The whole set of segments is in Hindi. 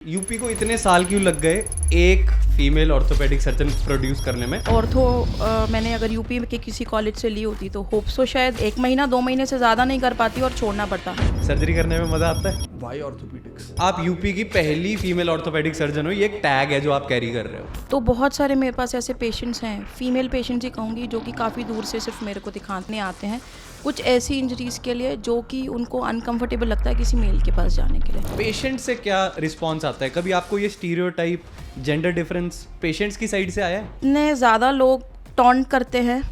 यूपी को इतने साल क्यों लग गए एक फीमेल ऑर्थोपेडिक सर्जन प्रोड्यूस करने में? ऑर्थो मैंने अगर यूपी के किसी कॉलेज से ली होती तो होप सो शायद 1 महीना 2 महीने से ज़्यादा नहीं कर पाती और छोड़ना पड़ता। सर्जरी करने में मजा आता है। Y orthopaedics? आप यूपी की पहली फीमेल ऑर्थोपेडिक सर्जन हो, ये एक टैग है जो आप कैरी कर रहे हो। तो बहुत सारे मेरे पास ऐसे पेशेंट्स हैं, फीमेल पेशेंट्स ही कहूँगी, जो कि काफ़ी दूर से सिर्फ मेरे को दिखाने आते हैं कुछ ऐसी इंजरीज के लिए जो कि उनको अनकंफर्टेबल लगता है किसी मेल के पास जाने के लिए। पेशेंट से क्या रिस्पॉन्स आता है? कभी आपको ये स्टीरियोटाइप, जेंडर डिफरेंस पेशेंट्स की साइड से आया है? इतने ज़्यादा लोग टॉन्ट करते हैं,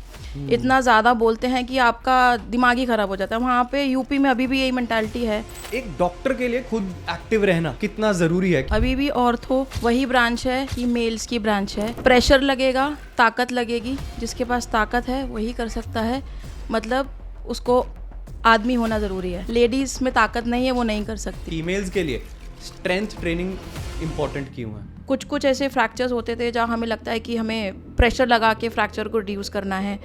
इतना ज़्यादा बोलते हैं कि आपका दिमाग ही ख़राब हो जाता है। वहाँ पे यूपी में अभी भी यही मेंटालिटी है। एक डॉक्टर के लिए खुद एक्टिव रहना कितना ज़रूरी है? अभी भी ऑर्थो वही ब्रांच है कि मेल्स की ब्रांच है। प्रेशर लगेगा, ताकत लगेगी, जिसके पास ताकत है वही कर सकता है, मतलब उसको आदमी होना ज़रूरी है। लेडीज़ में ताकत नहीं है, वो नहीं कर सकती। फीमेल्स के लिए स्ट्रेंथ ट्रेनिंग इम्पॉर्टेंट क्यों है? कुछ ऐसे फ्रैक्चर्स होते थे जहाँ हमें लगता है कि हमें प्रेशर लगा के फ्रैक्चर को रिड्यूस करना है,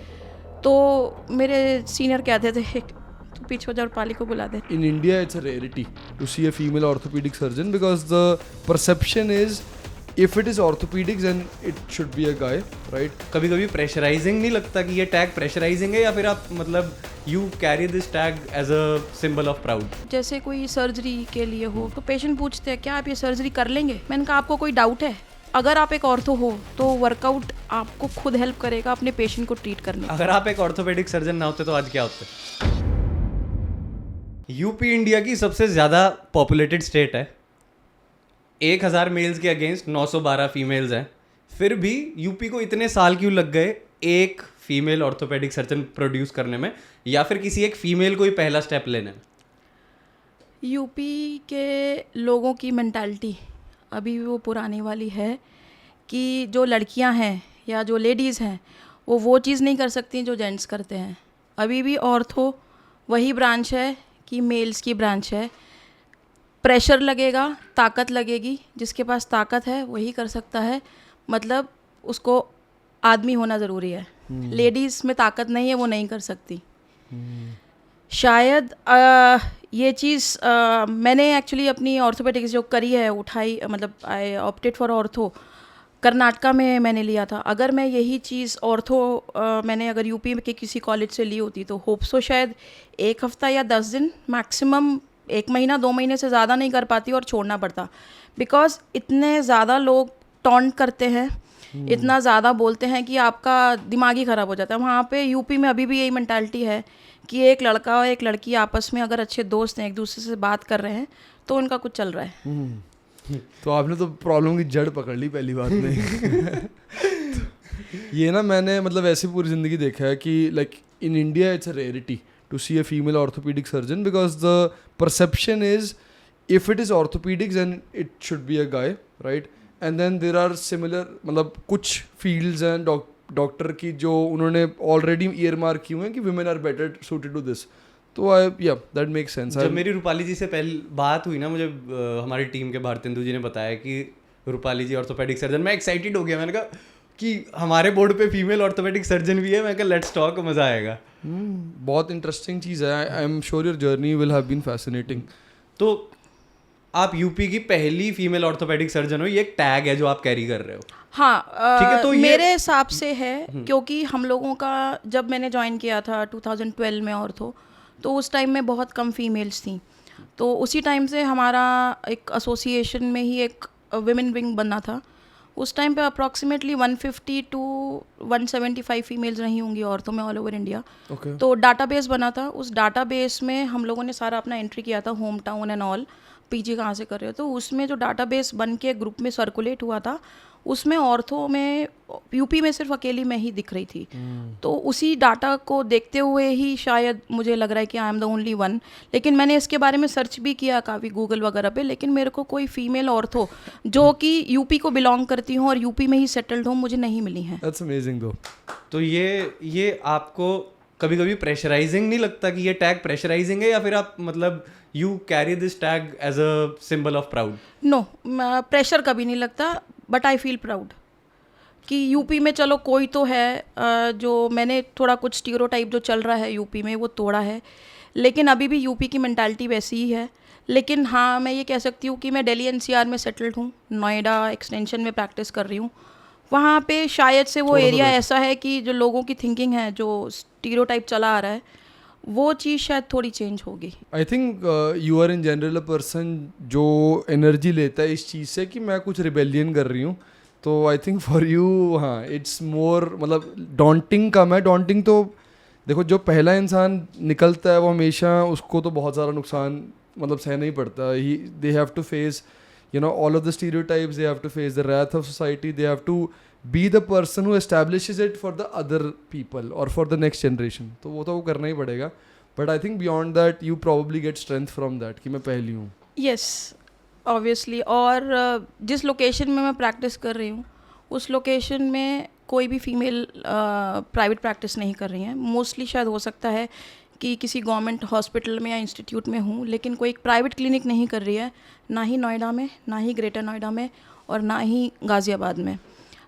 तो मेरे सीनियर कहते थे तो पीछे हो जा, रूपाली को बुला दे। In India, it's a rarity to see a female orthopedic surgeon because the perception is if it is orthopedics then it should be a guy, right? कभी कभी प्रेशराइजिंग नहीं लगता कि ये टैग प्रेशराइजिंग है, या फिर आप मतलब you carry this tag as a symbol of proud? जैसे कोई सर्जरी के लिए हो तो पेशेंट पूछते हैं क्या आप ये सर्जरी कर लेंगे? मैंने कहा आपको कोई डाउट है? अगर आप एक ऑर्थो हो तो वर्कआउट आपको खुद हेल्प करेगा अपने पेशेंट को ट्रीट करने। अगर आप एक ऑर्थोपेडिक सर्जन ना होते तो आज क्या होते? यूपी इंडिया की सबसे ज़्यादा पॉपुलेटेड स्टेट है। 1000 मेल्स के अगेंस्ट 912 फीमेल्स हैं। फिर भी यूपी को इतने साल क्यों लग गए एक फीमेल ऑर्थोपेडिक सर्जन प्रोड्यूस करने में, या फिर किसी एक फीमेल को ही पहला स्टेप लेने में? यूपी के लोगों की मेंटालिटी अभी भी वो पुरानी वाली है कि जो लड़कियां हैं या जो लेडीज़ हैं वो चीज़ नहीं कर सकती जो जेंट्स करते हैं। अभी भी ऑर्थो वही ब्रांच है कि मेल्स की ब्रांच है। प्रेशर लगेगा, ताकत लगेगी, जिसके पास ताकत है वही कर सकता है, मतलब उसको आदमी होना ज़रूरी है। लेडीज़ में ताकत नहीं है, वो नहीं कर सकती। शायद ये चीज़ मैंने एक्चुअली अपनी ऑर्थोपेडिक्स जो करी है उठाई, मतलब I opted for ortho. Karnataka में मैंने लिया था। अगर मैं यही चीज़ ऑर्थो मैंने अगर यूपी के किसी कॉलेज से ली होती तो होप सो शायद 1 हफ्ता या 10 दिन मैक्सिमम, 1 महीना 2 महीने से ज़्यादा नहीं कर पाती और छोड़ना पड़ता। बिकॉज इतने ज़्यादा लोग टॉन्ट करते हैं, इतना ज़्यादा बोलते हैं कि आपका दिमाग ही ख़राब हो जाता है। वहाँ पे यूपी में अभी भी यही मेंटालिटी है कि एक लड़का और एक लड़की आपस में अगर अच्छे दोस्त हैं, एक दूसरे से बात कर रहे हैं तो उनका कुछ चल रहा है। तो आपने तो प्रॉब्लम की जड़ पकड़ ली पहली बात में। ये ना मैंने मतलब ऐसे पूरी ज़िंदगी देखा है कि like in India it's a rarity to see a female orthopedic surgeon because the perception is if it is orthopedics then it should be a guy, right? And then there are similar मतलब कुछ fields हैं डॉक्टर की जो उन्होंने already earmark की हुए हैं कि women are better suited to this. तो that makes sense. जब मेरी रूपाली जी से पहली बात हुई ना, मुझे हमारी टीम के भारतेंदु जी ने बताया कि रूपाली जी ऑर्थोपेडिक सर्जन, मैं एक्साइटेड हो गया। मैंने कहा कि हमारे बोर्ड पे फीमेल ऑर्थोपेडिक सर्जन भी है। मैं कहा लेट्स टॉक, मज़ा आएगा। बहुत इंटरेस्टिंग चीज़ है। I am sure your journey will have been fascinating. तो आप यूपी की पहली फीमेल ऑर्थोपेडिक सर्जन हो, ये एक टैग है जो आप कैरी कर रहे हो। हाँ, ठीक है, तो मेरे हिसाब से है क्योंकि हम लोगों का जब मैंने ज्वाइन किया था 2012 में ऑर्थो, तो उस टाइम में बहुत कम फीमेल्स थी। तो उसी टाइम से हमारा एक एसोसिएशन में ही एक विमेन विंग बना था। उस टाइम पे अप्रॉक्सीमेटली 150 to 175 फीमेल्स रही होंगी ऑर्थो में ऑल ओवर इंडिया। तो डाटाबेस बना था, उस डाटाबेस में हम लोगों ने सारा अपना एंट्री किया था, home town and all, PG कहाँ से कर रहे हो। तो उसमें जो डाटाबेस बन के ग्रुप में सर्कुलेट हुआ था, उसमें ऑर्थो में यूपी में सिर्फ अकेली मैं ही दिख रही थी। तो उसी डाटा को देखते हुए ही शायद मुझे लग रहा है कि I am the only one. लेकिन मैंने इसके बारे में सर्च भी किया काफ़ी गूगल वगैरह पे, लेकिन मेरे को कोई फीमेल ऑर्थो जो कि यूपी को बिलोंग करती हूँ और यूपी में ही सेटल्ड हूँ मुझे नहीं मिली हैं। That's amazing though. तो ये आपको कभी कभी प्रेशराइजिंग नहीं लगता कि ये टैग प्रेशराइजिंग है, या फिर आप मतलब you carry this tag as a symbol of proud? No, pressure कभी नहीं लगता, बट आई फील प्राउड कि यूपी में चलो कोई तो है जो मैंने थोड़ा कुछ स्टीरियोटाइप जो चल रहा है यूपी में वो तोड़ा है। लेकिन अभी भी यूपी की मेंटालिटी वैसी ही है लेकिन हाँ मैं ये कह सकती हूँ कि मैं दिल्ली एनसीआर में सेटल्ड हूँ, नोएडा एक्सटेंशन में प्रैक्टिस कर रही हूँ। वहाँ पे शायद से वो एरिया ऐसा है कि जो लोगों की थिंकिंग है, जो स्टीरियोटाइप चला आ रहा है, वो चीज़ शायद थोड़ी चेंज होगी। I think you are in general a person जो एनर्जी लेता है इस चीज़ से कि मैं कुछ रिबेलियन कर रही हूँ, तो आई थिंक फॉर यू हाँ इट्स मोर मतलब डॉन्टिंग कम है। डॉन्टिंग तो देखो जो पहला इंसान निकलता है वो हमेशा उसको तो बहुत सारा नुकसान मतलब सहना ही पड़ता है। ही they have to face you know all of the stereotypes, they have to face the wrath of society, they have to be the person who establishes it for the other people or for the next generation, तो वो करना ही पड़ेगा। but I think beyond that you probably get strength from that कि मैं पहली हूँ। yes obviously। और जिस लोकेशन में मैं प्रैक्टिस कर रही हूँ उस लोकेशन में कोई भी फीमेल प्राइवेट प्रैक्टिस नहीं कर रही हैं। मोस्टली शायद हो सकता है कि किसी गवर्नमेंट हॉस्पिटल में या इंस्टीट्यूट में हूँ, लेकिन कोई एक प्राइवेट क्लिनिक नहीं कर रही है, ना ही नोएडा में, ना ही ग्रेटर नोएडा में, और ना ही गाज़ियाबाद में।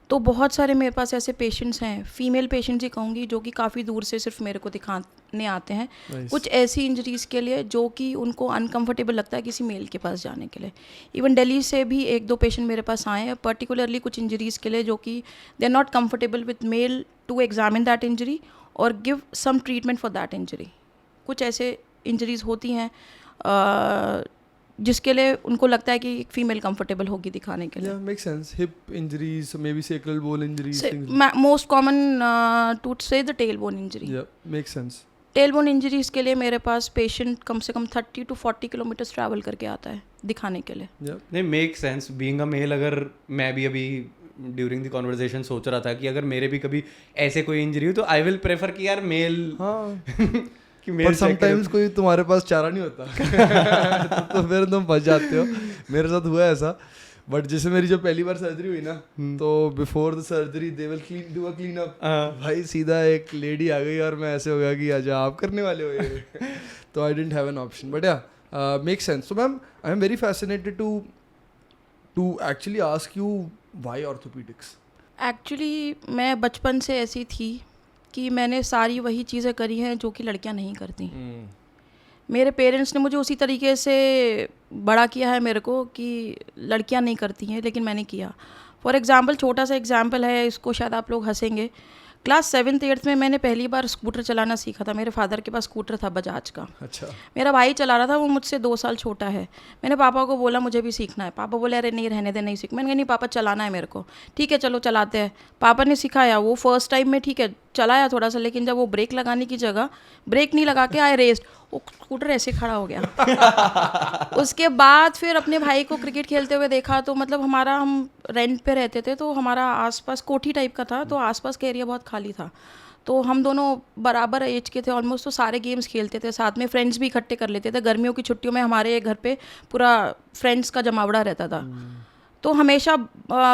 तो बहुत सारे मेरे पास ऐसे पेशेंट्स हैं, फीमेल पेशेंट्स ही कहूँगी, जो कि काफ़ी दूर से सिर्फ मेरे को दिखाने आते हैं कुछ ऐसी इंजरीज़ के लिए जो कि उनको अनकंफर्टेबल लगता है किसी मेल के पास जाने के लिए। इवन दिल्ली से भी 1-2 पेशेंट मेरे पास आए हैं पर्टिकुलरली कुछ इंजरीज़ के लिए, जो कि they are not comfortable with male to examine that injury और give some treatment for that injury. कुछ ऐसे इंजरीज़ होती हैं जिसके लिए उनको लगता है कि एक फीमेल कंफर्टेबल होगी दिखाने के लिए। Yeah, makes sense. Hip injuries, maybe sacral bone injuries. Most common to say the tailbone injury. Yeah, makes sense. Tailbone injuries के लिए मेरे पास पेशेंट कम से कम 30 to 40 किलोमीटर ट्रैवल करके आता है दिखाने के लिए। Yeah. नहीं, make sense. Being a male, अगर मैं भी अभी ड्यूरिंग द कॉन्वर्जेशन सोच रहा था कि अगर मेरे भी कभी ऐसे कोई इंजरी हो तो आई विल प्रेफर कि यार मेल। हाँ पर समटाइम्स कोई तुम्हारे पास चारा नहीं होता तो फिर तुम फंस जाते हो। मेरे साथ हुआ ऐसा। बट जैसे मेरी जो पहली बार सर्जरी हुई ना, तो before the surgery they will do a clean up. भाई सीधा एक लेडी आ गई और मैं ऐसे हो गया कि अच्छा आप करने वाले हो ये तो I didn't have an option. But yeah make sense. So ma'am I am very fascinated to actually ask you why orthopaedics. Actually मैं बचपन से ऐसी थी कि मैंने सारी वही चीज़ें करी हैं जो कि लड़कियां नहीं करती। मेरे पेरेंट्स ने मुझे उसी तरीके से बड़ा किया है मेरे को कि लड़कियां नहीं करती हैं, लेकिन मैंने किया। फॉर एग्ज़ाम्पल, छोटा सा एग्जाम्पल है, इसको शायद आप लोग हंसेंगे। क्लास 7th 8th में मैंने पहली बार स्कूटर चलाना सीखा था। मेरे फादर के पास स्कूटर था बजाज का। अच्छा। मेरा भाई चला रहा था, वो मुझसे 2 साल छोटा है। मैंने पापा को बोला मुझे भी सीखना है। पापा बोले अरे नहीं रहने दे, नहीं सीख। मैंने कहा नहीं पापा चलाना है मेरे को। ठीक है चलो चलाते हैं। पापा ने सिखाया। वो फर्स्ट टाइम में ठीक है चलाया थोड़ा सा, लेकिन जब वो ब्रेक लगाने की जगह ब्रेक नहीं लगा के आए रेस्ट, वो स्कूटर ऐसे खड़ा हो गया। उसके बाद फिर अपने भाई को क्रिकेट खेलते हुए देखा, तो मतलब हम रेंट पे रहते थे, तो हमारा आसपास कोठी टाइप का था, तो आसपास का एरिया बहुत खाली था। तो हम दोनों बराबर एज के थे ऑलमोस्ट, तो सारे गेम्स खेलते थे साथ में। फ्रेंड्स भी इकट्ठे कर लेते थे। गर्मियों की छुट्टियों में हमारे घर पे पूरा फ्रेंड्स का जमावड़ा रहता था। तो हमेशा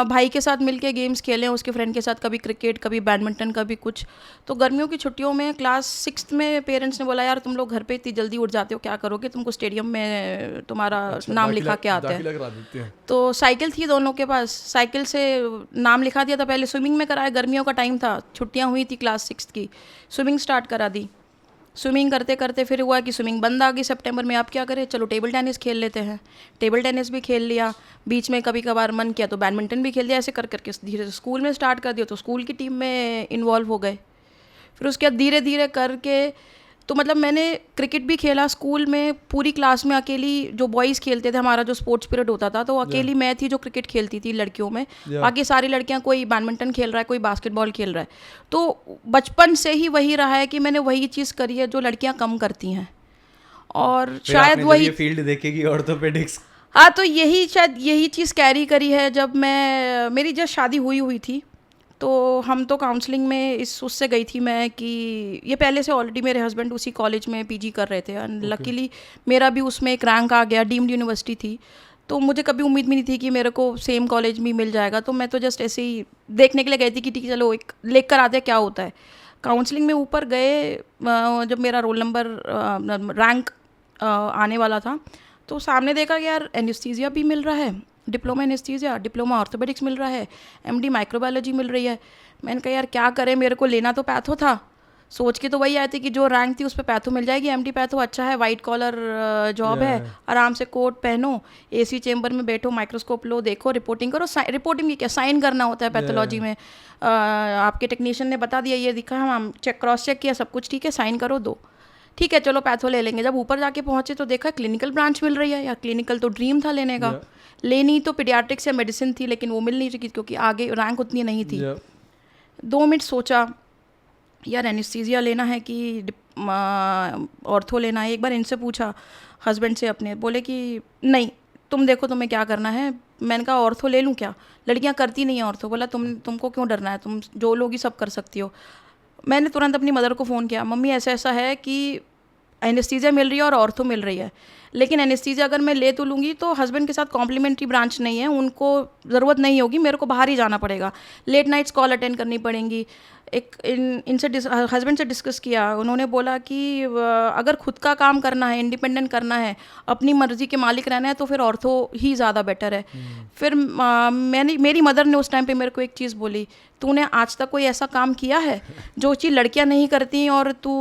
भाई के साथ मिलके गेम्स खेले, उसके फ्रेंड के साथ, कभी क्रिकेट, कभी बैडमिंटन, कभी कुछ। तो गर्मियों की छुट्टियों में क्लास 6th में पेरेंट्स ने बोला यार तुम लोग घर पे इतनी जल्दी उठ जाते हो, क्या करोगे, तुमको स्टेडियम में तुम्हारा नाम लिखा के आता है। तो साइकिल थी दोनों के पास, साइकिल से नाम लिखा दिया था। पहले स्विमिंग में कराया, गर्मियों का टाइम था, छुट्टियाँ हुई थी क्लास 6th की, स्विमिंग स्टार्ट करा दी। स्विमिंग करते करते फिर हुआ कि स्विमिंग बंद आ गई सितंबर में। आप क्या करें, चलो टेबल टेनिस खेल लेते हैं। टेबल टेनिस भी खेल लिया, बीच में कभी कभार मन किया तो बैडमिंटन भी खेल दिया। ऐसे कर करके धीरे से स्कूल में स्टार्ट कर दिया, तो स्कूल की टीम में इन्वॉल्व हो गए। फिर उसके बाद धीरे धीरे करके तो मतलब मैंने क्रिकेट भी खेला स्कूल में, पूरी क्लास में अकेली। जो बॉयज़ खेलते थे, हमारा जो स्पोर्ट्स पीरियड होता था, तो अकेली मैं थी जो क्रिकेट खेलती थी लड़कियों में। बाकी सारी लड़कियां, कोई बैडमिंटन खेल रहा है, कोई बास्केटबॉल खेल रहा है। तो बचपन से ही वही रहा है कि मैंने वही चीज़ करी है जो लड़कियां कम करती हैं। और शायद वही फील्ड देखेगी ऑर्थोपेडिक्स। हाँ, तो यही चीज़ कैरी करी है। जब मेरी जब शादी हुई थी, तो हम तो काउंसलिंग में उससे गई थी मैं कि ये पहले से ऑलरेडी मेरे हस्बैंड उसी कॉलेज में पीजी कर रहे थे, एंड लकीली मेरा भी उसमें एक रैंक आ गया, डीम्ड यूनिवर्सिटी थी। तो मुझे कभी उम्मीद भी नहीं थी कि मेरे को सेम कॉलेज में मिल जाएगा। तो मैं तो जस्ट ऐसे ही देखने के लिए गई थी कि ठीक है चलो एक लेक कर आते हैं क्या होता है। काउंसलिंग में ऊपर गए, जब मेरा रोल नंबर रैंक आने वाला था, तो सामने देखा कि यार एनेस्थीसिया भी मिल रहा है, डिप्लोमा एनेस्थीसिया, डिप्लोमा ऑर्थोपेडिक्स मिल रहा है, एमडी माइक्रोबायोलॉजी मिल रही है। मैंने कहा यार क्या करें, मेरे को लेना तो पैथो था, सोच के तो वही आए थे कि जो रैंक थी उस पर पैथो मिल जाएगी, एमडी पैथो अच्छा है, वाइट कॉलर जॉब है, आराम से कोट पहनो, एसी चेंबर में बैठो, माइक्रोस्कोप लो, देखो, रिपोर्टिंग करो। रिपोर्टिंग की क्या, साइन करना होता है पैथोलॉजी में। आपके टेक्नीशियन ने बता दिया, ये दिखा, हम क्रॉस चेक किया, सब कुछ ठीक है, साइन करो, दो, ठीक है चलो पैथो ले लेंगे। जब ऊपर जाके पहुंचे तो देखा क्लिनिकल ब्रांच मिल रही है। यार क्लिनिकल तो ड्रीम था लेने का, लेनी तो पीडियाट्रिक्स या मेडिसिन थी, लेकिन वो मिल नहीं रही क्योंकि आगे रैंक उतनी नहीं थी। 2 मिनट सोचा, यार एनेस्थीसिया लेना है कि ऑर्थो लेना है। एक बार इनसे पूछा हस्बैंड से अपने, बोले कि नहीं तुम देखो तुम्हें क्या करना है। मैंने कहा ऑर्थो ले लूँ क्या, लड़कियां करती नहीं है ऑर्थो। बोला तुमको क्यों डरना है, तुम जो लोग ही सब कर सकती हो। मैंने तुरंत अपनी मदर को फ़ोन किया, मम्मी ऐसा ऐसा है कि एनेस्थीसिया मिल रही है और ऑर्थो मिल रही है, लेकिन एनेस्थीसिया अगर मैं ले तो लूँगी तो हस्बैंड के साथ कॉम्प्लीमेंट्री ब्रांच नहीं है, उनको ज़रूरत नहीं होगी, मेरे को बाहर ही जाना पड़ेगा, लेट नाइट्स कॉल अटेंड करनी पड़ेंगी। इनसे हस्बैंड से डिस्कस किया, उन्होंने बोला कि अगर खुद का काम करना है, इंडिपेंडेंट करना है, अपनी मर्ज़ी के मालिक रहना है तो फिर ऑर्थो ही ज़्यादा बेटर है। फिर मेरी मदर ने उस टाइम पे मेरे को एक चीज़ बोली, तूने आज तक कोई ऐसा काम किया है जो चीज़ लड़कियां नहीं करती और तू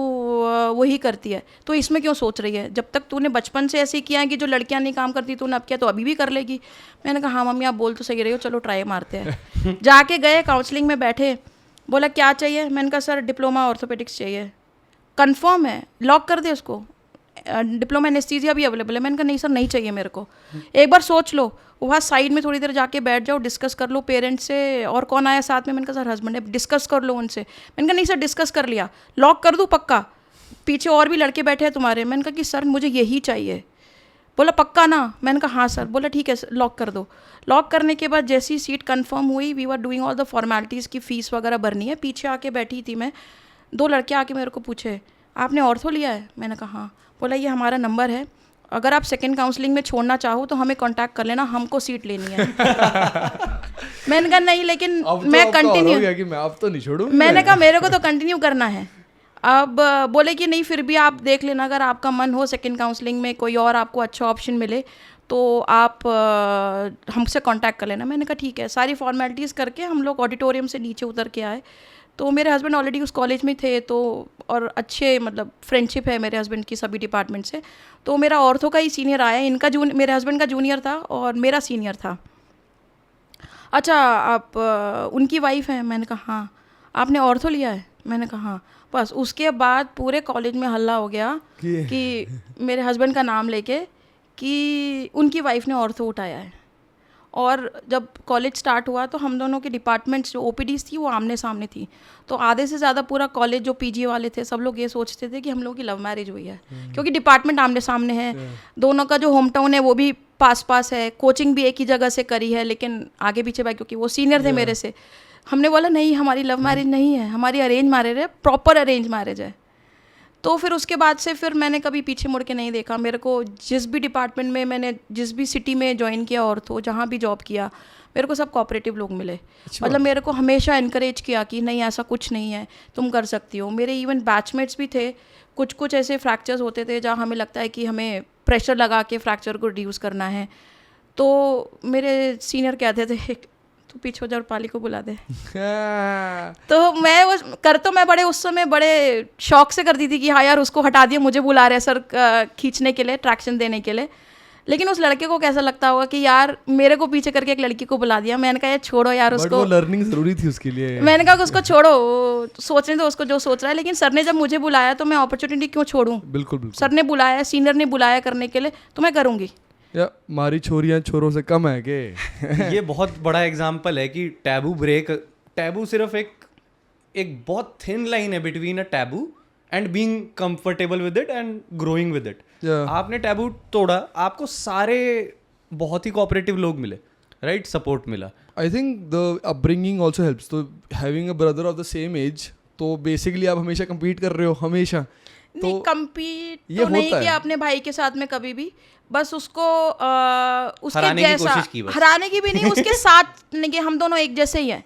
वही करती है, तो इसमें क्यों सोच रही है? जब तक तूने बचपन से ऐसे किया है कि जो लड़कियां नहीं काम करती तूने अब किया तो अभी भी कर लेगी। मैंने कहा हाँ मम्मी आप बोल तो सही रही हो, चलो ट्राई मारते हैं। जाके गए, काउंसलिंग में बैठे, बोला क्या चाहिए? मैंने कहा सर डिप्लोमा ऑर्थोपेडिक्स चाहिए। कंफर्म है, लॉक कर दे उसको, डिप्लोमा एनेस्थीसिया भी अवेलेबल है। मैंने कहा नहीं सर नहीं चाहिए मेरे को, एक बार सोच लो। वहाँ साइड में थोड़ी देर जाके बैठ जाओ, डिस्कस कर लो पेरेंट्स से। और कौन आया साथ में? मैंने कहा सर हस्बैंड है, डिस्कस कर लो उनसे। मैंने कहा नहीं सर डिस्कस कर लिया, लॉक कर दूँ पक्का? पीछे और भी लड़के बैठे हैं तुम्हारे। मैंने कहा कि सर मुझे यही चाहिए। बोला पक्का ना? मैंने कहा हाँ सर। बोला ठीक है लॉक कर दो। लॉक करने के बाद जैसी सीट कंफर्म हुई, we were doing all the formalities की फ़ीस वगैरह भरनी है। पीछे आके बैठी थी मैं, 2 लड़के आके मेरे को पूछे आपने ऑर्थो लिया है? मैंने कहा हाँ। बोला ये हमारा नंबर है, अगर आप सेकंड काउंसलिंग में छोड़ना चाहो तो हमें कांटेक्ट कर लेना, हमको सीट लेनी है। मैंने कहा नहीं लेकिन मैं कंटिन्यू, अब तो नहीं छोड़ूंगी। मैंने कहा मेरे को तो कंटिन्यू करना है। अब बोले कि नहीं फिर भी आप देख लेना, अगर आपका मन हो सेकंड काउंसलिंग में कोई और आपको अच्छा ऑप्शन मिले तो आप हमसे कांटेक्ट कर लेना। मैंने कहा ठीक है। सारी फॉर्मेलिटीज़ करके हम लोग ऑडिटोरियम से नीचे उतर के आए। तो मेरे हस्बैंड ऑलरेडी उस कॉलेज में थे, तो और अच्छे मतलब फ्रेंडशिप है मेरे हस्बैंड की सभी डिपार्टमेंट से। तो मेरा ऑर्थो का ही सीनियर आया, इनका मेरे हस्बैंड का जूनियर था और मेरा सीनियर था। अच्छा आप उनकी वाइफ हैं? मैंने कहा हाँ। आपने ऑर्थो लिया है? मैंने कहा हाँ। बस उसके बाद पूरे कॉलेज में हल्ला हो गया कि मेरे हस्बैंड का नाम लेके कि उनकी वाइफ ने ऑर्थो उठाया है। और जब कॉलेज स्टार्ट हुआ तो हम दोनों के डिपार्टमेंट्स जो ओपीडीज थी वो आमने सामने थी, तो आधे से ज़्यादा पूरा कॉलेज जो पीजी वाले थे सब लोग ये सोचते थे कि हम लोगों की लव मैरिज हुई है, क्योंकि डिपार्टमेंट आमने सामने है। दोनों का जो होम टाउन है वो भी पास पास है, कोचिंग भी एक ही जगह से करी है, लेकिन आगे पीछे भाई क्योंकि वो सीनियर थे मेरे से। हमने बोला नहीं हमारी लव मैरिज नहीं है, हमारी अरेंज मैरिज है, प्रॉपर अरेंज मैरिज है। तो फिर उसके बाद से फिर मैंने कभी पीछे मुड़ के नहीं देखा। मेरे को जिस भी डिपार्टमेंट में मैंने जिस भी सिटी में ज्वाइन किया ऑर्थो, जहाँ भी जॉब किया, मेरे को सब कोऑपरेटिव लोग मिले। मतलब मेरे को हमेशा इनकरेज किया कि नहीं ऐसा कुछ नहीं है, तुम कर सकती हो। मेरे इवन बैचमेट्स भी थे, कुछ ऐसे फ्रैक्चर्स होते थे जहाँ हमें लगता है कि हमें प्रेशर लगा के फ्रैक्चर को रिड्यूस करना है, तो मेरे सीनियर कहते थे तो पीछे हो जा रूपाली को बुला दे। तो मैं वो तो मैं बड़े उस समय बड़े शौक से करती थी कि हाँ यार उसको हटा दिया, मुझे बुला रहे सर खींचने के लिए, ट्रैक्शन देने के लिए। लेकिन उस लड़के को कैसा लगता होगा कि यार मेरे को पीछे करके एक लड़की को बुला दिया। मैंने कहा यार छोड़ो यार उसको, वो लर्निंग जरूरी थी उसके लिए। मैंने कहा उसको छोड़ो, सोचने दो उसको जो सोच रहा है। लेकिन सर ने जब मुझे बुलाया तो मैं अपॉर्चुनिटी क्यों छोड़ूं? बिल्कुल। सर ने बुलाया, सीनियर ने बुलाया करने के लिए, तो मैं करूँगी। या मारी छोरियां छोरों से कम है के? ये बहुत बड़ा एग्जाम्पल है कि टैबू ब्रेक, टैबू सिर्फ एक बहुत थिन लाइन है between a taboo and being comfortable with it and growing with it. आपने टैबू तोड़ा, आपको सारे बहुत ही कोऑपरेटिव लोग मिले, राइट, सपोर्ट मिला। I think the upbringing also helps. तो having a brother of the same age, तो बेसिकली आप हमेशा कम्पीट कर रहे हो हमेशा। नहीं कम्पीट तो नहीं किया अपने भाई के साथ में कभी भी, बस उसको उसके हराने जैसा हराने की भी नहीं, उसके साथ नहीं, हम दोनों एक जैसे ही हैं।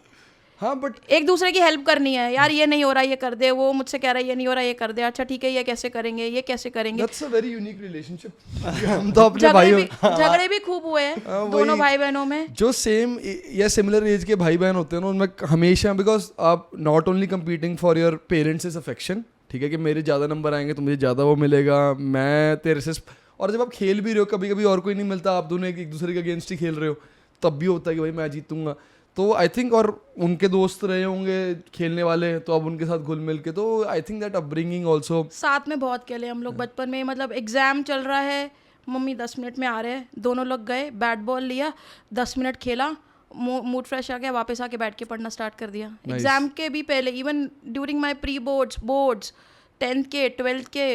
हाँ बट एक दूसरे की हेल्प करनी है यार, ये नहीं हो रहा ये कर दे, वो मुझसे कह रहा है ये नहीं हो रहा ये कर दे, अच्छा ठीक है ये कैसे करेंगे, ये कैसे करेंगे। That's a very unique relationship. हम तो अपने भाइयों झगड़े भी खूब हुए हैं दोनों भाई बहनों में। जो सेम या सिमिलर एज के भाई बहन होते हैं ना, उनमें हमेशा, बिकॉज आप not only competing for your parents affection ठीक है, कि मेरे ज़्यादा नंबर आएंगे तो मुझे ज़्यादा वो मिलेगा, मैं तेरे से। और जब आप खेल भी रहे हो, कभी कभी और कोई नहीं मिलता, आप दोनों एक दूसरे के अगेंस्ट ही खेल रहे हो, तब भी होता है कि भाई मैं जीतूंगा। तो आई थिंक, और उनके दोस्त रहे होंगे खेलने वाले, तो अब उनके साथ घुल मिल के, तो I think that upbringing also. साथ में बहुत खेले हम लोग बचपन में, मतलब एग्जाम चल रहा है, मम्मी 10 मिनट में आ रहे हैं, दोनों लोग गए, बैट बॉल लिया, 10 मिनट खेला, मूड फ्रेश आ गया, वापस आके बैठ के पढ़ना स्टार्ट कर दिया। एग्जाम के भी पहले, even during my pre boards 10th के 12th के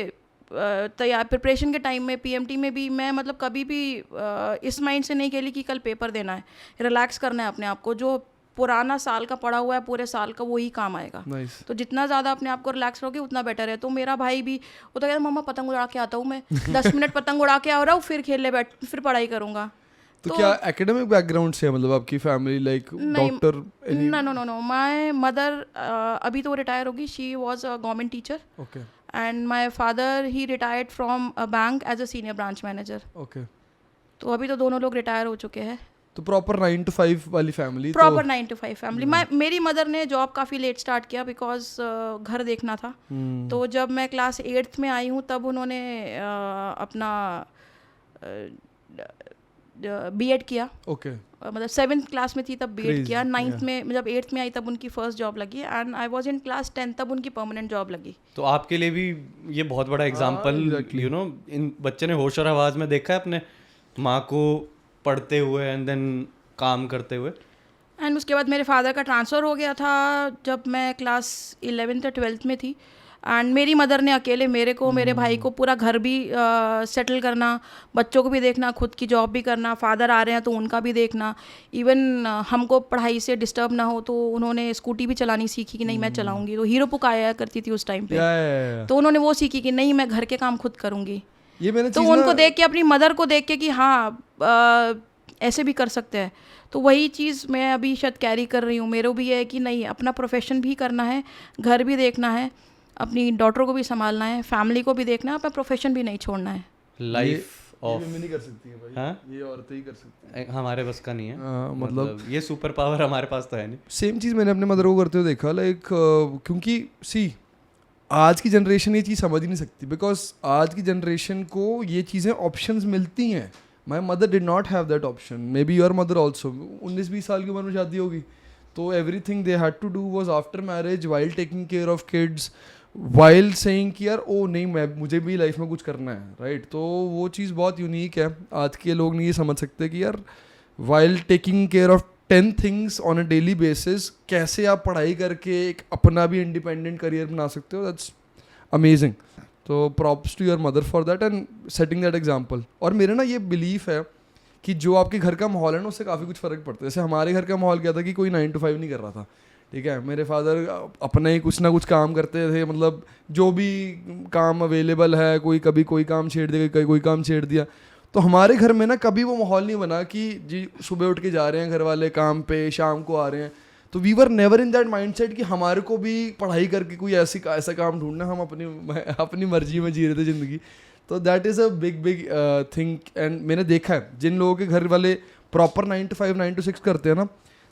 तैयार प्रिपरेशन के टाइम में, पीएमटी में भी मैं मतलब कभी भी इस माइंड से नहीं खेली कि कल पेपर देना है, रिलैक्स करना है अपने आप को, जो पुराना साल का पढ़ा हुआ है पूरे साल का वही काम आएगा। तो जितना ज़्यादा अपने आप को रिलैक्स रहोगे उतना बेटर है। तो मेरा भाई भी वो तो कहता मम्मा पतंग उड़ा के आता हूँ मैं, 10 मिनट पतंग उड़ा के आ रहा हूँ, फिर खेलने बैठ, फिर पढ़ाई करूँगा। तो क्या एकेडमिक बैकग्राउंड से मतलब आपकी family, like doctor? No, my mother अभी तो रिटायर होगी, she was a government teacher, okay, and my father he retired from a bank as a senior branch manager. Okay, तो अभी तो दोनों लोग रिटायर हो चुके हैं। तो प्रॉपर 9 to 5 वाली फैमिली? Proper 9 to 5 family. मेरी मदर ने जॉब काफ़ी लेट स्टार्ट किया, बिकॉज घर देखना था। तो जब मैं क्लास 8th में आई हूँ तब उन्होंने अपना बीएड किया। ओके, मतलब 7th क्लास में थी तब बीएड किया, 9th में मतलब 8th में आई तब उनकी फर्स्ट जॉब लगी, and I was in class 10 तब उनकी परमानेंट जॉब लगी। तो आपके लिए भी ये बहुत बड़ा एग्जांपल, यू नो, इन बच्चे ने होश और आवाज़ में देखा है अपने माँ को पढ़ते हुए एंड देन काम करते हुए। एंड उसके बाद मेरे फादर का ट्रांसफ़र हो गया था जब मैं क्लास 11th या 12th में थी, एंड मेरी मदर ने अकेले मेरे को, मेरे भाई को पूरा घर भी सेटल करना, बच्चों को भी देखना, खुद की जॉब भी करना, फादर आ रहे हैं तो उनका भी देखना, इवन हमको पढ़ाई से डिस्टर्ब ना हो तो उन्होंने स्कूटी भी चलानी सीखी कि नहीं मैं चलाऊंगी। तो हीरो पुक आया करती थी उस टाइम पे, तो उन्होंने वो सीखी कि नहीं मैं घर के काम खुद करूँगी। ये मैंने तो उनको देख के, अपनी मदर को देख के कि हाँ ऐसे भी कर सकते हैं, तो वही चीज़ मैं अभी शायद कैरी कर रही हूँ। मेरे भी है कि नहीं अपना प्रोफेशन भी करना है, घर भी देखना है, अपनी डॉटर को भी संभालना है, फैमिली को भी देखना है, अपना प्रोफेशन भी नहीं छोड़ना है। लाइफ ऑफ नहीं कर सकती है भाई। हाँ? ये औरतें ही कर सकती हैं, हमारे बस का नहीं है। मतलब ये सुपर पावर हमारे पास तो है नहीं। सेम चीज़ मैंने अपने मदर को करते हुए देखा, लाइक क्योंकि सी आज की जनरेशन ये चीज़ समझ ही नहीं सकती, बिकॉज आज की जनरेशन को ये चीज़ें ऑप्शंस मिलती हैं। My mother did not have that option, maybe your mother also. 19-20 साल की उम्र में शादी होगी, तो everything they had to do was after marriage, while taking care of kids, while saying कि यार ओ नहीं मैं मुझे भी लाइफ में कुछ करना है, राइट। तो वो चीज़ बहुत यूनिक है, आज के लोग नहीं ये समझ सकते कि यार while taking care of 10 things on a daily basis कैसे आप पढ़ाई करके एक अपना भी इंडिपेंडेंट करियर बना सकते हो। That's amazing. तो props to your mother for that and setting that example. और मेरा ना ये बिलीफ है कि जो आपके घर का माहौल है ना उससे काफ़ी कुछ फ़र्क पड़ता है। जैसे हमारे घर का माहौल क्या था कि कोई 9 to 5 नहीं कर रहा था, ठीक है। मेरे फादर अपना ही कुछ ना कुछ काम करते थे, मतलब जो भी काम अवेलेबल है, कोई कभी कोई काम छेड़ दिया, कभी कोई काम छेड़ दिया। तो हमारे घर में ना कभी वो माहौल नहीं बना कि जी सुबह उठ के जा रहे हैं घर वाले काम पे, शाम को आ रहे हैं। तो we were never in that mindset कि हमारे को भी पढ़ाई करके कोई ऐसा काम ढूंढना, हम अपनी मर्जी में जी रहे थे ज़िंदगी। तो that is a big thing. And मैंने देखा है जिन लोगों के घर वाले प्रॉपर 9 to 5 9 to 6 करते हैं ना,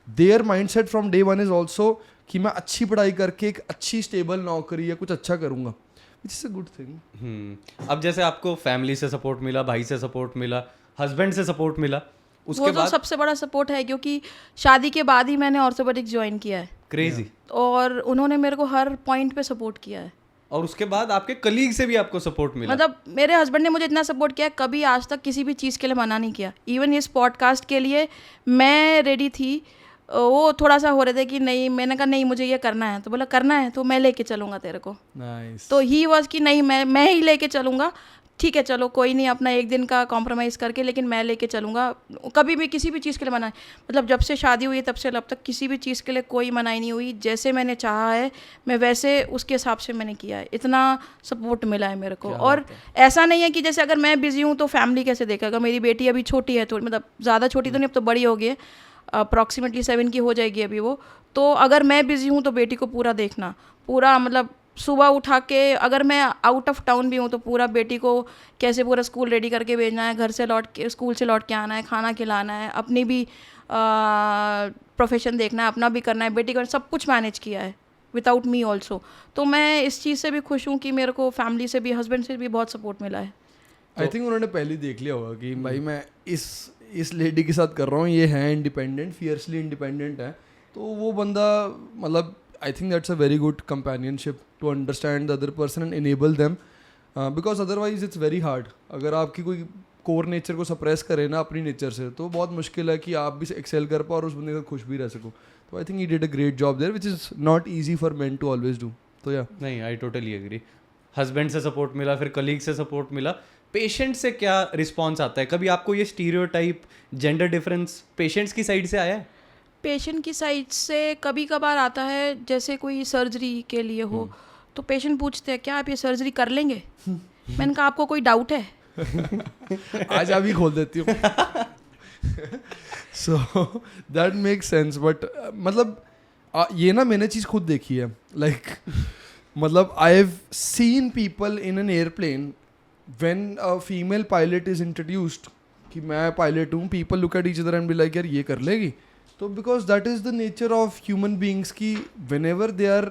there mindset from day one is also कि मैं अच्छी पढ़ाई करके एक अच्छी स्टेबल नौकरी या कुछ अच्छा करूँगा, which is a good thing. अब जैसे आपको फैमिली से सपोर्ट मिला, भाई से सपोर्ट मिला, हस्बैंड से सपोर्ट मिला, उसके वो बाद तो सबसे बड़ा सपोर्ट है, क्योंकि शादी के बाद ही मैंने ऑर्थोपेडिक्स ज्वाइन किया है। क्रेजी। और उन्होंने मेरे को हर पॉइंट पे सपोर्ट किया है। और उसके बाद आपके कलीग से भी आपको सपोर्ट मिला? मतलब मेरे हस्बैंड ने मुझे इतना सपोर्ट किया, कभी आज तक किसी भी चीज़ के लिए मना नहीं किया। इवन इस पॉडकास्ट के लिए मैं रेडी थी, वो थोड़ा सा हो रहे थे कि नहीं, मैंने कहा नहीं मुझे ये करना है, तो बोला करना है तो मैं लेके चलूँगा तेरे को। Nice. तो ही वाज कि नहीं मैं ही लेके चलूँगा, ठीक है चलो कोई नहीं, अपना एक दिन का कॉम्प्रोमाइज़ करके, लेकिन मैं लेके चलूँगा। कभी भी किसी भी चीज़ के लिए मना, मतलब जब से शादी हुई तब से अब तक किसी भी चीज़ के लिए कोई मनाही नहीं हुई। जैसे मैंने चाहा है मैं वैसे उसके हिसाब से मैंने किया है, इतना सपोर्ट मिला है मेरे को। और ऐसा नहीं है कि जैसे अगर मैं बिज़ी हूँ तो फैमिली कैसे देखेगा। मेरी बेटी अभी छोटी है, थोड़ी मतलब ज़्यादा छोटी तो नहीं, अब तो बड़ी हो गई है, अप्रॉक्सीमेटली 7 की हो जाएगी अभी वो। तो अगर मैं बिज़ी हूँ तो बेटी को पूरा देखना, पूरा मतलब सुबह उठा के, अगर मैं आउट ऑफ टाउन भी हूँ तो पूरा बेटी को कैसे पूरा स्कूल रेडी करके भेजना है, घर से लौट के स्कूल से लौट के आना है, खाना खिलाना है, अपनी भी प्रोफेशन देखना है, अपना भी करना है, बेटी को सब कुछ मैनेज किया है। Without me also. तो मैं इस चीज़ से भी खुश हूँ कि मेरे को फैमिली से भी, हस्बैंड से भी बहुत सपोर्ट मिला है। आई थिंक उन्होंने पहले ही देख लिया होगा कि भाई मैं इस लेडी के साथ कर रहा हूँ, ये है इंडिपेंडेंट, फियर्सली इंडिपेंडेंट है, तो वो बंदा मतलब I think that's a very good companionship to understand the other person and enable them, because otherwise it's very hard. अगर आपकी कोई कोर नेचर को सप्रेस करे ना अपनी नेचर से, तो बहुत मुश्किल है कि आप भी एक्सेल कर पाओ और उस बंदे का खुश भी रह सको। तो I think he did a great job there, which is not easy for men to always do. तो या नहीं, आई टोटली एग्री। हस्बैंड से सपोर्ट मिला, फिर कलीग से सपोर्ट मिला। पेशेंट से क्या रिस्पॉन्स आता है? कभी आपको ये स्टीरियोटाइप, जेंडर डिफरेंस पेशेंट्स की साइड से आया है? पेशेंट की साइड से कभी कभार आता है, जैसे कोई सर्जरी के लिए हो तो पेशेंट पूछते हैं क्या आप ये सर्जरी कर लेंगे? मैंने कहा आपको कोई डाउट है? आज अभी खोल देती हूँ। So that make sense, but मतलब ये ना मैंने चीज़ खुद देखी है, लाइक मतलब I have seen people in an airplane when a female pilot is introduced कि मैं पायलट हूँ, people look at each other and be like यार ये कर लेगी। तो because that is the nature of human beings की वेन एवर दे आर,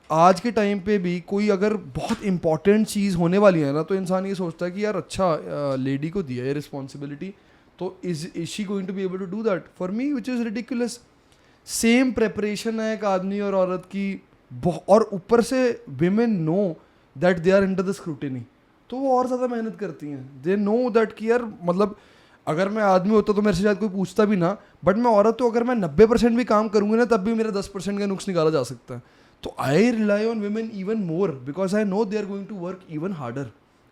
आज के टाइम पे भी कोई अगर बहुत इंपॉर्टेंट चीज़ होने वाली है ना, तो इंसान ये सोचता है कि यार अच्छा लेडी को दिया है रिस्पॉन्सिबिलिटी, तो is she going to be able to do that for me, which is ridiculous. Same preparation है एक आदमी और औरत की, और ऊपर से women know that they are under the scrutiny, तो वो और ज़्यादा मेहनत करती हैं। दे नो दैट कि यार मतलब अगर मैं आदमी होता तो मेरे से शायद कोई पूछता भी ना, बट मैं औरत तो अगर मैं 90% भी काम करूँगी ना, तब भी मेरा 10% का नुक्स निकाला जा सकता है। तो I rely on women even more because I know they are going to work even harder,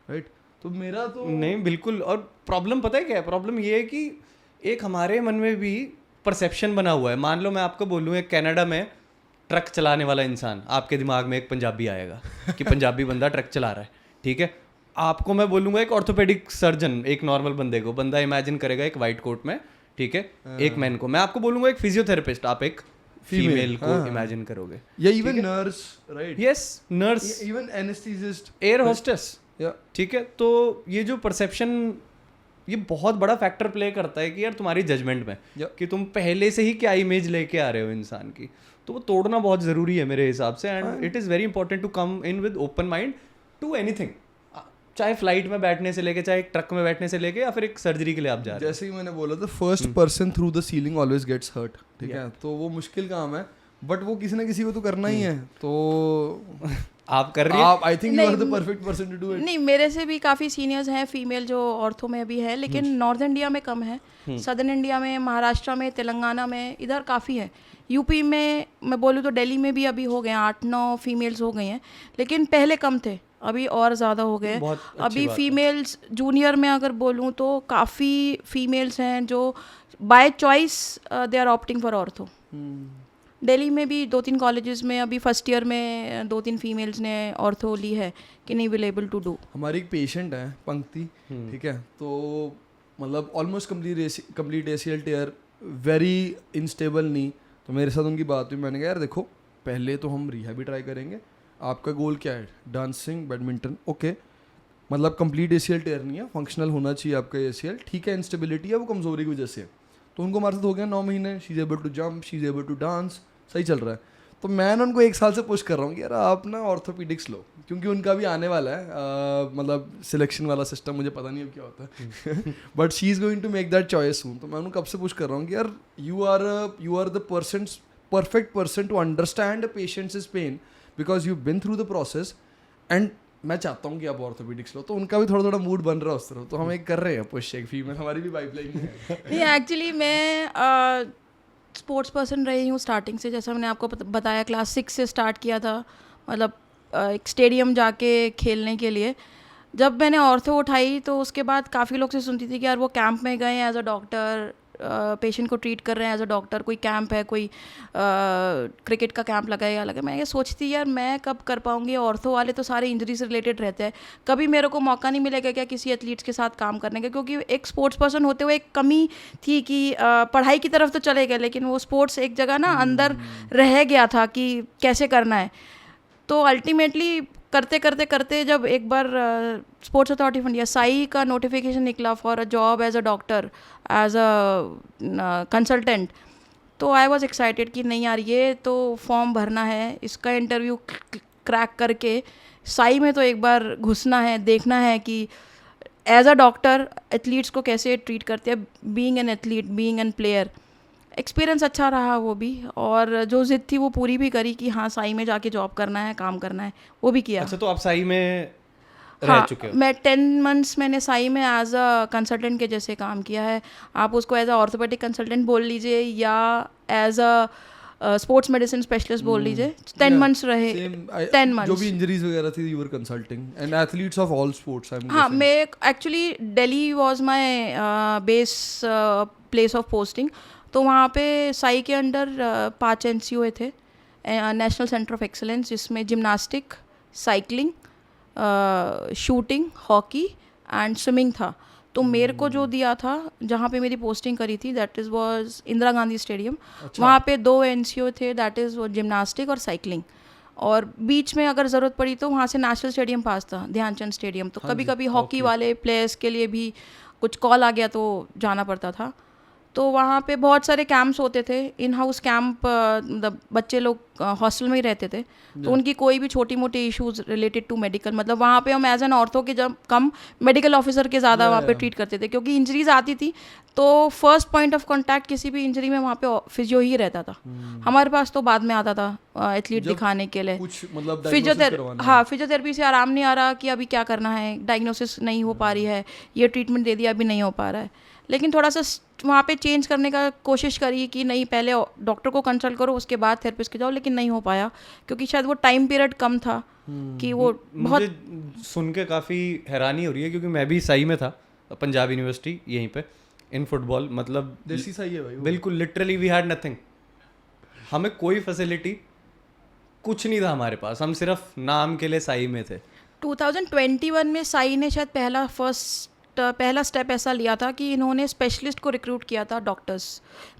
right? तो मेरा तो नहीं, बिल्कुल। और प्रॉब्लम पता है क्या है? प्रॉब्लम ये है कि एक हमारे मन में भी परसेप्शन बना हुआ है। मान लो मैं आपको बोलूँ एक कनाडा में ट्रक चलाने वाला इंसान, आपके दिमाग में एक पंजाबी आएगा कि पंजाबी बंदा ट्रक चला रहा है, ठीक है। आपको मैं बोलूँगा एक ऑर्थोपेडिक सर्जन, एक नॉर्मल बंदे को बंदा इमेजिन करेगा एक वाइट कोट में, ठीक है, एक मैन को। मैं आपको बोलूँगा एक फिजियोथेरेपिस्ट, आप एक फीमेल को इमेजिन करोगे, या even nurse, right? Yes, nurse, even anaesthetist, air hostess, ठीक है। तो ये जो परसेप्शन, ये बहुत बड़ा फैक्टर प्ले करता है कि यार तुम्हारी जजमेंट में कि तुम पहले से ही क्या इमेज लेके आ रहे हो इंसान की, तो वो तोड़ना बहुत ज़रूरी है मेरे हिसाब से। And it is very important to come in with open mind to anything, चाहे फ्लाइट में बैठने से लेके, चाहे एक ट्रक में बैठने से लेके, या फिर एक सर्जरी के लिए आप जा रहे हैं। जैसे कि मैंने बोला था, first person through the ceiling always gets hurt, ठीक है? तो वो मुश्किल काम है, बट वो किसी ना किसी को तो करना ही है। तो आप कर रही हैं? I think you are the perfect person to do it. नहीं, मेरे से भी काफ़ी सीनियर्स हैं फीमेल जो ऑर्थो में भी है, लेकिन नॉर्थ इंडिया में कम है। सदर्न इंडिया में, महाराष्ट्र में, तेलंगाना में, इधर काफ़ी है। यूपी में मैं बोलूँ तो दिल्ली में भी अभी हो गए 8-9 फीमेल्स हो गई हैं, लेकिन पहले कम थे, अभी और ज़्यादा हो गए। अभी फीमेल्स जूनियर में अगर बोलूँ तो काफ़ी फीमेल्स हैं जो by choice they are opting for ortho. Delhi में भी 2-3 कॉलेजेस में अभी फर्स्ट ईयर में 2-3 फीमेल्स ने ऑर्थो ली है कि नहीं विल एबल टू डू। हमारी एक पेशेंट है पंक्ति, ठीक है, तो मतलब ऑलमोस्ट कंप्लीट एसीएल टेयर, वेरी इनस्टेबल नी। तो मेरे साथ उनकी बात हुई, मैंने कहा यार देखो पहले तो हम रिहा भी ट्राई करेंगे, आपका गोल क्या है? डांसिंग, बैडमिंटन, ओके, मतलब कंप्लीट एसीएल टेयर नहीं है, फंक्शनल होना चाहिए आपका एसीएल, ठीक है। इंस्टेबिलिटी है वो कमज़ोरी की वजह से, तो उनको हमारे साथ हो गया 9 महीने, she is able to jump, she is able to dance, सही चल रहा है। तो मैं ना उनको 1 साल से पुश कर रहा हूँ कि यार आप ना ऑर्थोपेडिक्स लो, क्योंकि उनका भी आने वाला है मतलब सिलेक्शन वाला सिस्टम, मुझे पता नहीं अब क्या होता है, but she is going to make that choice हूँ। तो मैं उनको कब से पुश कर रहा हूँ कि यार you are the perfect person to understand patients pain because you been through the process, and मैं चाहता हूँ कि आप ऑर्थोपेडिक्स लो। तो उनका भी थोड़ा थोड़ा मूड बन रहा है उस तरफ, तो हम एक कर रहे हैं पुश, एक फीमेल हमारी भी पाइपलाइन है। नहीं, एक्चुअली मैं स्पोर्ट्स पर्सन रही हूँ स्टार्टिंग से, जैसा मैंने आपको बताया क्लास 6 से स्टार्ट किया था, मतलब एक स्टेडियम जाके खेलने के लिए। जब मैंने ऑर्थो उठाई तो उसके बाद काफ़ी लोग से सुनती थी कि यार वो कैंप में गए एज अ डॉक्टर, पेशेंट को ट्रीट कर रहे हैं एज अ डॉक्टर, कोई कैंप है, कोई क्रिकेट का कैंप लगा है या लगा। मैं ये सोचती यार मैं कब कर पाऊँगी, ऑर्थो वाले तो सारे इंजरी से रिलेटेड रहते हैं, कभी मेरे को मौका नहीं मिलेगा क्या किसी एथलीट्स के साथ काम करने का? क्योंकि एक स्पोर्ट्स पर्सन होते हुए एक कमी थी कि पढ़ाई की तरफ तो चले गए, लेकिन वो स्पोर्ट्स एक जगह ना अंदर रह गया था कि कैसे करना है। तो अल्टीमेटली करते करते करते जब एक बार sports authority of India SAI का नोटिफिकेशन निकला for a job as a doctor, as a consultant, तो आई वॉज एक्साइटेड कि नहीं यार ये तो फॉर्म भरना है, इसका इंटरव्यू क्रैक करके साई में तो एक बार घुसना है, देखना है कि एज अ डॉक्टर एथलीट्स को कैसे ट्रीट करते हैं, being an athlete, being an player. Experience अच्छा रहा वो भी, और जो जिद थी वो पूरी भी करी कि हाँ साई में जाके जॉब करना है, काम करना है, वो भी किया। अच्छा, तो आप साई में रह हाँ, चुके हो? मैं 10 मंथ्स मैंने साई में एज अ कंसल्टेंट के जैसे काम किया है। आप उसको एज अ ऑर्थोपेडिक कंसल्टेंट बोल लीजिए या as a sports medicine specialist बोल लीजिए। 10 मंथ्स रहे, 10 मंथ्स। जो भी इंजरीज वगैरह थी you were consulting and athletes of all sports. हाँ, मैं actually Delhi was my base place of posting. तो वहाँ पे साई के अंडर 5 NCO थे, नेशनल सेंटर ऑफ एक्सीलेंस, जिसमें gymnastic, cycling, shooting, hockey and swimming था। तो मेरे को जो दिया था, जहाँ पे मेरी पोस्टिंग करी थी, that is was Indira Gandhi stadium. वहाँ पे 2 NCO थे, दैट इज़ वो जिम्नास्टिक और साइकिलिंग। और बीच में अगर ज़रूरत पड़ी तो वहाँ से नेशनल स्टेडियम पास था, ध्यानचंद स्टेडियम। तो कभी कभी हॉकी वाले प्लेयर्स के लिए भी कुछ कॉल आ गया तो जाना पड़ता था। तो वहाँ पे बहुत सारे कैंप्स होते थे, इन हाउस कैंप, मतलब बच्चे लोग हॉस्टल में ही रहते थे, तो उनकी कोई भी छोटी मोटी इश्यूज रिलेटेड टू मेडिकल, मतलब वहाँ पे हम एज एन ऑर्थो के जब कम मेडिकल ऑफिसर के ज़्यादा वहाँ पे ट्रीट करते थे, क्योंकि इंजरीज आती थी तो फर्स्ट पॉइंट ऑफ कॉन्टैक्ट किसी भी इंजरी में वहाँ पे फिजियो ही रहता था। हमारे पास तो बाद में आता था एथलीट दिखाने के लिए, मतलब फिजियोथेरेपी। हाँ, फिजियोथेरेपी से आराम नहीं आ रहा कि अभी क्या करना है, डायग्नोसिस नहीं हो पा रही है, ये ट्रीटमेंट दे दिया अभी नहीं हो पा रहा है। लेकिन थोड़ा सा वहाँ पे चेंज करने का कोशिश करी कि नहीं, पहले डॉक्टर को कंसल्ट करो, उसके बाद थेरेपिस्ट के जाओ, लेकिन नहीं हो पाया क्योंकि शायद वो टाइम पीरियड कम था कि वो बहुत। मुझे सुन के काफ़ी हैरानी हो रही है, क्योंकि मैं भी साई में था, पंजाब यूनिवर्सिटी यहीं पे, इन फुटबॉल, मतलब देसी साई है भाई, बिल्कुल लिटरली वी हैड नथिंग। हमें कोई फैसिलिटी कुछ नहीं था हमारे पास, हम सिर्फ नाम के लिए साई में थे। 2021 में साई ने शायद पहला स्टेप ऐसा लिया था कि इन्होंने स्पेशलिस्ट को रिक्रूट किया था डॉक्टर्स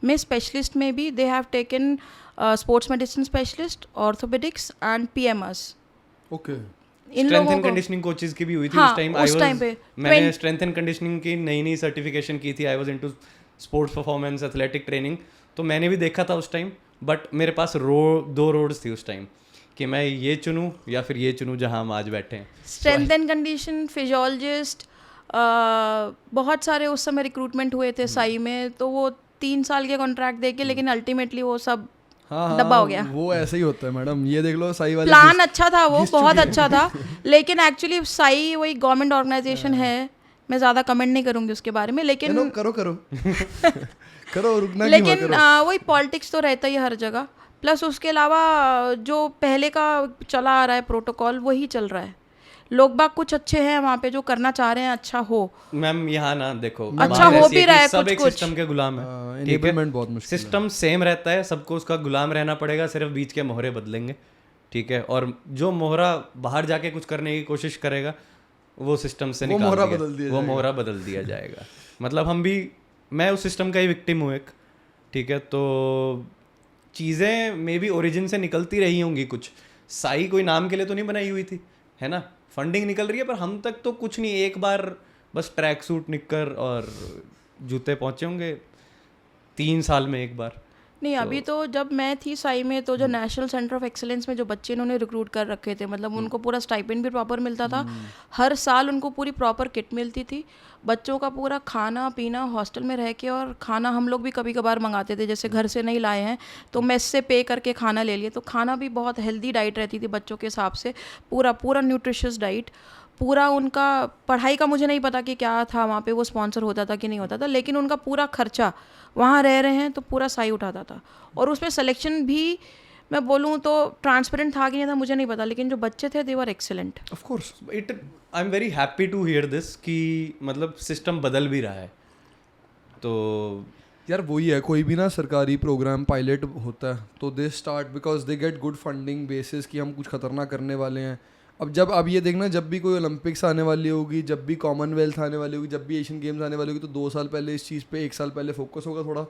में। स्पेशलिस्ट में भी they have taken sports medicine specialist, orthopaedics and PMS। Okay, strength and conditioning coaches की भी हुई थी उस टाइम। उस टाइम पे मैंने स्ट्रेंथ एंड कंडीशनिंग की नई सर्टिफिकेशन की थी। I was into sports performance, athletic training, तो मैंने भी देखा था उस टाइम। बट मेरे पास 2 रोड्स थी उस टाइम कि मैं ये चुनूं या फिर ये चुनूं जहां हम आज बैठे हैं। स्ट्रेंथ एंड कंडीशन, फिजियोलॉजिस्ट, बहुत सारे उस समय रिक्रूटमेंट हुए थे साई में, तो वो 3 साल के कॉन्ट्रैक्ट देके, लेकिन अल्टीमेटली वो सब डब्बा हो गया। वो ऐसे ही होता है मैडम, ये देख लो साई वाले प्लान अच्छा था, वो बहुत अच्छा था, लेकिन एक्चुअली साई वही गवर्नमेंट ऑर्गेनाइजेशन है, मैं ज़्यादा कमेंट नहीं करूँगी उसके बारे में, लेकिन करो करो रुकना, लेकिन वही पॉलिटिक्स तो रहता ही हर जगह। प्लस उसके अलावा जो पहले का चला आ रहा है प्रोटोकॉल, वही चल रहा है। लोग बाग कुछ अच्छे हैं वहाँ पे जो करना चाह रहे हैं अच्छा हो। मैम यहाँ ना देखो, अच्छा हो भी रहा है, सब कुछ एक सिस्टम के गुलाम है, ठीक है, सिस्टम सेम रहता है, सबको उसका गुलाम रहना पड़ेगा, सिर्फ बीच के मोहरे बदलेंगे, ठीक है। और जो मोहरा बाहर जाके कुछ करने की कोशिश करेगा वो सिस्टम से निकाल वो मोहरा बदल दिया जाएगा। मतलब मैं उस सिस्टम का ही विक्टिम हूँ एक, ठीक है। तो चीज़ें मे बी ओरिजिन से निकलती रही होंगी कुछ। साई कोई नाम के लिए तो नहीं बनाई हुई थी, है ना, फंडिंग निकल रही है, पर हम तक तो कुछ नहीं। एक बार बस ट्रैक सूट, निक्कर और जूते पहुँचे होंगे 3 साल में एक बार। नहीं, अभी तो जब मैं थी साई में, तो जो नेशनल सेंटर ऑफ एक्सीलेंस में जो बच्चे इन्होंने रिक्रूट कर रखे थे, मतलब उनको पूरा स्टाइपेंड भी प्रॉपर मिलता था, हर साल उनको पूरी प्रॉपर किट मिलती थी, बच्चों का पूरा खाना पीना हॉस्टल में रह के, और खाना हम लोग भी कभी कभार मंगाते थे, जैसे घर से नहीं लाए हैं तो मेस से पे करके खाना ले लिए, तो खाना भी बहुत हेल्दी डाइट रहती थी बच्चों के हिसाब से, पूरा न्यूट्रिशियस डाइट, पूरा उनका पढ़ाई का मुझे नहीं पता कि क्या था वहाँ पे, वो स्पॉन्सर होता था कि नहीं होता था, लेकिन उनका पूरा खर्चा, वहाँ रह रहे हैं तो पूरा साई उठाता था। और उसमें सिलेक्शन भी मैं बोलूँ तो ट्रांसपेरेंट था कि नहीं था मुझे नहीं पता, लेकिन जो बच्चे थे they were excellent. Of course I am very happy to hear this कि मतलब सिस्टम बदल भी रहा है। तो यार वही है, कोई भी ना सरकारी प्रोग्राम पायलट होता है तो they start because they get good funding basis कि हम कुछ खतरनाक करने वाले हैं। अब ये देखना, जब भी कोई ओलंपिक्स आने वाली होगी, जब भी कॉमनवेल्थ आने वाली होगी, जब भी एशियन गेम्स आने वाली होगी, तो 2 साल पहले इस चीज़ पे 1 साल पहले फोकस होगा थोड़ा।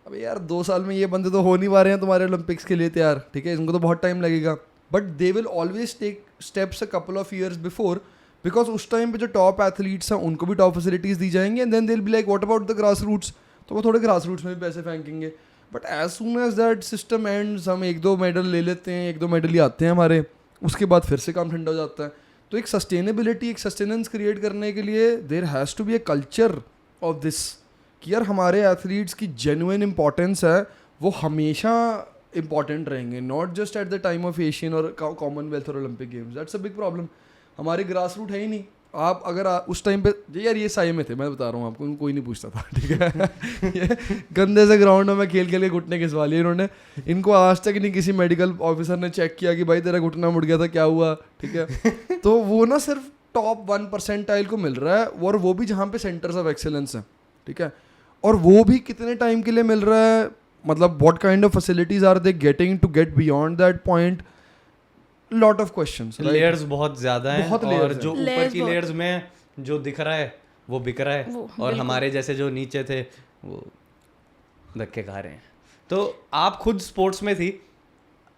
अब यार 2 साल में ये बंदे तो हो नहीं पा रहे हैं तुम्हारे ओलंपिक्स के लिए तैयार, ठीक है, इनको तो बहुत टाइम लगेगा, but they will always take steps a couple of years before, because उस टाइम पे जो टॉप एथलीट्स हैं उनको भी टॉप फैसिलिटीज़ दी जाएंगी, and then they will be like what about the grass roots, तो वो थोड़े ग्रास रूट्स में भी पैसे फेंकेंगे। But as soon as that system ends, हम 1-2 मेडल ले लेते हैं, 1-2 मेडल ही आते हैं हमारे, उसके बाद फिर से काम ठंडा हो जाता है. तो एक सस्टेनेबिलिटी, एक सस्टेनेंस क्रिएट करने के लिए there has to be a culture of this कि यार हमारे एथलीट्स की जेन्युइन इंपॉर्टेंस है, वो हमेशा इंपॉर्टेंट रहेंगे, not just at the time of Asian और कॉमनवेल्थ और Olympic games. That's a big problem. हमारे ग्रास रूट है ही नहीं. आप अगर उस टाइम पे यार ये साये में थे, मैं बता रहा हूँ आपको, कोई नहीं पूछता था, ठीक है. ये गंदे से ग्राउंड में मैं खेल के घुटने घिसवा लिए इन्होंने. इनको आज तक नहीं किसी मेडिकल ऑफिसर ने चेक किया कि भाई तेरा घुटना मुड़ गया था, क्या हुआ, ठीक है. तो वो ना सिर्फ टॉप 1% को मिल रहा है, और वो भी जहाँ पे सेंटर्स ऑफ एक्सेलेंस हैं, ठीक है. और वो भी कितने टाइम के लिए मिल रहा है, मतलब what kind of facilities are they getting to get beyond that point. Lot of questions, layers बहुत ज्यादा हैं, बहुत और layers जो ऊपर की लेयर्स में जो दिख रहा है वो बिक रहा है, और हमारे जैसे जो नीचे थे वो धक्के खा रहे हैं. तो आप खुद स्पोर्ट्स में थी,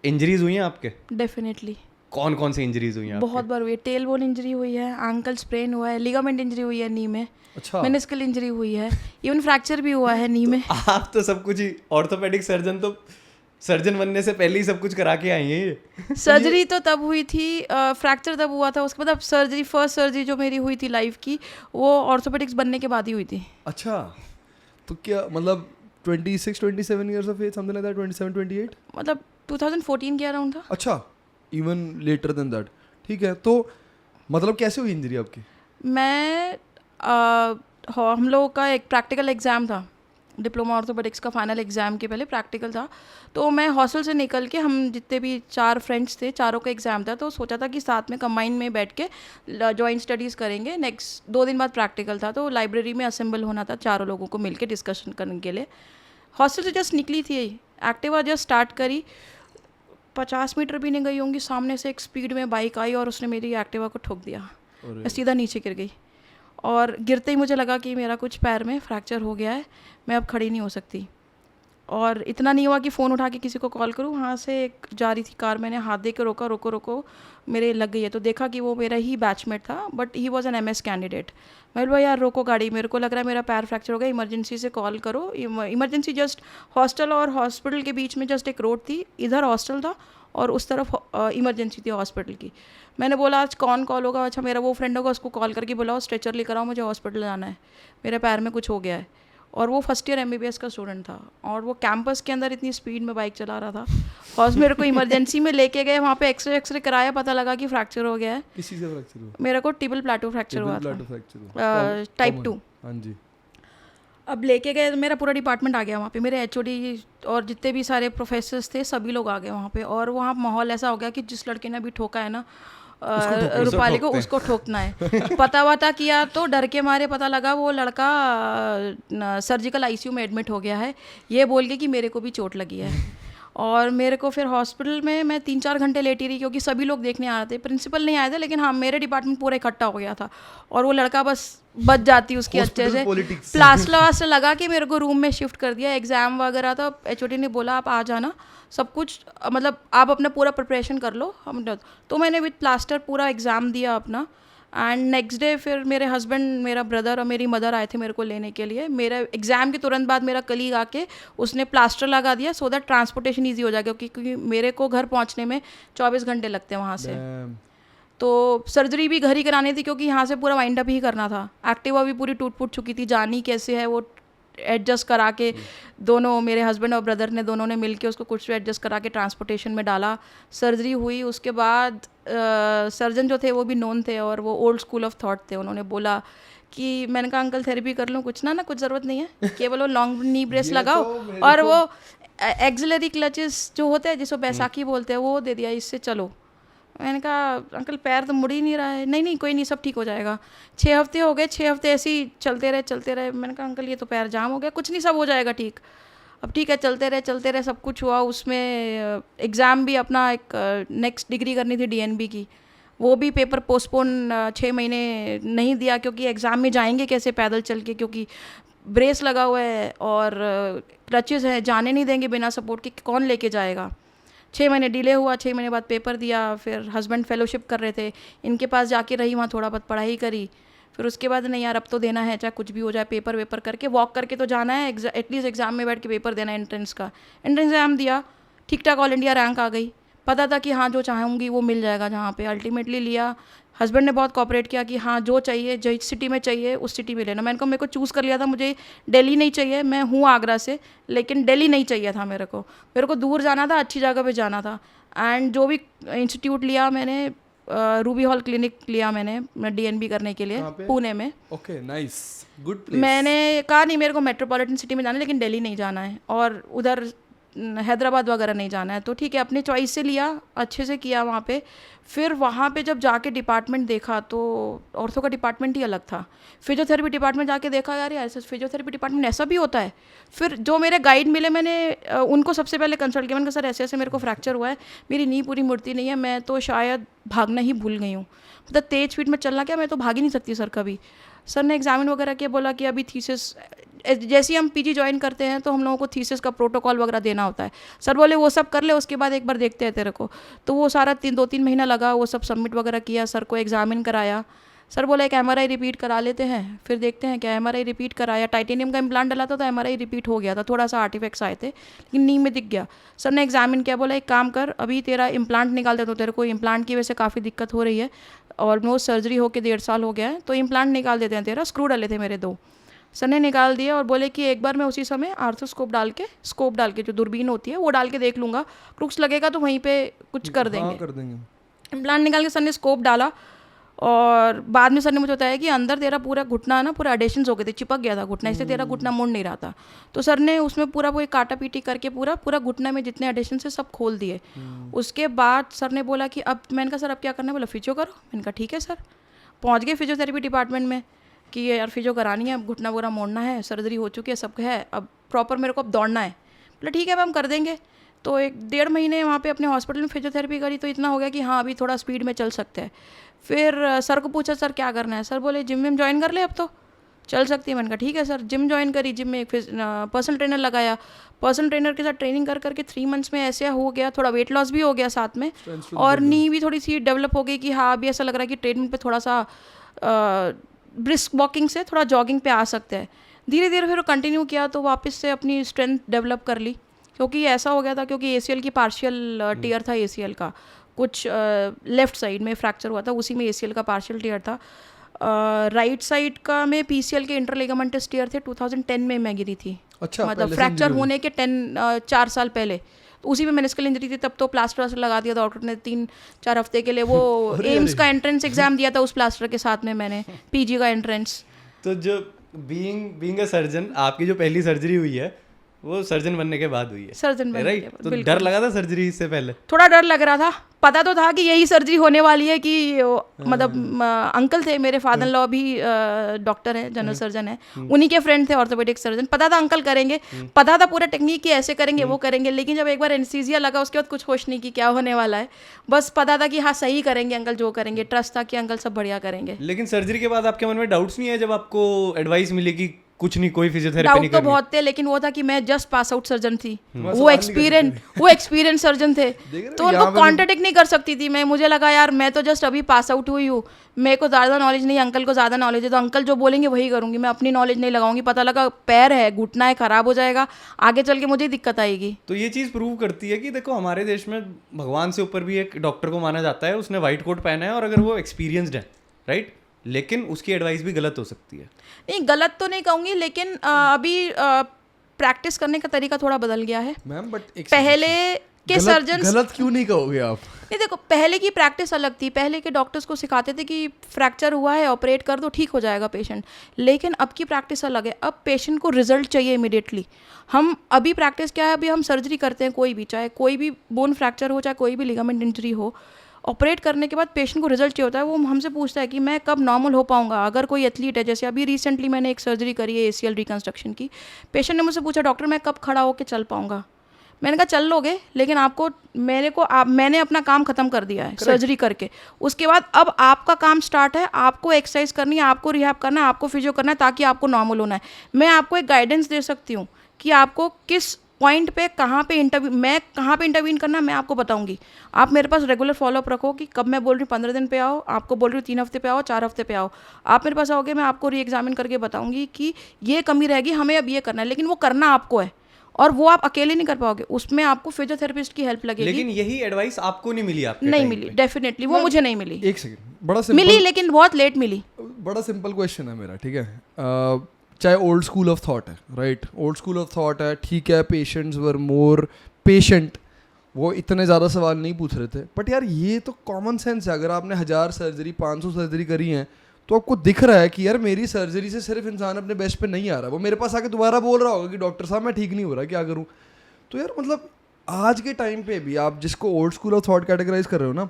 इंजरीज हुई हैं आपके? डेफिनेटली. कौन कौन सी इंजरीज हुई हैं? बहुत बार हुई है. टेल बोन इंजरी हुई है, एंकल स्प्रेन हुआ है, लिगामेंट इंजरी हुई है नी में, अच्छा, मेनिस्कल इंजरी हुई है, इवन फ्रैक्चर भी हुआ है नी में. आप तो सब कुछ ही, ऑर्थोपेडिक सर्जन तो सर्जन बनने से पहले ही सब कुछ करा के आई हैं. सर्जरी तो तब हुई थी, फ्रैक्चर तब हुआ था, उसके बाद सर्जरी, फर्स्ट सर्जरी जो मेरी हुई थी लाइफ की, वो ऑर्थोपेडिक्स बनने के बाद ही हुई थी. अच्छा, तो क्या मतलब 26-27 years of age, something like that, 27-28, मतलब 2014 के अराउंड था. अच्छा, इवन लेटर देन दैट, ठीक है. तो मतलब कैसे हुई इंजरी आपकी? मैं हम लोगों का एक प्रैक्टिकल एग्ज़ाम था, डिप्लोमा ऑर्थोपेडिक्स का फाइनल एग्ज़ाम के पहले प्रैक्टिकल था. तो मैं हॉस्टल से निकल के, हम जितने भी 4 फ्रेंड्स थे, चारों का एग्ज़ाम था, तो सोचा था कि साथ में कंबाइन में बैठ के जॉइंट स्टडीज़ करेंगे. नेक्स्ट 2 दिन बाद प्रैक्टिकल था, तो लाइब्रेरी में असेंबल होना था चारों लोगों को मिलके डिस्कशन करने के लिए. हॉस्टल से जस्ट निकली थी, एक्टिवा जस्ट स्टार्ट करी, 50 मीटर भी नहीं गई होंगी, सामने से एक स्पीड में बाइक आई और उसने मेरी एक्टिवा को ठोक दिया. मैं सीधा नीचे गिर गई, और गिरते ही मुझे लगा कि मेरा कुछ पैर में फ्रैक्चर हो गया है, मैं अब खड़ी नहीं हो सकती. और इतना नहीं हुआ कि फ़ोन उठा के किसी को कॉल करूँ, वहाँ से एक जा रही थी कार, मैंने हाथ दे के रोका, रोको रोको, मेरे लग गई है. तो देखा कि वो मेरा ही बैचमेट था, but he was an MS candidate. मैं बोला यार रोको गाड़ी, मेरे को लग रहा है मेरा पैर फ्रैक्चर हो गया, इमरजेंसी से कॉल करो. इमरजेंसी जस्ट हॉस्टल और हॉस्पिटल के बीच में जस्ट एक रोड थी, इधर हॉस्टल था और उस तरफ इमरजेंसी थी हॉस्पिटल की. मैंने बोला आज कौन कॉल होगा, अच्छा मेरा वो फ्रेंड होगा, उसको कॉल करके बुलाओ, स्ट्रेचर लेकर आओ, मुझे हॉस्पिटल जाना है, मेरे पैर में कुछ हो गया है. और वो फर्स्ट ईयर MBBS का स्टूडेंट था, और वो कैंपस के अंदर इतनी स्पीड में बाइक चला रहा था. और मेरे को इमरजेंसी में लेके गए, वहाँ पे एक्सरे कराया, पता लगा कि फ्रैक्चर हो गया है. किसी से फ्रैक्चर हुआ? मेरे को टिबल प्लेटो फ्रैक्चर हुआ था, टाइप 2. हाँ जी. अब लेके गए, मेरा पूरा डिपार्टमेंट आ गया वहाँ पे, मेरे HOD और जितने भी सारे प्रोफेसर्स थे सभी लोग आ गए वहाँ पे. और वहाँ माहौल ऐसा हो गया कि जिस लड़के ने अभी ठोका है ना रूपाली को, उसको ठोकना है. पता वता किया तो डर के मारे पता लगा वो लड़का सर्जिकल ICU में एडमिट हो गया है, ये बोल के कि मेरे को भी चोट लगी है. और मेरे को फिर हॉस्पिटल में मैं 3-4 घंटे लेटी रही, क्योंकि सभी लोग देखने आ रहे थे. प्रिंसिपल नहीं आए थे, लेकिन हाँ मेरे डिपार्टमेंट पूरा इकट्ठा हो गया था. और वो लड़का बस बच जाती उसकी अच्छे से, प्लास्टर लगा के मेरे को रूम में शिफ्ट कर दिया. एग्ज़ाम वगैरह था, HOD ने बोला आप आ जाना, सब कुछ मतलब आप अपना पूरा प्रिपरेशन कर लो. तो मैंने विद प्लास्टर पूरा एग्ज़ाम दिया अपना. एंड नेक्स्ट डे फिर मेरे हस्बैंड, मेरा ब्रदर और मेरी मदर आए थे मेरे को लेने के लिए. मेरे एग्ज़ाम के तुरंत बाद मेरा कलीग आके उसने प्लास्टर लगा दिया, सो दैट ट्रांसपोर्टेशन ईजी हो जाएगा, क्योंकि मेरे को घर पहुंचने में 24 घंटे लगते हैं वहाँ से. तो सर्जरी भी घर ही करानी थी, क्योंकि यहाँ से पूरा वाइंड अप ही करना था. एक्टिवा भी पूरी टूट फूट चुकी थी, जानी कैसे है वो एडजस्ट करा के दोनों, मेरे हस्बैंड और ब्रदर ने दोनों ने मिल के उसको कुछ एडजस्ट करा के ट्रांसपोर्टेशन में डाला. सर्जरी हुई, उसके बाद सर्जन जो थे वो भी नोन थे और वो ओल्ड स्कूल ऑफ थॉट थे. उन्होंने बोला कि, मैंने कहा अंकल थेरेपी कर लूँ, कुछ ना कुछ ज़रूरत नहीं है, केवल वो लॉन्ग नी ब्रेस लगाओ और वो एक्सिलरी क्लचेस जो होते हैं जिसको बैसाखी बोलते हैं वो दे दिया, इससे चलो. मैंने कहा अंकल पैर तो मुड़ ही नहीं रहा है. नहीं कोई नहीं, सब ठीक हो जाएगा. 6 हफ्ते हो गए, 6 हफ्ते ऐसे ही चलते रहे. मैंने कहा अंकल ये तो पैर जाम हो गया, कुछ नहीं, सब हो जाएगा ठीक. अब ठीक है, चलते रहे, सब कुछ हुआ. उसमें एग्ज़ाम भी अपना एक नेक्स्ट डिग्री करनी थी DNB की, वो भी पेपर पोस्टपोन 6 महीने नहीं दिया, क्योंकि एग्ज़ाम में जाएंगे कैसे पैदल चल के, क्योंकि ब्रेस लगा हुआ है और क्लचेस है, जाने नहीं देंगे बिना सपोर्ट के, कौन लेके जाएगा. 6 महीने डिले हुआ. 6 महीने बाद पेपर दिया. फिर हस्बैंड फेलोशिप कर रहे थे, इनके पास जाके रही, वहाँ थोड़ा बहुत पढ़ाई करी. फिर उसके बाद नहीं यार अब तो देना है, चाहे कुछ भी हो जाए, पेपर वेपर करके वॉक करके तो जाना है, एटलीस्ट एग्जाम में बैठ के पेपर देना है एंट्रेंस का। एंट्रेंस एग्जाम दिया, ठीक ठाक ऑल इंडिया रैंक आ गई, पता था कि हाँ जो चाहूँगी वो मिल जाएगा जहाँ पे। अल्टीमेटली लिया, हस्बैंड ने बहुत कोऑपरेट किया कि हाँ जो चाहिए, जिस सिटी में चाहिए उस सिटी में लेना। मैंने कहा मेरे को चूज़ कर लिया था, मुझे दिल्ली नहीं चाहिए, मैं हूँ आगरा से, लेकिन दिल्ली नहीं चाहिए था मेरे को दूर जाना था, अच्छी जगह पे जाना था। एंड जो भी इंस्टीट्यूट लिया मैंने, रूबी हॉल क्लिनिक लिया मैंने DNB करने के लिए पुणे में। Okay, nice, good place. मैंने कहा नहीं मेरे को मेट्रोपॉलिटन सिटी में जाना है, लेकिन दिल्ली नहीं जाना है और उधर हैदराबाद वगैरह नहीं जाना है। तो ठीक है, अपनी चॉइस से लिया, अच्छे से किया वहाँ पे। फिर वहाँ पे जब जाके डिपार्टमेंट देखा तो ऑर्थो का डिपार्टमेंट ही अलग था। फिजियोथेरेपी डिपार्टमेंट जाके देखा, यार ऐसा फिजियोथेरेपी डिपार्टमेंट ऐसा भी होता है। फिर जो मेरे गाइड मिले, मैंने उनको सबसे पहले कंसल्ट किया। मैंने कहा सर ऐसे ऐसे मेरे को फ्रैक्चर हुआ है, मेरी नी पूरी मुड़ती नहीं है, मैं तो शायद भागना ही भूल गई हूँ, मतलब तेज स्पीड में चलना क्या, मैं तो भाग ही नहीं सकती सर कभी। सर ने एग्जामिन वगैरह किया, बोला कि अभी थीसिस, जैसे ही हम PG ज्वाइन करते हैं तो हम लोगों को थीसिस का प्रोटोकॉल वगैरह देना होता है। सर बोले वो सब कर ले, उसके बाद एक बार देखते हैं तेरे को। तो वो सारा 2-3 महीना लगा, वो सब सबमिट वगैरह किया, सर को एग्जामिन कराया। सर बोला एक MRI रिपीट करा लेते हैं, फिर देखते हैं क्या। MRI रिपीट कराया, टाइटेनियम का इम्प्लांट डाला था तो MRI रिपीट हो गया था, थोड़ा सा आर्टिफैक्ट्स आए थे लेकिन नी में दिख गया। सर ने एग्जामिन किया, बोला एक काम कर, अभी तेरा इम्प्लांट निकाल दे, तो तेरे को इम्प्लांट की वजह से काफ़ी दिक्कत हो रही है, ऑलमोस्ट सर्जरी होकर 1.5 साल हो गया है, तो इम्प्लांट निकाल देते हैं तेरा। स्क्रू डाले थे मेरे 2, सर ने निकाल दिया और बोले कि एक बार मैं उसी समय आर्थोस्कोप डाल के जो दूरबीन होती है वो डाल के देख लूँगा, क्रुक्स लगेगा तो वहीं पे कुछ कर देंगे। इम्प्लांट निकाल के सर ने स्कोप डाला और बाद में सर ने मुझे बताया कि अंदर तेरा पूरा घुटना ना पूरा एडेशंस हो गए थे, चिपक गया था घुटना, इससे तेरा घुटना मुड़ नहीं रहा था। तो सर ने उसमें पूरा वो काटा पीटी करके पूरा घुटना में जितने एडेशन से सब खोल दिए। उसके बाद सर ने बोला कि अब, मैंने कहा सर अब क्या करना है, बोला फिजियो करो। मैंने कहा ठीक है सर। पहुँच गए फिजियोथेरेपी डिपार्टमेंट में कि यार फिजियो करानी है, अब घुटना पूरा मोड़ना है, सर्जरी हो चुकी है, सब है, अब प्रॉपर मेरे को अब दौड़ना है। बोला ठीक है अब हम कर देंगे। तो 1-1.5 महीने वहाँ पे अपने हॉस्पिटल में फिजियोथेरेपी करी, तो इतना हो गया कि हाँ अभी थोड़ा स्पीड में चल सकते हैं। फिर सर को पूछा सर क्या करना है, सर बोले जिम में ज्वाइन कर ले, अब तो चल सकती है। मैंने कहा ठीक है सर। जिम ज्वाइन करी, जिम में एक पर्सनल ट्रेनर लगाया, पर्सनल ट्रेनर के साथ ट्रेनिंग कर करके 3 मंथ्स में ऐसे हो गया, थोड़ा वेट लॉस भी हो गया साथ में, और नी भी थोड़ी सी डेवलप हो गई कि हाँ अभी ऐसा लग रहा है कि ट्रेडमिल पे थोड़ा सा ब्रिस्क वॉकिंग से थोड़ा जॉगिंग पे आ सकते हैं। धीरे धीरे फिर कंटिन्यू किया तो वापस से अपनी स्ट्रेंथ डेवलप कर ली, क्योंकि ऐसा हो गया था क्योंकि ACL की पार्शियल टीयर था, ACL का कुछ लेफ्ट साइड में फ्रैक्चर हुआ था, उसी में ACL का पार्शियल टीयर था। राइट साइड का में PCL के इंटरलिगामेंटस टीयर थे। 2010 में मैं गिरी थी। अच्छा, मतलब फ्रैक्चर होने के 4 साल पहले, तो उसी में मेनिस्कल इंजरी थी। तब तो प्लास्टर लगा दिया था डॉक्टर ने 3-4 हफ्ते के लिए। वो एम्स का एंट्रेंस एग्जाम दिया था उस प्लास्टर के साथ में मैंने, PG का एंट्रेंस। तो जो बीइंग अ सर्जन, आपकी जो पहली सर्जरी हुई है वो सर्जन बनने के बाद हुई है, सर्जन बनने के बाद। तो डर लगा था सर्जरी इससे पहले? थोड़ा डर लग रहा था, पता तो था कि यही सर्जरी होने वाली है, कि मतलब अंकल थे मेरे फादर लॉ भी डॉक्टर है, जनरल सर्जन है, उन्हीं के फ्रेंड थे ऑर्थोपेडिक सर्जन। पता था अंकल करेंगे, पता था पूरा टेक्निक कि ऐसे करेंगे वो करेंगे, लेकिन जब एक बार एनेस्थीसिया लगा उसके बाद कुछ होश नहीं कि क्या होने वाला है। बस पता था कि हाँ सही करेंगे अंकल जो करेंगे, ट्रस्ट था कि अंकल सब बढ़िया करेंगे। लेकिन सर्जरी के बाद आपके मन में डाउट्स नहीं है जब आपको एडवाइस मिली कि कुछ नहीं, कोई फिजियोथेरेपी नहीं करनी? डाउट तो बहुत थे, लेकिन वो था कि मैं जस्ट पास आउट सर्जन थी, वो एक्सपीरियंस सर्जन थे, तो उनको कॉन्ट्रडिक्ट नहीं कर सकती थी मैं। मुझे लगा यार मैं तो जस्ट अभी पास आउट हुई हूँ, मेरे को ज़्यादा नॉलेज नहीं, अंकल को ज़्यादा नॉलेज है, तो अंकल जो बोलेंगे वही करूँगी, मैं अपनी नॉलेज नहीं लगाऊंगी। पता लगा पैर है, घुटना है, ख़राब हो जाएगा, आगे चल के मुझे दिक्कत आएगी। तो ये चीज़ प्रूव करती है कि देखो हमारे देश में भगवान से ऊपर भी एक डॉक्टर को माना जाता है, उसने व्हाइट कोट पहना है, और अगर वो एक्सपीरियंसड है, राइट, लेकिन उसकी एडवाइस भी गलत हो सकती है। नहीं, गलत तो नहीं कहूँगी, लेकिन अभी प्रैक्टिस करने का तरीका थोड़ा बदल गया है मैम। बट पहले के सर्जन, गलत क्यों नहीं कहोगे आप? नहीं देखो, पहले की प्रैक्टिस अलग थी। पहले के डॉक्टर्स को सिखाते थे कि फ्रैक्चर हुआ है, ऑपरेट कर दो, ठीक हो जाएगा पेशेंट। लेकिन अब की प्रैक्टिस अलग है, अब पेशेंट को रिजल्ट चाहिए इमीडिएटली। हम अभी प्रैक्टिस क्या है, अभी हम सर्जरी करते हैं कोई भी, चाहे कोई भी बोन फ्रैक्चर हो, चाहे कोई भी लिगामेंट इंजरी हो, ऑपरेट करने के बाद पेशेंट को रिजल्ट चाहिए होता है। वो हमसे पूछता है कि मैं कब नॉर्मल हो पाऊंगा। अगर कोई एथलीट है, जैसे अभी रिसेंटली मैंने एक सर्जरी करी है ACL रिकन्स्ट्रक्शन की, पेशेंट ने मुझसे पूछा डॉक्टर मैं कब खड़ा होकर चल पाऊंगा। मैंने कहा चल लोगे, लेकिन मैंने अपना काम खत्म कर दिया है सर्जरी करके। उसके बाद अब आपका काम स्टार्ट है, आपको एक्सरसाइज करनी है, आपको रिहैब करना है, आपको फिजियो करना है, ताकि आपको नॉर्मल होना है। मैं आपको एक गाइडेंस दे सकती हूँ कि आपको किस पॉइंट पे कहाँ पे इंटरवीन करना मैं आपको बताऊंगी। आप मेरे पास रेगुलर फॉलोअप रखो कि कब मैं बोल रही हूँ 15 दिन पे आओ, आपको बोल रही हूँ 3 हफ्ते पे आओ, 4 हफ्ते पे आओ, आप मेरे पास आओगे, मैं आपको री एग्जामिन करके बताऊंगी कि ये कमी रहेगी, हमें अब ये करना है, लेकिन वो करना आपको है और वो आप अकेले नहीं कर पाओगे, उसमें आपको फिजियोथेरेपिस्ट की हेल्प लगेगी। लेकिन यही एडवाइस आपको नहीं मिली? आपके नहीं time मिली, पे? डेफिनेटली वो मुझे नहीं मिली। एक सेकंड, बड़ा सिंपल मिली लेकिन बहुत लेट मिली। बड़ा सिंपल क्वेश्चन है मेरा, ठीक है? चाहे ओल्ड स्कूल ऑफ थॉट है, right, old school of thought है, ठीक है, पेशेंट्स वर मोर पेशेंट, वो इतने ज़्यादा सवाल नहीं पूछ रहे थे, बट यार ये तो कॉमन सेंस है। अगर आपने 1000 सर्जरी 500 सर्जरी करी है तो आपको दिख रहा है कि यार मेरी सर्जरी से सिर्फ इंसान अपने बेस्ट पे नहीं आ रहा, वो मेरे पास आके दोबारा बोल रहा होगा कि डॉक्टर साहब मैं ठीक नहीं हो रहा, क्या करूँ? तो यार मतलब आज के टाइम पे भी आप जिसको old school of thought categorize कर रहे हो ना,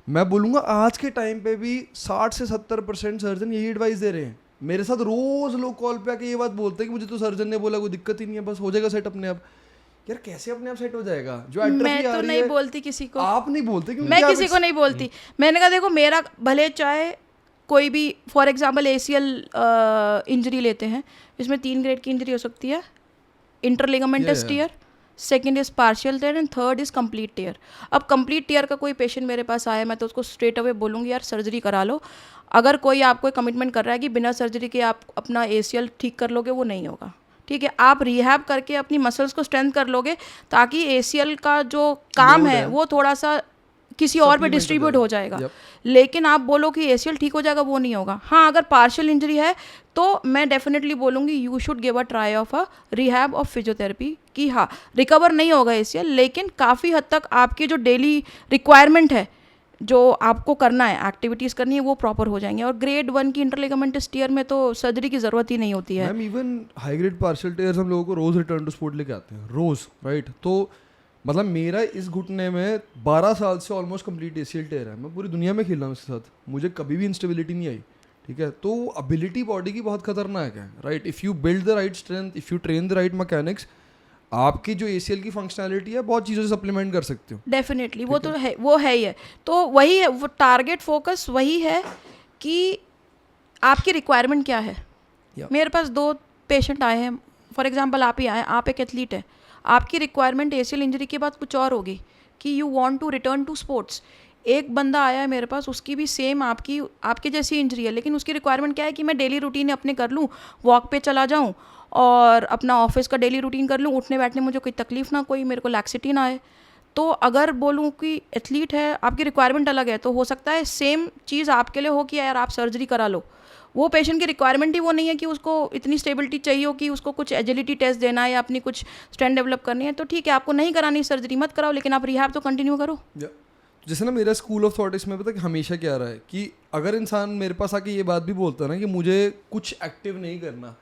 मैं बोलूँगा आज के टाइम पे भी 60 से 70% सर्जन यही एडवाइस दे रहे हैं। मेरे साथ रोज लोग कॉल पे आके ये बात बोलते हैं कि मुझे तो सर्जन ने बोला कोई दिक्कत ही नहीं है, बस हो जाएगा सेट अपने आप। यार कैसे अपने आप सेट हो जाएगा? जो मैं तो नहीं बोलती किसी को, आप नहीं बोलते? मैं किसी को नहीं बोलती। मैंने कहा देखो मेरा भले चाहे कोई भी, फॉर एग्जांपल ACL इंजरी लेते हैं, इसमें 3 ग्रेड की इंजरी हो सकती है। Interligamentous tear, second is partial tear and third is complete tear. अब कंप्लीट टेयर का कोई पेशेंट मेरे पास आया, मैं तो उसको स्ट्रेट अवे बोलूँगी यार सर्जरी करा लो। अगर कोई आपको कमिटमेंट कर रहा है कि बिना सर्जरी के आप अपना ACL ठीक कर लोगे, वो नहीं होगा, ठीक है। आप रिहैब करके अपनी मसल्स को स्ट्रेंथ कर लोगे ताकि ACL का जो काम है वो थोड़ा सा किसी और पे डिस्ट्रीब्यूट हो जाएगा। लेकिन आप बोलो कि ACL ठीक हो जाएगा, वो नहीं होगा। हाँ, अगर पार्शियल इंजरी है तो मैं डेफिनेटली बोलूँगी you should give a try of a rehab of physiotherapy कि हाँ रिकवर नहीं होगा ACL, लेकिन काफ़ी हद तक आपकी जो डेली रिक्वायरमेंट है, जो आपको करना है, एक्टिविटीज़ करनी है, वो प्रॉपर हो जाएंगे। और ग्रेड 1 की इंटरलिगामेंटस टियर में तो सर्जरी की ज़रूरत ही नहीं होती है। Ma'am even high grade partial tears हम लोगों को रोज़ रिटर्न टू स्पोर्ट लेके आते हैं, रोज़, राइट। तो मतलब मेरा इस घुटने में 12 साल से ऑलमोस्ट कंप्लीट ACL टेयर है। मैं पूरी दुनिया में खेल रहा हूँ इसके साथ, मुझे कभी भी इंस्टेबिलिटी नहीं आई, ठीक है। तो एबिलिटी बॉडी की बहुत खतरनाक है, right. If you build the right strength, if you train the right mechanics, आपकी जो ACL की फंक्शनैलिटी है बहुत चीज़ों से सप्लीमेंट कर सकते हो। डेफिनेटली वो तो है, वो है ही है। तो वही है, वो टारगेट फोकस वही है कि आपकी रिक्वायरमेंट क्या है। मेरे पास 2 पेशेंट आए हैं, फॉर एग्जांपल आप ही आए, आप एक एथलीट है, आपकी रिक्वायरमेंट ACL इंजरी के बाद कुछ और होगी कि you want to return to sports. एक बंदा आया है मेरे पास, उसकी भी सेम आपके जैसी इंजरी है, लेकिन उसकी रिक्वायरमेंट क्या है कि मैं डेली रूटीन अपने कर लूँ, वॉक पे चला जाऊँ और अपना ऑफिस का डेली रूटीन कर लूँ, उठने बैठने मुझे कोई तकलीफ ना, कोई मेरे को लैक्सिटी ना आए। तो अगर बोलूँ कि एथलीट है, आपकी रिक्वायरमेंट अलग है, तो हो सकता है सेम चीज़ आपके लिए हो कि यार आप सर्जरी करा लो। वो पेशेंट की रिक्वायरमेंट ही वो नहीं है कि उसको इतनी स्टेबिलिटी चाहिए हो कि उसको कुछ एजिलिटी टेस्ट देना है या अपनी कुछ स्ट्रेंथ डेवलप करनी है। तो ठीक है, आपको नहीं करानी सर्जरी, मत कराओ, लेकिन आप रिहैब तो कंटिन्यू करो। जैसे ना मेरा स्कूल ऑफ थॉट इसमें पता कि हमेशा क्या रहा है कि अगर इंसान मेरे पास आके ये बात भी बोलता है ना कि मुझे कुछ एक्टिव नहीं करना,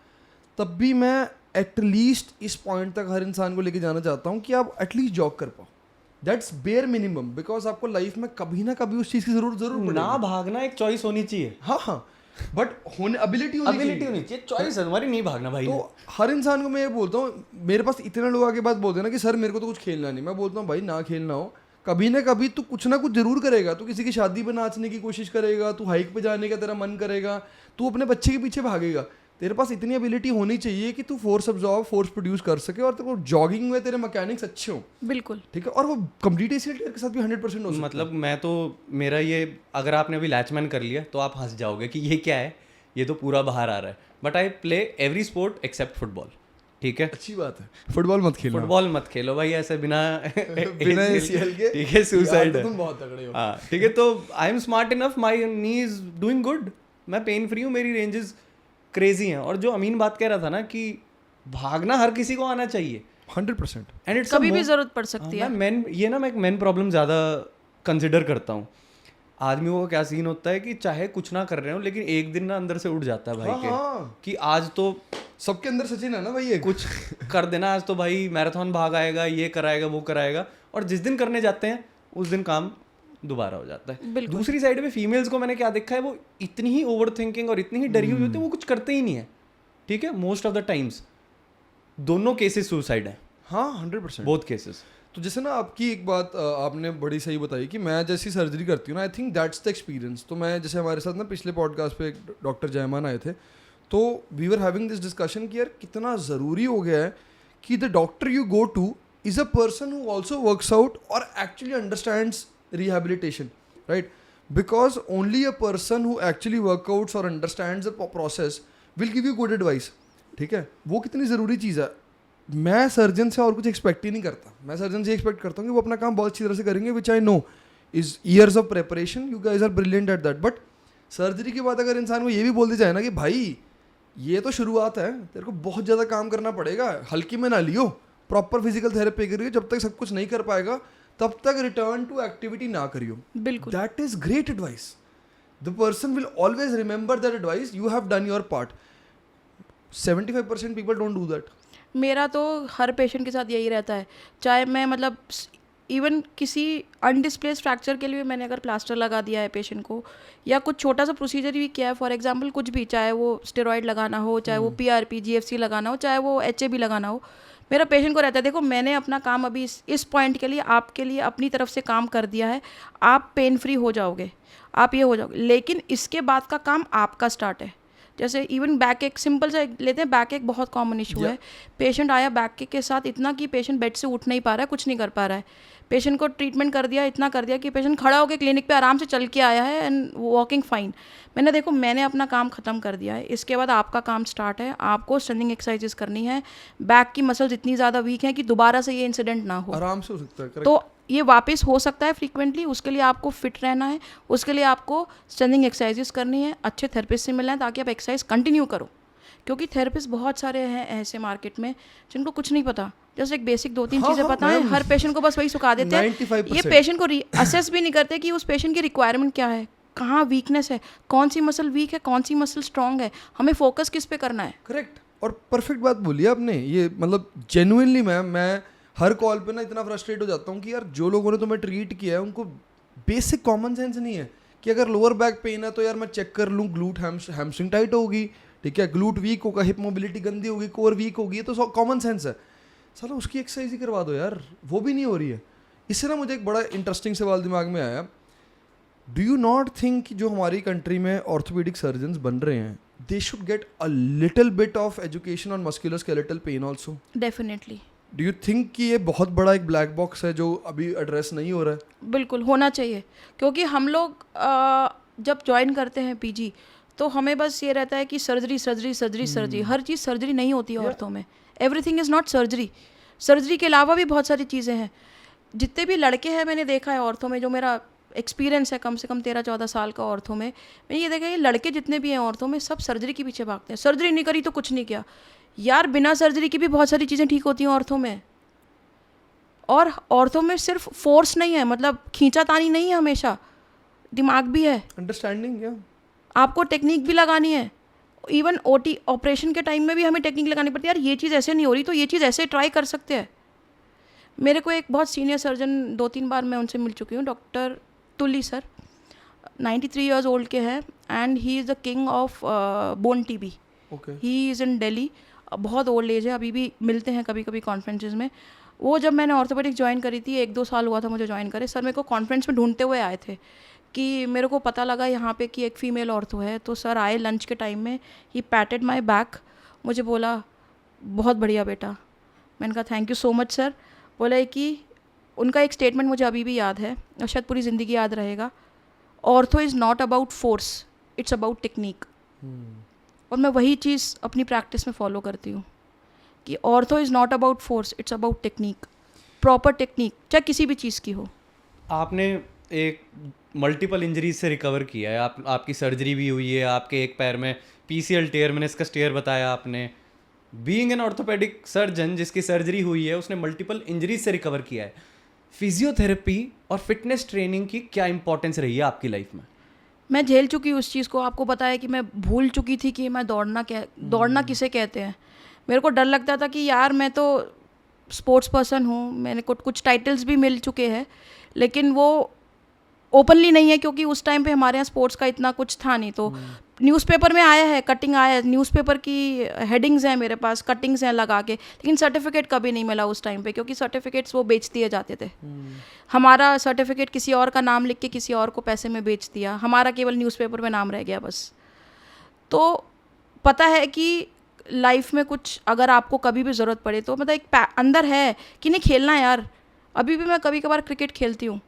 तब भी मैं एटलीस्ट इस पॉइंट तक हर इंसान को लेके जाना चाहता हूँ कि आप एटलीस्ट जॉग कर पाओ। दैट्स बेयर मिनिमम, बिकॉज आपको लाइफ में कभी ना कभी उस चीज़ की जरूर पड़ेगी। ना भागना एक चॉइस होनी चाहिए। हाँ, बट होने एबिलिटी होनी चाहिए, चॉइस है तुम्हारी, नहीं भागना भाई। तो हर इंसान को मैं ये बोलता हूँ, मेरे पास इतने लोग आके बात बोलते हैं ना कि सर मेरे को तो कुछ खेलना नहीं। मैं बोलता हूँ भाई ना खेलना हो, कभी ना कभी तू कुछ ना कुछ जरूर करेगा। तू किसी की शादी पे नाचने की कोशिश करेगा, तू हाइक पे जाने का तेरा मन करेगा, तू अपने बच्चे के पीछे भागेगा। तेरे पास इतनी एबिलिटी होनी चाहिए कि तू फोर्स अब्जॉर्ब, फोर्स प्रोड्यूस कर सके और तेरे को जॉगिंग में तेरे मैकेनिक्स अच्छे हों। बिल्कुल ठीक है, और वो कंप्लीट ACL टेयर के साथ भी 100% हो सकता है। मतलब मैं तो, मेरा ये, अगर आपने अभी लैचमैन कर लिया तो आप हंस जाओगे कि ये क्या है, ये तो पूरा बाहर आ रहा है। But I play every sport except football, ठीक है। अच्छी बात है, फुटबॉल मत खेलो, फुटबॉल मत खेलो भाई, ऐसे बिना ACL के, ठीक है, सुसाइड है। तुम बहुत तगड़े हो। हाँ ठीक है, तो I am smart enough, my knee is doing good, मैं पेन फ्री हूँ, मेरी रेंजेस क्रेजी हैं। और जो अमीन बात कह रहा था ना कि भागना हर किसी को आना चाहिए 100%, एंड इट्स कभी भी जरूरत पड़ सकती है। मैं एक मेन प्रॉब्लम ज़्यादा कंसिडर करता हूँ। आदमियों का क्या सीन होता है कि चाहे कुछ ना कर रहे हो, लेकिन एक दिन ना अंदर से उठ जाता है भाई कि आज तो सबके अंदर सचिन है ना भाई, ये कुछ कर देना, आज तो भाई मैराथन भाग आएगा, ये कराएगा, वो कराएगा। और जिस दिन करने जाते हैं उस दिन काम दोबारा हो जाता है। दूसरी साइड में फीमेल्स को मैंने क्या देखा है, वो इतनी ही ओवर थिंकिंग और इतनी ही डरी हुई होती है, वो कुछ करते ही नहीं है, ठीक है। मोस्ट ऑफ द टाइम्स दोनों केसेस सुसाइड है। हाँ 100%, बोथ केसेस। तो जैसे ना आपकी एक बात आपने बड़ी सही बताई कि मैं जैसी सर्जरी करती हूँ ना, आई थिंक दैट्स द एक्सपीरियंस। तो मैं जैसे हमारे साथ ना पिछले पॉडकास्ट पे डॉक्टर जयमान आए थे, तो we were having this discussion कि यार कितना ज़रूरी हो गया है कि the doctor you go to is a person who also works out or actually understands rehabilitation, right? Because only a person who actually workouts or understands the process will give you good advice. ठीक है, वो कितनी ज़रूरी चीज़ है. मैं सर्जन से और कुछ एक्सपेक्ट ही नहीं करता. मैं सर्जन से एक्सपेक्ट करता हूँ कि वो अपना काम बहुत अच्छी तरह से करेंगे, which I know is years of preparation. You guys are brilliant at that. But surgery के बाद अगर इंसान को ये भी बोल दिया जाए ना कि भाई ये तो शुरुआत है, तेरे को बहुत ज़्यादा काम करना पड़ेगा, हल्की में ना लियो, प्रॉपर फिजिकल थेरेपी करिए, जब तक सब कुछ नहीं कर पाएगा तब तक रिटर्न टू एक्टिविटी ना करियो. बिल्कुल, that is great advice. The person will always remember that advice. You have done your part. 75% people don't do that. मेरा तो हर पेशेंट के साथ यही रहता है. चाहे मैं मतलब इवन किसी अनडिस्प्लेस्ड फ्रैक्चर के लिए मैंने अगर प्लास्टर लगा दिया है पेशेंट को, या कुछ छोटा सा प्रोसीजर भी किया है, फॉर एग्जांपल कुछ भी, चाहे वो स्टेरॉइड लगाना हो, चाहे वो PRP GFC लगाना हो, चाहे वो HA भी लगाना हो, मेरा पेशेंट को रहता है देखो मैंने अपना काम अभी इस पॉइंट के लिए आपके लिए अपनी तरफ से काम कर दिया है, आप पेन फ्री हो जाओगे, आप ये हो जाओगे, लेकिन इसके बाद का काम आपका स्टार्ट है. जैसे इवन बैक एक सिंपल सा लेते हैं, बैक एक बहुत कॉमन इशू है. पेशेंट आया बैक के साथ इतना कि पेशेंट बेड से उठ नहीं पा रहा है, कुछ नहीं कर पा रहा है. पेशेंट को ट्रीटमेंट कर दिया, इतना कर दिया कि पेशेंट खड़ा होकर क्लिनिक पे आराम से चल के आया है एंड वॉकिंग फाइन. मैंने देखो मैंने अपना काम ख़त्म कर दिया है, इसके बाद आपका काम स्टार्ट है. आपको स्ट्रेंथिंग एक्सरसाइजेस करनी है. बैक की मसल्स इतनी ज़्यादा वीक हैं कि दोबारा से ये इंसिडेंट ना हो. आराम से हो सकता है. तो ये वापस हो सकता है फ्रीक्वेंटली. उसके लिए आपको फिट रहना है, उसके लिए आपको स्ट्रेंथिंग एक्सरसाइजेस करनी है, अच्छे थेरेपिस्ट से मिलना है ताकि आप एक्सरसाइज कंटिन्यू करो. क्योंकि थेरेपिस्ट बहुत सारे हैं ऐसे मार्केट में जिनको कुछ नहीं पता, जस्ट एक बेसिक 2-3 चीज़ें पता है, हर पेशेंट को बस वही सिखा देते हैं. ये पेशेंट को असेस भी नहीं करते कि उस पेशेंट की रिक्वायरमेंट क्या है, कहाँ वीकनेस है, कौन सी मसल वीक है, कौन सी मसल स्ट्रांग है, हमें फोकस किस पे करना है. करेक्ट. और परफेक्ट बात बोली आपने. ये मतलब जेन्युइनली मैं हर कॉल पे ना इतना फ्रस्ट्रेट हो जाता हूँ कि यार जो लोगों ने तुम्हें ट्रीट किया है उनको बेसिक कॉमन सेंस नहीं है कि अगर लोअर बैक पेन है तो यार मैं चेक कर लूँ, ग्लूट हैमस्ट्रिंग टाइट होगी, ठीक है, ग्लूट वीक होगा, हिप मोबिलिटी गंदी होगी, कोर वीक होगी, ये तो कॉमन सेंस है. साला उसकी एक्सरसाइज ही करवा दो यार, वो भी नहीं हो रही है. इससे ना मुझे एक बड़ा इंटरेस्टिंग सवाल दिमाग में आया. डू यू नॉट थिंक कि जो हमारी कंट्री में ऑर्थोपेडिक सर्जन्स बन रहे हैं, they should get a little bit of education on musculoskeletal pain also? Definitely. Do you think कि ये बहुत बड़ा एक ब्लैक बॉक्स है जो अभी एड्रेस नहीं हो रहा है? बिल्कुल होना चाहिए. क्योंकि हम लोग जब ज्वाइन करते हैं PG तो हमें बस ये रहता है कि सर्जरी सर्जरी सर्जरी सर्जरी. हर चीज़ सर्जरी नहीं होती है औरतों में. Everything is not surgery. Surgery के अलावा भी बहुत सारी चीज़ें हैं. जितने भी लड़के हैं मैंने देखा है औरतों में, जो मेरा एक्सपीरियंस है कम से कम 13-14 साल का औरतों में, मैंने ये देखा है लड़के जितने भी हैं औरतों में सब सर्जरी के पीछे भागते हैं. सर्जरी नहीं करी तो कुछ नहीं किया. यार बिना सर्जरी की भी बहुत सारी चीज़ें ठीक होती हैं औरतों में. और औरतों में सिर्फ फोर्स नहीं है, मतलब खींचातानी नहीं है, हमेशा दिमाग भी है, अंडरस्टैंडिंग. या आपको टेक्निक भी लगानी है. इवन OT ऑपरेशन के टाइम में भी हमें टेक्निक लगानी पड़ती है. यार ये चीज़ ऐसे नहीं हो रही तो ये चीज़ ऐसे ट्राई कर सकते हैं. मेरे को एक बहुत सीनियर सर्जन 2-3 बार मैं उनसे मिल चुकी हूँ, डॉक्टर तुली सर, 93 ईयर्स ओल्ड के हैं and he is the king of bone TB. He is in Delhi. बहुत ओल्ड एज है, अभी भी मिलते हैं कभी कभी कॉन्फ्रेंसेज में. वो जब मैंने ऑर्थोपेडिक्स ज्वाइन करी थी, 1-2 साल हुआ था मुझे ज्वाइन करे, सर मेरे को कॉन्फ्रेंस में ढूंढते हुए आए थे कि मेरे को पता लगा यहाँ पे कि एक फ़ीमेल ऑर्थो है. तो सर आए लंच के टाइम में, ही पैटेड माई बैक, मुझे बोला बहुत बढ़िया बेटा. मैंने कहा thank you so much sir. बोला है कि उनका एक स्टेटमेंट मुझे अभी भी याद है और शायद पूरी ज़िंदगी याद रहेगा. Ortho is not about force, it's about technique. और मैं वही चीज़ अपनी प्रैक्टिस में फॉलो करती हूँ कि ortho is not about force, it's about technique. Proper technique चाहे किसी भी चीज़ की हो. आपने एक मल्टीपल इंजरीज से रिकवर किया है. आपकी सर्जरी भी हुई है, आपके एक पैर में PCL टेयर, मैंने इसका टेयर बताया आपने. बीइंग एन ऑर्थोपेडिक सर्जन जिसकी सर्जरी हुई है, उसने मल्टीपल इंजरीज से रिकवर किया है. फिजियोथेरेपी और फिटनेस ट्रेनिंग की क्या इंपॉर्टेंस रही है आपकी लाइफ में? मैं झेल चुकी उस चीज़ को. आपको पता है कि मैं भूल चुकी थी कि मैं दौड़ना किसे कहते हैं. मेरे को डर लगता था कि यार मैं तो स्पोर्ट्स पर्सन हूँ, मैंने कुछ टाइटल्स भी मिल चुके हैं, लेकिन वो ओपनली नहीं है क्योंकि उस टाइम पे हमारे यहाँ स्पोर्ट्स का इतना कुछ था नहीं. तो न्यूज़पेपर में आया है, कटिंग आया है, न्यूज़पेपर की हेडिंग्स हैं मेरे पास, कटिंग्स हैं लगा के, लेकिन सर्टिफिकेट कभी नहीं मिला उस टाइम पे क्योंकि सर्टिफिकेट्स वो बेच दिए जाते थे. हमारा सर्टिफिकेट किसी और का नाम लिख के किसी और को पैसे में बेच दिया, हमारा केवल न्यूज़पेपर में नाम रह गया बस. तो पता है कि लाइफ में कुछ अगर आपको कभी भी ज़रूरत पड़े तो मतलब एक अंदर है कि नहीं खेलना है यार। अभी भी मैं कभी कभार क्रिकेट खेलती हूँ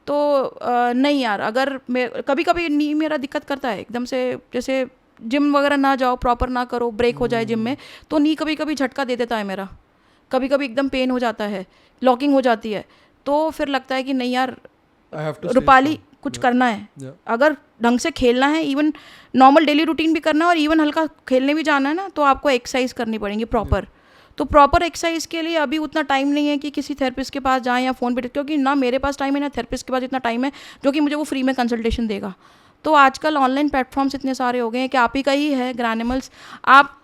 तो नहीं यार, अगर मैं कभी कभी नी मेरा दिक्कत करता है एकदम से, जैसे जिम वगैरह ना जाओ, प्रॉपर ना करो, ब्रेक हो जाए जिम में, तो नी कभी कभी झटका दे देता है मेरा, कभी कभी एकदम पेन हो जाता है, लॉकिंग हो जाती है, तो फिर लगता है कि नहीं यार रूपाली कुछ करना है। अगर ढंग से खेलना है, इवन नॉर्मल डेली रूटीन भी करना है और इवन हल्का खेलने भी जाना है ना, तो आपको एक्सरसाइज करनी पड़ेंगी प्रॉपर। तो प्रॉपर एक्सरसाइज के लिए अभी उतना टाइम नहीं है कि किसी थेरेपिस्ट के पास जाएं या फ़ोन पे, क्योंकि ना मेरे पास टाइम है ना थेरेपिस्ट के पास इतना टाइम है जो कि मुझे वो फ्री में कंसल्टेशन देगा। तो आजकल ऑनलाइन प्लेटफॉर्म्स इतने सारे हो गए हैं कि आप ही का ही है ग्रैनिमल्स, आप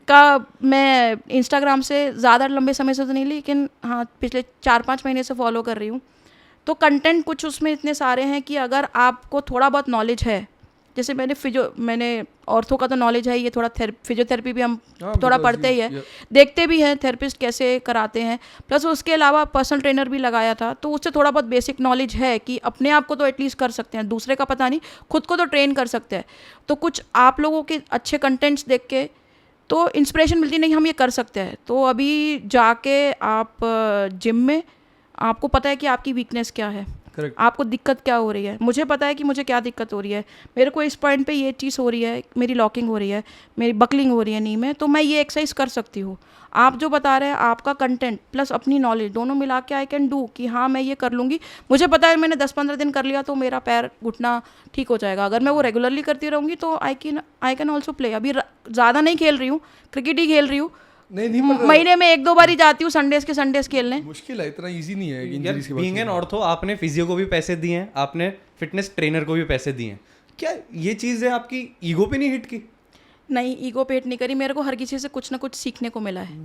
का मैं इंस्टाग्राम से ज़्यादा लंबे समय से तो नहीं, लेकिन हाँ पिछले 4-5 महीने से फॉलो कर रही हूँ। तो कंटेंट कुछ उसमें इतने सारे हैं कि अगर आपको थोड़ा बहुत नॉलेज है, जैसे मैंने ऑर्थो का तो नॉलेज है, ये थोड़ा फिजियोथेरेपी भी हम थोड़ा पढ़ते ही है, देखते भी हैं थेरेपिस्ट कैसे कराते हैं, प्लस उसके अलावा पर्सनल ट्रेनर भी लगाया था, तो उससे थोड़ा बहुत बेसिक नॉलेज है कि अपने आप को तो एटलीस्ट कर सकते हैं, दूसरे का पता नहीं, खुद को तो ट्रेन कर सकते हैं। तो कुछ आप लोगों के अच्छे कंटेंट्स देख के तो इंस्पिरेशन मिलती, नहीं हम ये कर सकते हैं। तो अभी जाके आप जिम में आपको पता है कि आपकी वीकनेस क्या है, Correct. आपको दिक्कत क्या हो रही है, मुझे पता है कि मुझे क्या दिक्कत हो रही है, मेरे को इस पॉइंट पे ये चीज़ हो रही है, मेरी लॉकिंग हो रही है, मेरी बकलिंग हो रही है नी में, तो मैं ये एक्सरसाइज कर सकती हूँ। आप जो बता रहे हैं, आपका कंटेंट प्लस अपनी नॉलेज दोनों मिला के आई कैन डू कि हाँ मैं ये कर लूँगी। मुझे पता है मैंने 10-15 दिन कर लिया तो मेरा पैर घुटना ठीक हो जाएगा। अगर मैं वो रेगुलरली करती रहूँगी तो आई कैन ऑल्सो प्ले। अभी ज़्यादा नहीं खेल रही हूँ, क्रिकेट ही खेल रही हूँ, नहीं महीने में 1-2 बार ही जाती हूँ संडेज खेलने। मुश्किल है, इतना इजी नहीं है इंजरीज के बाद। बीइंग एन ऑर्थो आपने फिजियो को भी पैसे दिए हैं, आपने फिटनेस ट्रेनर को भी पैसे दिए हैं, क्या ये चीज़ है आपकी ईगो पे नहीं हिट की? नहीं, ईगो पे हिट नहीं करी। मेरे को हर किसी से कुछ ना कुछ सीखने को मिला है,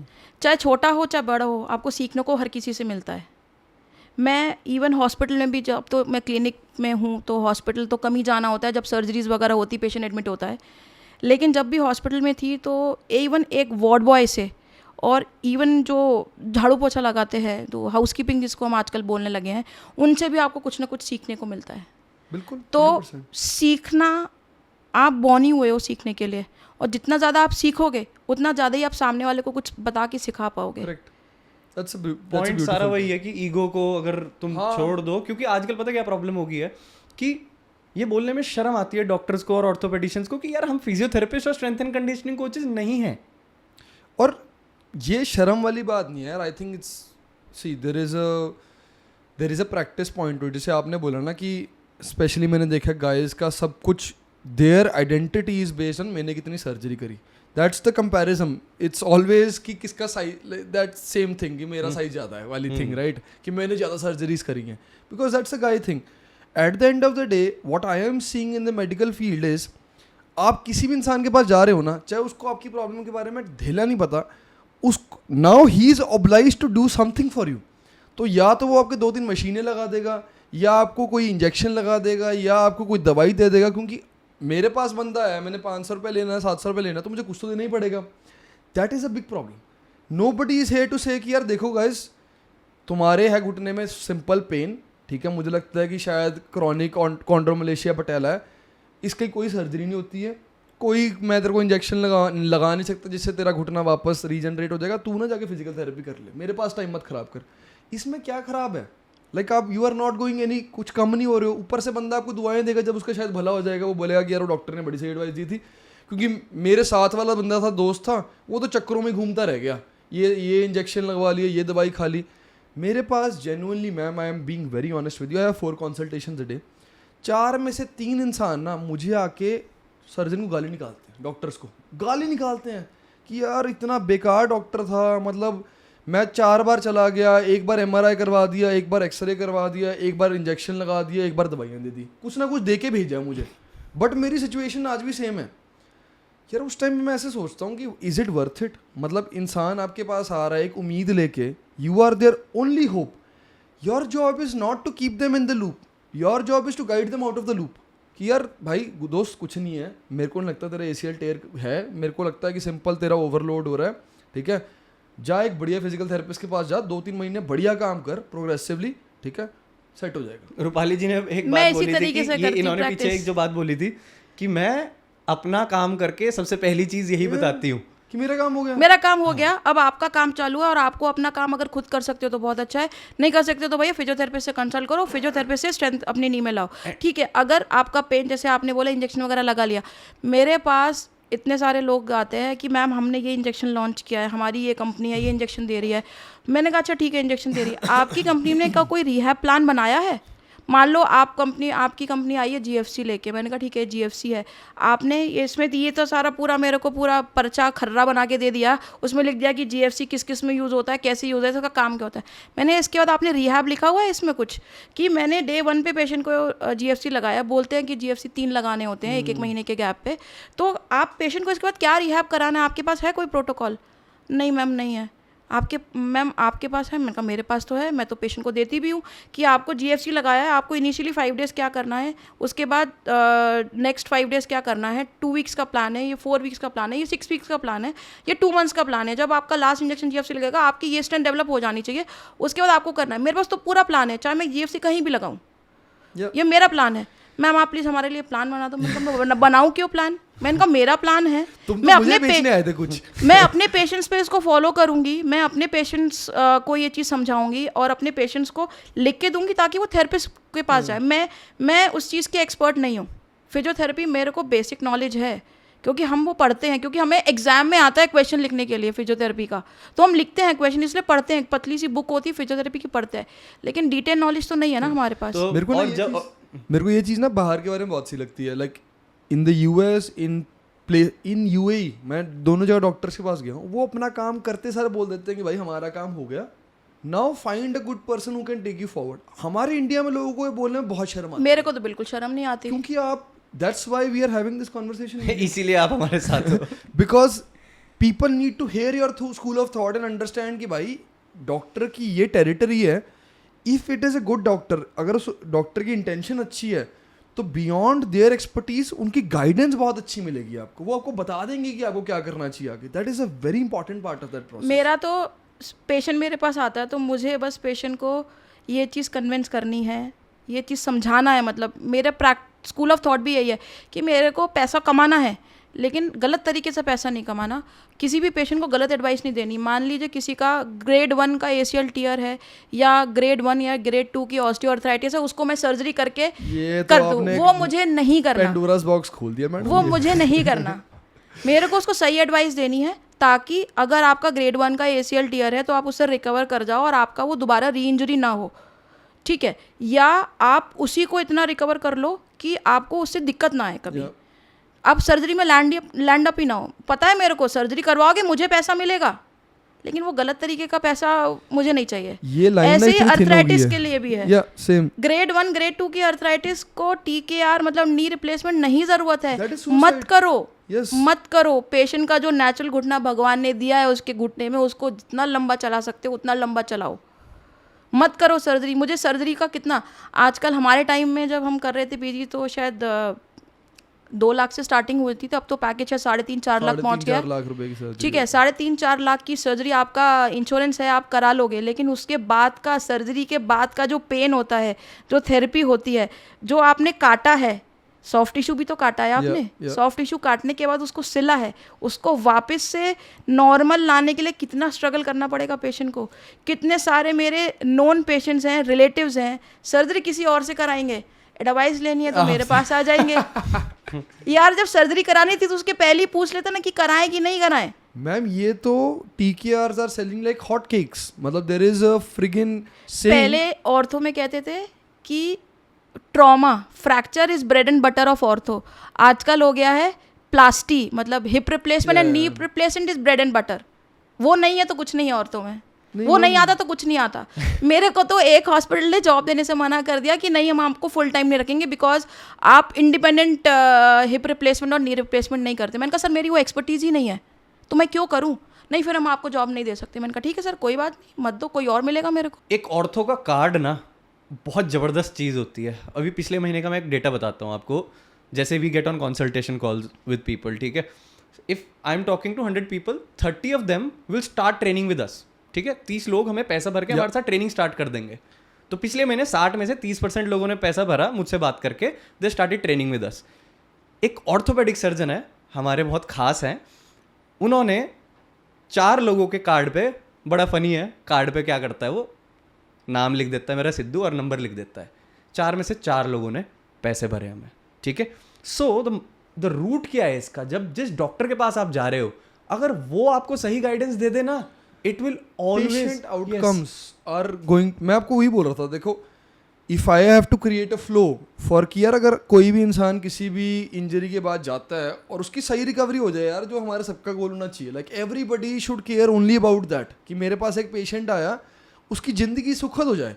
चाहे छोटा हो चाहे बड़ा हो, आपको सीखने को हर किसी से मिलता है। मैं इवन हॉस्पिटल में भी, जब तो मैं क्लिनिक में हूँ तो हॉस्पिटल तो कम ही जाना होता है जब सर्जरीज वगैरह होती, पेशेंट एडमिट होता है, लेकिन जब भी हॉस्पिटल में थी तो इवन एक वार्ड बॉय से और इवन जो झाड़ू पोछा लगाते हैं, तो हाउसकीपिंग जिसको हम आजकल बोलने लगे हैं, उनसे भी आपको कुछ ना कुछ सीखने को मिलता है। बिल्कुल। तो 100%. सीखना, आप बॉर्न हुए हो सीखने के लिए, और जितना ज़्यादा आप सीखोगे उतना ज़्यादा ही आप सामने वाले को कुछ बता के सिखा पाओगे। पॉइंट सारा वही है कि ईगो को अगर तुम छोड़ दो, क्योंकि आजकल पता क्या प्रॉब्लम हो गई है कि ये बोलने में शर्म आती है डॉक्टर्स को और ऑर्थोपेडिशियंस को कि यार हम फिजियोथेरेपिस्ट और स्ट्रेंथ एंड कंडीशनिंग कोचेस नहीं हैं। और ये शर्म वाली बात नहीं है यार, I think it's see there is a practice point too. जैसे आपने बोला ना कि स्पेशली मैंने देखा गाइज का सब कुछ, their identity is based on मैंने कितनी सर्जरी करी, that's the comparison. It's always कि किसका साइज, दैट सेम थिंग कि मेरा साइज ज़्यादा है वाली थिंग, राइट, कि मैंने ज़्यादा सर्जरीज करी हैं, because that's a guy thing. At the end of the day what I am seeing in the medical field is, आप किसी भी इंसान के पास जा रहे हो ना, चाहे उसको आपकी प्रॉब्लम के बारे में ढेला नहीं पता, उस now he is obliged to do something for you. तो या तो वो आपके 2-3 मशीनें लगा देगा, या आपको कोई इंजेक्शन लगा देगा, या आपको कोई दवाई दे देगा। क्योंकि मेरे पास बंदा है, मैंने 500 रुपये लेना है, 700 रुपये लेना, तो मुझे कुछ तो देना ही पड़ेगा। That is a big problem. Nobody is here to say कि यार देखो गाइस, तुम्हारे है घुटने में सिंपल पेन, ठीक है, मुझे लगता है कि शायद क्रॉनिक कॉन्ड्रोमलेशिया पटेला है, इसकी कोई सर्जरी नहीं होती है, कोई मैं तेरे को इंजेक्शन लगा नहीं सकता जिससे तेरा घुटना वापस रीजनरेट हो जाएगा, तू ना जाके फिजिकल थेरेपी कर ले, मेरे पास टाइम मत खराब कर। इसमें क्या खराब है? लाइक आप you are not going any, कुछ कम नहीं हो रहे हो, ऊपर से बंदा आपको दुआएं देगा, जब उसका शायद भला हो जाएगा वो बोलेगा कि यार वो डॉक्टर ने बड़ी सही एडवाइस दी थी। क्योंकि मेरे साथ वाला बंदा था, दोस्त था, वो तो चक्करों में घूमता रह गया, ये इंजेक्शन लगवा लिया, ये दवाई खा ली। मेरे पास genuinely ma'am, I am being very honest with you, I have 4 consultations a day, 4 में से 3 इंसान ना मुझे आके सर्जन को गाली निकालते हैं, डॉक्टर्स को गाली निकालते हैं कि यार इतना बेकार डॉक्टर था, मतलब मैं 4 बार चला गया, 1 बार MRI करवा दिया, 1 बार एक्सरे करवा दिया, 1 बार इंजेक्शन लगा दिया, 1 बार दवाइयाँ दे दी, कुछ ना कुछ दे के भेजा मुझे, बट मेरी सिचुएशन आज भी सेम है। यार उस टाइम में मैं ऐसे सोचता हूँ कि इज़ इट वर्थ इट? मतलब इंसान आपके पास आ रहा है एक उम्मीद लेके, you are there only hope, your job is not to keep them in the loop, your job is to guide them out of the loop. कि यार भाई दोस्त कुछ नहीं है, मेरे को नहीं लगता तेरा ACL टेयर है, मेरे को लगता है कि सिंपल तेरा ओवरलोड हो रहा है, ठीक है, जा एक बढ़िया फिजिकल थेरेपिस्ट के पास जा, 2-3 महीने बढ़िया काम कर प्रोग्रेसिवली, ठीक है, सेट हो जाएगा। रूपाली जी ने एक बात बोली थी कि ये इन्होंने पीछे एक जो बात बोली थी कि मैं अपना काम करके सबसे पहली चीज यही बताती हूँ कि मेरा काम हो गया, मेरा काम हो गया, अब आपका काम चालू है और आपको अपना काम अगर खुद कर सकते हो तो बहुत अच्छा है, नहीं कर सकते हो तो भैया फिजियोथेरेपिस्ट से कंसल्ट करो, फिजियोथेरेपिस्ट से स्ट्रेंथ अपनी नी में लाओ, ठीक है। अगर आपका पेन, जैसे आपने बोला इंजेक्शन वगैरह लगा लिया, मेरे पास इतने सारे लोग आते हैं कि मैम हमने ये इंजेक्शन लॉन्च किया है, हमारी ये कंपनी है, ये इंजेक्शन दे रही है। मैंने कहा अच्छा ठीक है इंजेक्शन दे रही है, आपकी कंपनी ने का कोई रिहैब प्लान बनाया है? मान लो आपकी कंपनी आई है जीएफसी लेके, मैंने कहा ठीक है जीएफसी है, आपने इसमें ये तो सारा पूरा मेरे को पूरा पर्चा खर्रा बना के दे दिया, उसमें लिख दिया कि जीएफसी किस किस में यूज़ होता है, कैसे यूज़ है, इसका काम क्या होता है। मैंने इसके बाद आपने रिहैब लिखा हुआ है इसमें कुछ, कि मैंने डे 1 पे पेशेंट को जीएफसी लगाया, बोलते हैं कि जीएफसी 3 लगाने होते हैं 1-1 महीने के गैप पे, तो आप पेशेंट को इसके बाद क्या रिहैब कराना है, आपके पास है कोई प्रोटोकॉल? नहीं मैम नहीं है। आपके पास है? मैंने कहा मेरे पास तो है, मैं तो पेशेंट को देती भी हूँ कि आपको जीएफसी लगाया है, आपको इनिशियली 5 डेज़ क्या करना है, उसके बाद नेक्स्ट 5 डेज़ क्या करना है, 2 वीक्स का प्लान है, ये 4 वीक्स का प्लान है, ये 6 वीक्स का प्लान है, ये 2 मंथ्स का प्लान है। जब आपका लास्ट इंजेक्शन जीएफसी लगेगा, आपकी ये स्ट्रेंथ डेवलप हो जानी चाहिए, उसके बाद आपको करना है। मेरे पास तो पूरा प्लान है, चाहे मैं जीएफसी कहीं भी लगाऊँ, ये मेरा प्लान है। मैम आप प्लीज़ हमारे लिए प्लान बना दो। मैं बनाऊँ क्यों प्लान? मैंने कहा मेरा प्लान है, मैं अपने पेशेंट्स पे इसको फॉलो करूंगी, मैं अपने पेशेंट्स को ये चीज़ समझाऊंगी और अपने पेशेंट्स को लिख के दूंगी ताकि वो थेरेपिस्ट के पास जाए। मैं उस चीज़ की एक्सपर्ट नहीं हूँ। फिजियोथेरेपी मेरे को बेसिक नॉलेज है क्योंकि हम वो पढ़ते हैं, क्योंकि हमें एग्जाम में आता है क्वेश्चन लिखने के लिए फिजियोथेरेपी का, तो हम लिखते हैं क्वेश्चन, इसलिए पढ़ते हैं। पतली सी बुक होती है फिजियोथेरेपी की, पढ़ते हैं, लेकिन डिटेल नॉलेज तो नहीं है ना हमारे पास। तो मेरे को ये चीज़ ना बाहर के बारे में बहुत सी लगती है, like in the US, in UAE, मैं दोनों जगह डॉक्टर्स के पास गया हूँ, वो अपना काम करते सारे बोल देते हैं कि भाई हमारा काम हो गया, now find a good person who can take you forward. हमारे इंडिया में लोगों को ये बोलने में बहुत शर्म आती है। मेरे को तो बिल्कुल शर्म नहीं आती, क्योंकि आप, that's why we are having this conversation, इसीलिए आप हमारे साथ हो, because people need to hear your school of thought and understand कि भाई डॉक्टर की ये टेरिटरी है। If it is a good doctor, अगर उस डॉक्टर की इंटेंशन अच्छी है तो बियॉन्ड देयर एक्सपर्टीज उनकी गाइडेंस बहुत अच्छी मिलेगी आपको, वो आपको बता देंगे कि आपको क्या करना चाहिए आगे। That is a very important part of that process. मेरा तो पेशेंट मेरे पास आता है तो मुझे बस पेशेंट को ये चीज़ कन्विंस करनी है, ये चीज़ समझाना है। मतलब मेरे स्कूल ऑफ थॉट भी यही है कि मेरे को पैसा कमाना है, लेकिन गलत तरीके से पैसा नहीं कमाना। किसी भी पेशेंट को गलत एडवाइस नहीं देनी। मान लीजिए किसी का ग्रेड 1 का ACL टीयर है या ग्रेड 1 या ग्रेड 2 की ऑस्टियोआर्थराइटिस है, उसको मैं सर्जरी करके कर दूँ, वो मुझे नहीं करना। पेंडोरास बॉक्स खोल दिया मैडम, वो मुझे नहीं करना। मेरे को उसको सही एडवाइस देनी है ताकि अगर आपका ग्रेड 1 का ACL टीयर है तो आप उससे रिकवर कर जाओ और आपका वो दोबारा री इंजरी ना हो, ठीक है। या आप उसी को इतना रिकवर कर लो कि आपको उससे दिक्कत ना आए कभी। अब सर्जरी में लैंड अप ही ना हो। पता है मेरे को सर्जरी करवाओगे मुझे पैसा मिलेगा, लेकिन वो गलत तरीके का पैसा मुझे नहीं चाहिए। ये ऐसे ही अर्थराइटिस के लिए भी है। सेम ग्रेड 1 ग्रेड 2 की अर्थराइटिस को TKR मतलब नी रिप्लेसमेंट नहीं ज़रूरत है, मत करो। मत करो। पेशेंट का जो नेचुरल घुटना भगवान ने दिया है उसके घुटने में, उसको जितना लंबा चला सकते हो उतना लंबा चलाओ, मत करो सर्जरी। मुझे सर्जरी का कितना, आजकल हमारे टाइम में जब हम कर रहे थे PG तो शायद 2 लाख से स्टार्टिंग हुई थी, तब तो पैकेज है 3.5-4 लाख पहुंच गया, ठीक है। 3.5-4 लाख की सर्जरी आपका इंश्योरेंस है, आप करा लोगे, लेकिन उसके बाद का, सर्जरी के बाद का जो पेन होता है, जो थेरेपी होती है, जो आपने काटा है, सॉफ्ट टिश्यू भी तो काटा है आपने, सॉफ्ट टिश्यू काटने के बाद उसको सिला है, उसको वापस से नॉर्मल लाने के लिए कितना स्ट्रगल करना पड़ेगा पेशेंट को। कितने सारे मेरे नॉन पेशेंट्स हैं, रिलेटिव्स हैं, सर्जरी किसी और से कराएंगे, एडवाइस लेनी है तो मेरे पास आ जाएंगे। यार जब सर्जरी करानी थी तो उसके पहले ही पूछ लेते ना कि कराएं कि नहीं कराएं। मैम ये तो TKRs are selling like hot cakes, मतलब there is a friggin saying. पहले ऑर्थो में कहते थे कि trauma fracture is bread and butter of ortho, आजकल हो गया है प्लास्टी, मतलब hip replacement and knee replacement is bread and butter. वो नहीं है तो कुछ नहीं है ऑर्थो में, वो नहीं आता तो कुछ नहीं आता। मेरे को तो एक हॉस्पिटल ने जॉब देने से मना कर दिया कि नहीं हम आपको फुल टाइम नहीं रखेंगे बिकॉज आप इंडिपेंडेंट हिप रिप्लेसमेंट और नी रिप्लेसमेंट नहीं करते। मैंने कहा सर मेरी वो एक्सपर्टीज़ ही नहीं है तो मैं क्यों करूँ, नहीं फिर हम आपको जॉब नहीं दे सकते। मैंने कहा ठीक है सर कोई बात नहीं, मत दो, कोई और मिलेगा मेरे को। एक ऑर्थो का कार्ड ना बहुत ज़बरदस्त चीज़ होती है। अभी पिछले महीने का मैं एक डेटा बताता हूँ आपको। जैसे we get on consultation calls with people, ठीक है, if I am talking to 100 people, 30 of them will start training with us, ठीक है। 30 लोग हमें पैसा भर के हमारे साथ ट्रेनिंग स्टार्ट कर देंगे। तो पिछले महीने 60 में से 30% लोगों ने पैसा भरा मुझसे बात करके, दे स्टार्टेड ट्रेनिंग विद अस। एक ऑर्थोपेडिक सर्जन है हमारे, बहुत खास हैं, उन्होंने 4 लोगों के कार्ड पे, बड़ा फनी है, कार्ड पे क्या करता है वो, नाम लिख देता है मेरा सिद्धू और नंबर लिख देता है, 4 में से 4 लोगों ने पैसे भरे हमें, ठीक है। सो द रूट क्या है इसका, जब जिस डॉक्टर के पास आप जा रहे हो, अगर वो आपको सही गाइडेंस दे देना, it will always outcomes are going. मैं आपको वही बोल रहा था, देखो if I have to create a flow for कि यार अगर कोई भी इंसान किसी भी इंजरी के बाद जाता है और उसकी सही रिकवरी हो जाए यार, जो हमारे सबका गोल होना चाहिए, like everybody should care only about that, कि मेरे पास एक पेशेंट आया, उसकी ज़िंदगी सुखद हो जाए।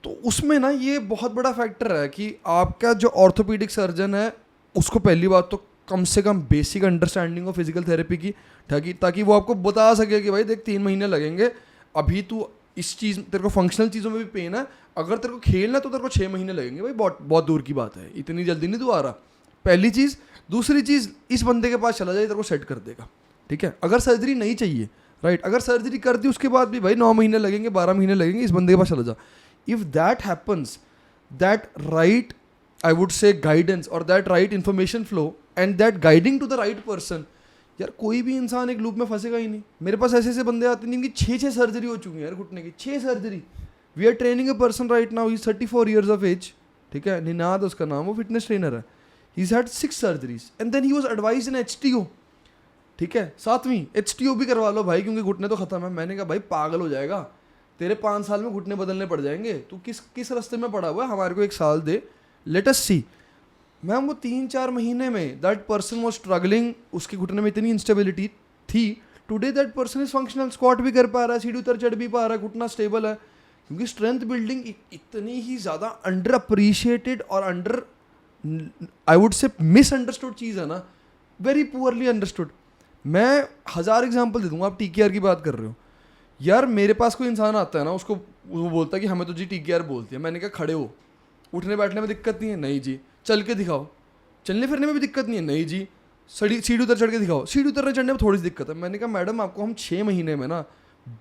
तो उसमें ना ये बहुत बड़ा फैक्टर है कि आपका जो ऑर्थोपेडिक सर्जन है उसको पहली बात तो कम से कम बेसिक अंडरस्टैंडिंग हो फिजिकल थेरेपी की, ताकि वो आपको बता सके कि भाई देख 3 महीने लगेंगे, अभी तू इस चीज़, तेरे को फंक्शनल चीज़ों में भी पेन है, अगर तेरे को खेलना है तो तेरे को 6 महीने लगेंगे, भाई बहुत बहुत दूर की बात है, इतनी जल्दी नहीं तू आ रहा। पहली चीज़। दूसरी चीज़, इस बंदे के पास चला जाए, तेरे को सेट कर देगा, ठीक है। अगर सर्जरी नहीं चाहिए, राइट, अगर सर्जरी कर दी उसके बाद भी भाई 9 महीने लगेंगे, 12 महीने लगेंगे, इस बंदे के पास चला जा। If that happens, that right I would say guidance और that right information flow and that guiding to the right person, यार कोई भी इंसान एक लूप में फंसेगा ही नहीं। मेरे पास ऐसे ऐसे बंदे आते हैं जिनकी 6 सर्जरी हो चुकी है यार, घुटने की 6 सर्जरी। We are training a person right now, he is 34 years of age, ठीक है, निनाद उसका नाम, वो फिटनेस ट्रेनर है, he is had 6 surgeries and then he was advised in HTO, ठीक है, 7वीं HTO भी करवा लो भाई, क्योंकि घुटने तो खत्म है। मैंने कहा भाई पागल हो जाएगा, तेरे 5 साल में घुटने बदलने पड़ जाएंगे, तू किस रास्ते में पड़ा हुआ है, हमारे को 1 साल दे, लेट अस सी। मैम वो 3-4 महीने में दैट पर्सन वाज स्ट्रगलिंग, उसके घुटने में इतनी इंस्टेबिलिटी थी, today that person is functional, squat भी कर पा रहा है, सीढ़ी उतर चढ़ भी पा रहा है, घुटना स्टेबल है, क्योंकि स्ट्रेंथ बिल्डिंग इतनी ही ज़्यादा अंडर अप्रिशिएटेड और under, I would say misunderstood चीज़ है ना, वेरी पुअरली अंडरस्टूड। मैं 1000 एग्जाम्पल दे दूंगा, आप TKR की बात कर रहे हो यार, मेरे पास कोई इंसान आता है ना, उसको वो बोलता है कि हमें तो जी TKR बोलती है, मैंने कहा खड़े हो, उठने बैठने में दिक्कत नहीं है, नहीं जी, चल के दिखाओ, चलने फिरने में भी दिक्कत नहीं है, नहीं जी, सीढ़ी उतर चढ़ के दिखाओ, सीढ़ी उतरने चढ़ने में थोड़ी सी दिक्कत है। मैंने कहा मैडम आपको हम 6 महीने में ना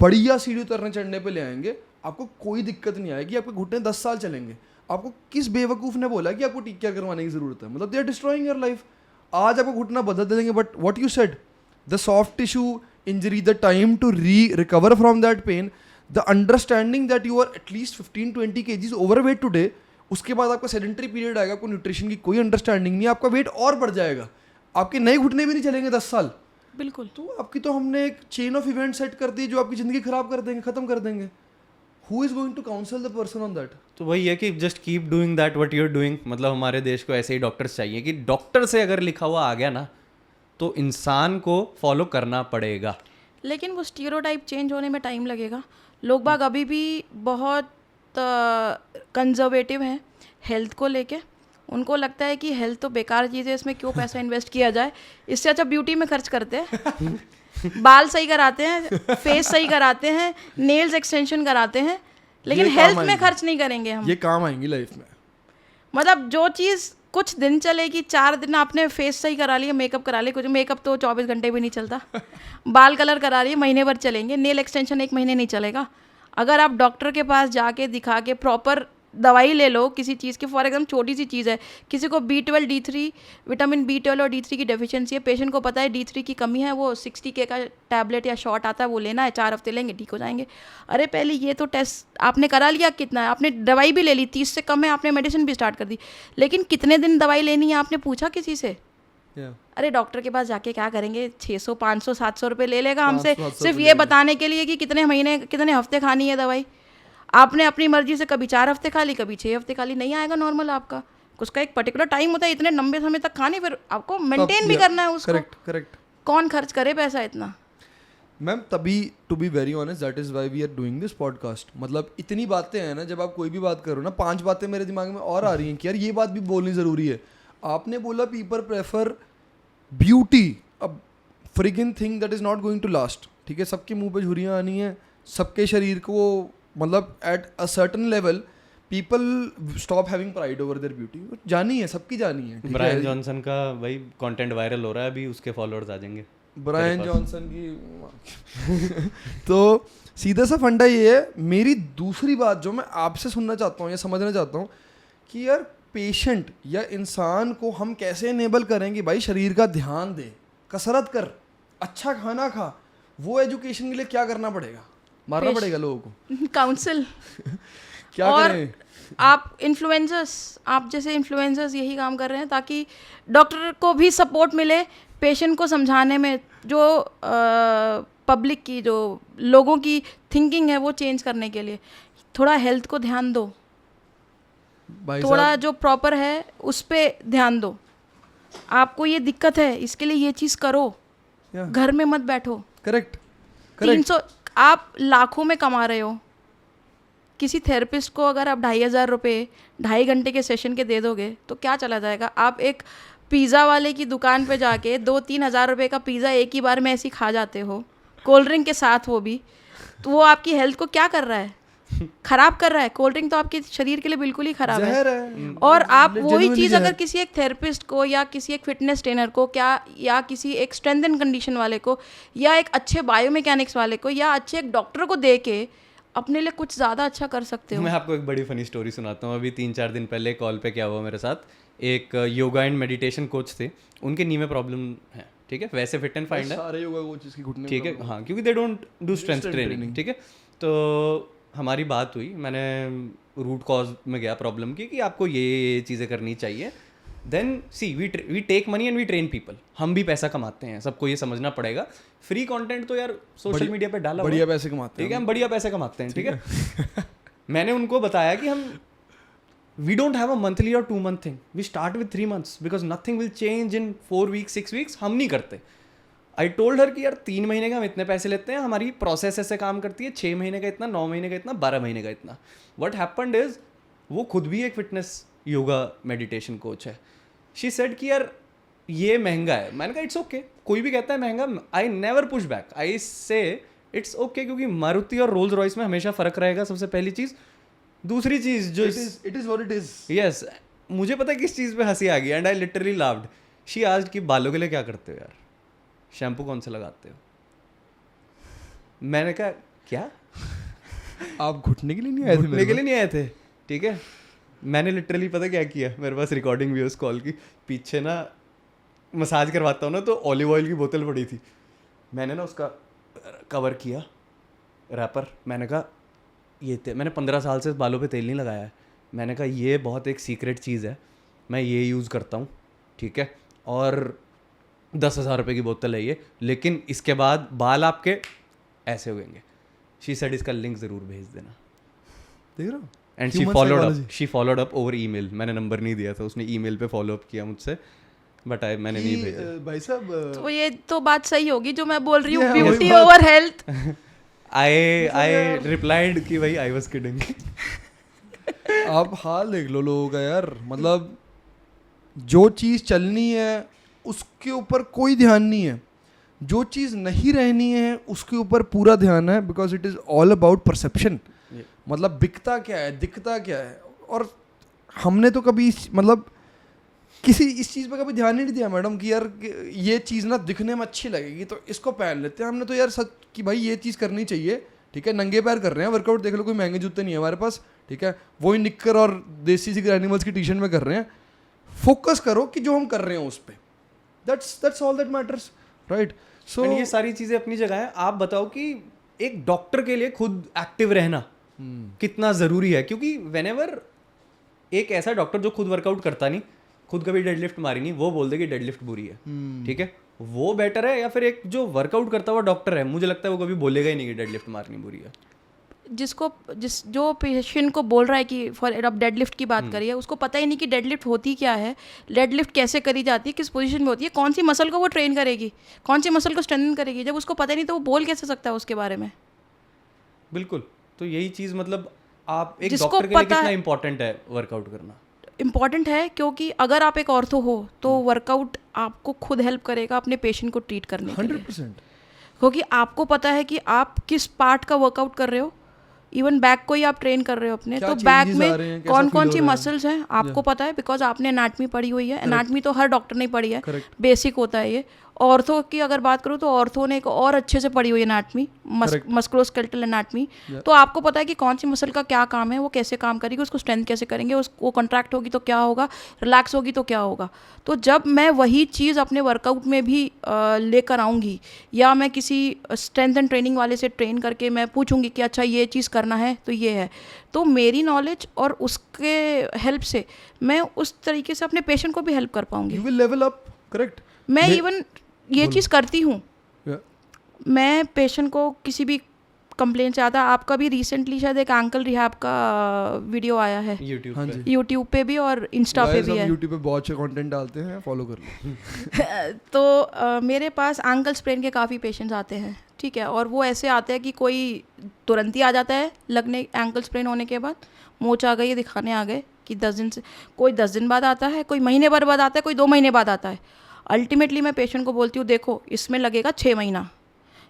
बढ़िया सीढ़ी उतरने चढ़ने पे ले आएंगे, आपको कोई दिक्कत नहीं आएगी, आपके घुटने 10 साल चलेंगे। आपको किस बेवकूफ़ ने बोला कि आपको TKR करवाने की ज़रूरत है, मतलब they are destroying your life. आज आपको घुटना बदल देंगे, but what you said, the soft tissue injury, the time to recover from that pain, the understanding that you are at least 15-20 kgs overweight today, उसके बाद आपका सेडेंटरी पीरियड आएगा, आपको न्यूट्रिशन की कोई अंडरस्टैंडिंग नहीं, आपका वेट और बढ़ जाएगा, आपके नए घुटने भी नहीं चलेंगे 10 साल। बिल्कुल। तो आपकी तो हमने एक चेन ऑफ इवेंट सेट कर दी जो आपकी ज़िंदगी ख़राब कर देंगे, ख़त्म कर देंगे। Who is going to counsel the person on that? तो वही है कि just keep doing that what you are doing. मतलब हमारे देश को ऐसे ही डॉक्टर्स चाहिए कि डॉक्टर से अगर लिखा हुआ आ गया ना तो इंसान को फॉलो करना पड़ेगा। लेकिन वो स्टीरियोटाइप चेंज होने में टाइम लगेगा। लोग बाग अभी भी बहुत कंजर्वेटिव हैं हेल्थ को लेके। उनको लगता है कि हेल्थ तो बेकार चीज़ है, इसमें क्यों पैसा इन्वेस्ट किया जाए, इससे अच्छा ब्यूटी में खर्च करते हैं बाल सही कराते हैं, फेस सही कराते हैं, नेल्स एक्सटेंशन कराते हैं, लेकिन हेल्थ में खर्च नहीं करेंगे हम। ये काम आएंगी लाइफ में। मतलब जो चीज़ कुछ दिन चलेगी, 4 दिन आपने फेस सही करा लिया, मेकअप करा लिया, कुछ मेकअप तो 24 घंटे भी नहीं चलता बाल कलर करा लिए महीने भर चलेंगे, नेल एक्सटेंशन 1 महीने नहीं चलेगा। अगर आप डॉक्टर के पास जाके दिखा के प्रॉपर दवाई ले लो किसी चीज़ की, फॉर एग्जाम्पल छोटी सी चीज़ है, किसी को B12 D3 विटामिन B12 और D3 की डेफिशिएंसी है, पेशेंट को पता है D3 की कमी है, वो 60K का टैबलेट या शॉट आता है वो लेना है, 4 हफ्ते लेंगे ठीक हो जाएंगे। अरे पहले ये तो टेस्ट आपने करा लिया, कितना है, आपने दवाई भी ले ली, 30 से कम है, आपने मेडिसिन भी स्टार्ट कर दी, लेकिन कितने दिन दवाई लेनी है आपने पूछा किसी से? अरे डॉक्टर के पास जाके क्या करेंगे, 600 500 700 रुपये ले लेगा हमसे, सिर्फ ये बताने के लिए कि कितने महीने कितने हफ्ते खानी है दवाई। आपने अपनी मर्जी से कभी 4 हफ्ते खा ली, कभी 6 हफ्ते खा ली, नहीं आएगा नॉर्मल आपका। उसका एक पर्टिकुलर टाइम होता है, इतने लंबे समय तक खानी, फिर आपको मेंटेन भी करना है उसको। करेक्ट। कौन खर्च करे पैसा इतना? मैम तभी, to be very honest, that is why we are doing this podcast. मतलब इतनी बातें हैं ना, जब आप कोई भी बात करो ना, 5 बातें मेरे दिमाग में और आ रही हैं कि यार ये बात भी बोलनी ज़रूरी है। आपने बोला people prefer beauty, a frigging thing that is not going to last. ठीक है, सबके मुंह पे झुर्रियाँ आनी है, सबके शरीर को, मतलब at a certain level people stop having pride over there beauty. जानी है, सबकी जानी है। ब्रायन जॉनसन का भाई कंटेंट वायरल हो रहा है, अभी उसके फॉलोअर्स आ जाएंगे ब्रायन जॉनसन की तो सीधा सा फंडा ये है। मेरी दूसरी बात जो मैं आपसे सुनना चाहता हूँ या समझना चाहता हूँ कि यार पेशेंट या इंसान को हम कैसे इनेबल करें कि भाई शरीर का ध्यान दे, कसरत कर, अच्छा खाना खा, वो एजुकेशन के लिए क्या करना पड़ेगा? मारना पड़ेगा लोगों को, काउंसिल क्या और करें? आप जैसे इन्फ्लुएंसर्स यही काम कर रहे हैं ताकि डॉक्टर को भी सपोर्ट मिले पेशेंट को समझाने में, जो पब्लिक की, जो लोगों की थिंकिंग है वो चेंज करने के लिए। थोड़ा हेल्थ को ध्यान दो, थोड़ा जो प्रॉपर है उस पर ध्यान दो। आपको ये दिक्कत है, इसके लिए ये चीज़ करो, घर में मत बैठो। करेक्ट। 300 आप लाखों में कमा रहे हो, किसी थेरेपिस्ट को अगर आप 2,500 रुपये 2.5 घंटे के सेशन के दे दोगे तो क्या चला जाएगा? आप एक पिज़्ज़ा वाले की दुकान पे जाके 2-3 हज़ार रुपये का पिज़्ज़ा एक ही बार में ऐसे ही खा जाते हो, कोल्ड ड्रिंक के साथ, वो भी तो वो आपकी हेल्थ को क्या कर रहा है? खराब कर रहा है। कोल्ड ड्रिंक तो आपके शरीर के लिए बिल्कुल ही खराब है। और आप वही चीज़ अगर किसी एक थेरेपिस्ट को या किसी एक फिटनेस ट्रेनर को या किसी एक स्ट्रेंथ एंड कंडीशन वाले को या एक अच्छे बायोमैकेनिक्स वाले को या अच्छे एक डॉक्टर को दे के अपने लिए कुछ ज़्यादा अच्छा कर सकते हो। मैं आपको एक बड़ी फनी स्टोरी सुनाता हूँ। अभी 3-4 दिन पहले कॉल पे क्या हुआ मेरे साथ, एक योगा एंड मेडिटेशन कोच थे, उनके नी में प्रॉब्लम है, ठीक है, वैसे फिट एंड फाइन है, सारे योगा कोचेस की घुटने, ठीक है, हाँ, क्योंकि they don't do strength training, ठीक है। तो हमारी बात हुई, मैंने रूट कॉज में गया प्रॉब्लम की कि आपको ये चीज़ें करनी चाहिए। Then see we take money and we train people. हम भी पैसा कमाते हैं, सबको ये समझना पड़ेगा। फ्री कंटेंट तो यार सोशल मीडिया पे डाला, बढ़िया पैसे कमाते हैं, ठीक है, हम बढ़िया पैसे कमाते हैं, ठीक है। मैंने उनको बताया कि हम we don't have a monthly और 2 month thing, we start with 3 months because nothing will change in 4 weeks 6 weeks। हम नहीं करते। आई टोल्ड हर कि यार 3 महीने का हम इतने पैसे लेते हैं, हमारी प्रोसेस ऐसे काम करती है, 6 महीने का इतना, 9 महीने का इतना, 12 महीने का इतना। वट हैपेंड इज वो खुद भी एक फिटनेस योगा मेडिटेशन कोच है। शी सेड कि यार ये महंगा है। मैंने कहा इट्स ओके, कोई भी कहता है महंगा, आई नेवर पुश बैक, आई से इट्स ओके, क्योंकि मारुति और रोल्स रॉयस में हमेशा फ़र्क रहेगा, सबसे पहली चीज़। दूसरी चीज़ जो it is what it is. Yes, मुझे पता है किस चीज़ पे हंसी आ गई and I literally laughed. She asked कि बालों के लिए क्या करते हो यार, शैम्पू कौन से लगाते हो? मैंने कहा क्या आप घुटने के लिए नहीं आए थे? घुटने के लिए नहीं आए थे, ठीक है। मैंने लिटरली पता क्या किया, मेरे पास रिकॉर्डिंग भी है उस कॉल की, पीछे ना मसाज करवाता हूँ ना, तो ऑलिव ऑयल की बोतल पड़ी थी, मैंने ना उसका कवर किया रैपर। मैंने कहा ये मैंने 15 साल से बालों पे तेल नहीं लगाया है। मैंने कहा ये बहुत एक सीक्रेट चीज़ है, मैं ये यूज़ करता हूँ, ठीक है, और 10,000 रुपये की बोतल है ये, लेकिन इसके बाद बाल आपके ऐसे हो गएंगे। शी सेड इसका लिंक ज़रूर भेज देना। देख रहा हूँ। And she followed up over email. मैंने नंबर नहीं दिया था, उसने ईमेल पे फॉलो अप किया मुझसे, बट मैंने नहीं भेजा। भाई साहब तो ये तो बात सही होगी जो मैं बोल रही हूँ, beauty over health. I replied कि भाई आई वाज किडिंग। आप हाल देख लो लोगों का यार, मतलब जो चीज़ चलनी है उसके ऊपर कोई ध्यान नहीं है, जो चीज़ नहीं रहनी है उसके ऊपर पूरा ध्यान है, because it is all about perception. मतलब बिकता क्या है, दिखता क्या है। और हमने तो कभी मतलब किसी इस चीज़ पे कभी ध्यान ही नहीं दिया मैडम कि यार ये चीज़ ना दिखने में अच्छी लगेगी तो इसको पहन लेते हैं। हमने तो यार सच कि भाई ये चीज़ करनी चाहिए, ठीक है, नंगे पैर कर रहे हैं वर्कआउट, देख लो कोई महंगे जूते नहीं है हमारे पास, ठीक है, वही निक्कर और देसी सी ग्रैनिमल्स की टी-शर्ट में कर रहे हैं। फोकस करो कि जो हम कर रहे हैं उस पर, that's all that matters, right. So ये सारी चीज़ें अपनी जगह है। आप बताओ कि एक डॉक्टर के लिए खुद एक्टिव रहना कितना ज़रूरी है, क्योंकि व्हेनेवर एक ऐसा डॉक्टर जो खुद वर्कआउट करता नहीं, खुद कभी डेडलिफ्ट मारी नहीं, वो बोल दे कि डेडलिफ्ट बुरी है, ठीक है, वो बेटर है, या फिर एक जो वर्कआउट करता हुआ डॉक्टर है, मुझे लगता है वो कभी बोलेगा ही नहीं कि डेडलिफ्ट मारनी बुरी है। जो पेशेंट को बोल रहा है कि फॉर अब डेडलिफ्ट की बात करिए, उसको पता ही नहीं कि डेडलिफ्ट होती क्या है, डेडलिफ्ट कैसे करी जाती है, किस पोजीशन में होती है, कौन सी मसल को वो ट्रेन करेगी, कौन सी मसल को स्ट्रेंथन करेगी। जब उसको पता नहीं तो वो बोल कैसे सकता है उसके बारे में। बिल्कुल, तो यही चीज़ मतलब आप एक डॉक्टर के लिए कितना इंपॉर्टेंट है वर्कआउट करना। इम्पॉर्टेंट है क्योंकि अगर आप एक ऑर्थो हो तो वर्कआउट आपको खुद हेल्प करेगा अपने पेशेंट को ट्रीट करने के लिए, 100%। क्योंकि आपको पता है कि आप किस पार्ट का वर्कआउट कर रहे हो। इवन बैक को ही आप ट्रेन कर रहे हो अपने, तो बैक में कौन कौन सी मसल्स हैं आपको पता है, बिकॉज आपने एनाटमी पढ़ी हुई है। एनाटमी तो हर डॉक्टर ने पढ़ी है, बेसिक होता है ये। ऑर्थो की अगर बात करूँ तो ऑर्थो ने एक और अच्छे से पढ़ी हुई एनाटमी, मस्कुलोस्केलेटल एनाटमी, तो आपको पता है कि कौन सी मसल का क्या काम है, वो कैसे काम करेगी, उसको स्ट्रेंथ कैसे करेंगे, वो कॉन्ट्रैक्ट होगी तो क्या होगा, रिलैक्स होगी तो क्या होगा। तो जब मैं वही चीज़ अपने वर्कआउट में भी लेकर आऊँगी, या मैं किसी स्ट्रेंथ एंड ट्रेनिंग वाले से ट्रेन करके मैं पूछूंगी कि अच्छा ये चीज़ करना है तो ये है, तो मेरी नॉलेज और उसके हेल्प से मैं उस तरीके से अपने पेशेंट को भी हेल्प कर पाऊंगी। You will level up, correct? मैं इवन ये चीज़ करती हूँ। मैं पेशेंट को किसी भी कंप्लेन से आता, आपका भी रिसेंटली शायद एक एंकल रिहैब का वीडियो आया है यूट्यूब पे भी और इंस्टा पे भी है। यूट्यूब पे बहुत अच्छे कंटेंट डालते हैं, फॉलो कर लो। तो मेरे पास एंकल स्प्रेन के काफ़ी पेशेंट्स आते हैं, ठीक है, और वो ऐसे आते हैं कि कोई तुरंत ही आ जाता है लगने एंकल स्प्रेन होने के बाद, मोच आ गई दिखाने आ गए कि 10 दिन से, कोई 10 दिन बाद आता है, कोई महीने भर बाद आता है, कोई 2 महीने बाद आता है। अल्टीमेटली मैं पेशेंट को बोलती हूँ देखो इसमें लगेगा 6 महीना,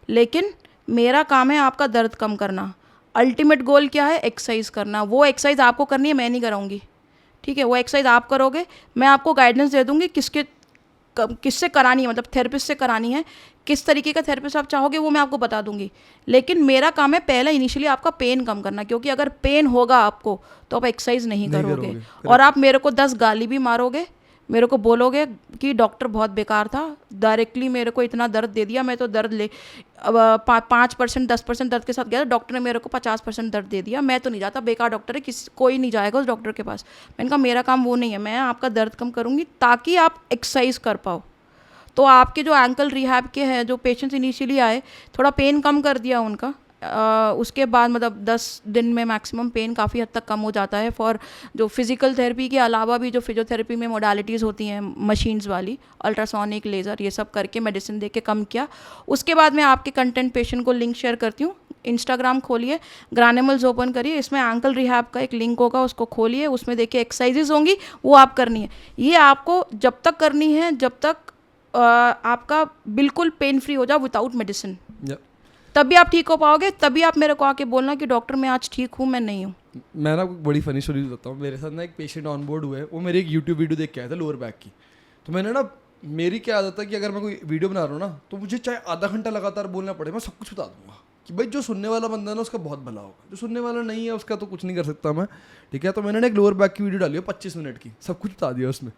लेकिन मेरा काम है आपका दर्द कम करना। अल्टीमेट गोल क्या है? एक्सरसाइज करना। वो एक्सरसाइज आपको करनी है, मैं नहीं कराऊंगी, ठीक है, वो एक्सरसाइज आप करोगे, मैं आपको गाइडेंस दे दूंगी किससे करानी है, मतलब थेरेपिस्ट से करानी है, किस तरीके का थेरेपिस्ट आप चाहोगे वो मैं आपको बता दूंगी। लेकिन मेरा काम है पहले इनिशियली आपका पेन कम करना, क्योंकि अगर पेन होगा आपको तो आप एक्सरसाइज नहीं करोगे। और आप मेरे को 10 गाली भी मारोगे, मेरे को बोलोगे कि डॉक्टर बहुत बेकार था, डायरेक्टली मेरे को इतना दर्द दे दिया, मैं तो दर्द 5% 10% दर्द के साथ गया, डॉक्टर ने मेरे को 50% दर्द दे दिया, मैं तो नहीं जाता, बेकार डॉक्टर है, कोई नहीं जाएगा उस डॉक्टर के पास। मैंने कहा मेरा काम वो नहीं है, मैं आपका दर्द कम करूँगी ताकि आप एक्सरसाइज कर पाओ। तो आपके जो एंकल रिहैब के हैं जो पेशेंट्स इनिशियली आए, थोड़ा पेन कम कर दिया उनका, उसके बाद मतलब 10 दिन में मैक्सिमम पेन काफ़ी हद तक कम हो जाता है। फॉर जो फिजिकल थेरेपी के अलावा भी जो फिजियोथेरेपी में मोडालिटीज़ होती हैं मशीन्स वाली, अल्ट्रासोनिक, लेज़र, ये सब करके मेडिसिन दे के कम किया। उसके बाद मैं आपके कंटेंट पेशेंट को लिंक शेयर करती हूँ। इंस्टाग्राम खोलिए, ग्रानिमल्स ओपन करिए, इसमें एंकल रिहैब का एक लिंक होगा, उसको खोलिए, उसमें देखिए एक्सरसाइजेज होंगी, वो आप करनी है। ये आपको जब तक करनी है जब तक आपका बिल्कुल पेन फ्री हो जाओ विदाउट मेडिसिन, तभी आप ठीक हो पाओगे। तभी आप मेरे को आके बोलना कि डॉक्टर मैं आज ठीक हूँ, मैं नहीं हूँ। मैं ना बड़ी फनी स्टोरी बताता हूँ। मेरे साथ ना एक पेशेंट ऑन बोर्ड हुआ है, वो मेरी एक यूट्यूब वीडियो देख के आया था लोअर बैक की। तो मैंने ना, मेरी क्या आदत है कि अगर मैं कोई वीडियो बना रहा हूँ ना, तो मुझे चाहे आधा घंटा लगातार बोलना पड़े, मैं सब कुछ बता दूंगा कि भाई जो सुनने वाला बंदा है ना उसका बहुत भला होगा, जो सुनने वाला नहीं है उसका तो कुछ नहीं कर सकता मैं, ठीक है। तो मैंने ना एक लोअर बैक की वीडियो डाली है 25 मिनट की, सब कुछ बता दिया उसमें,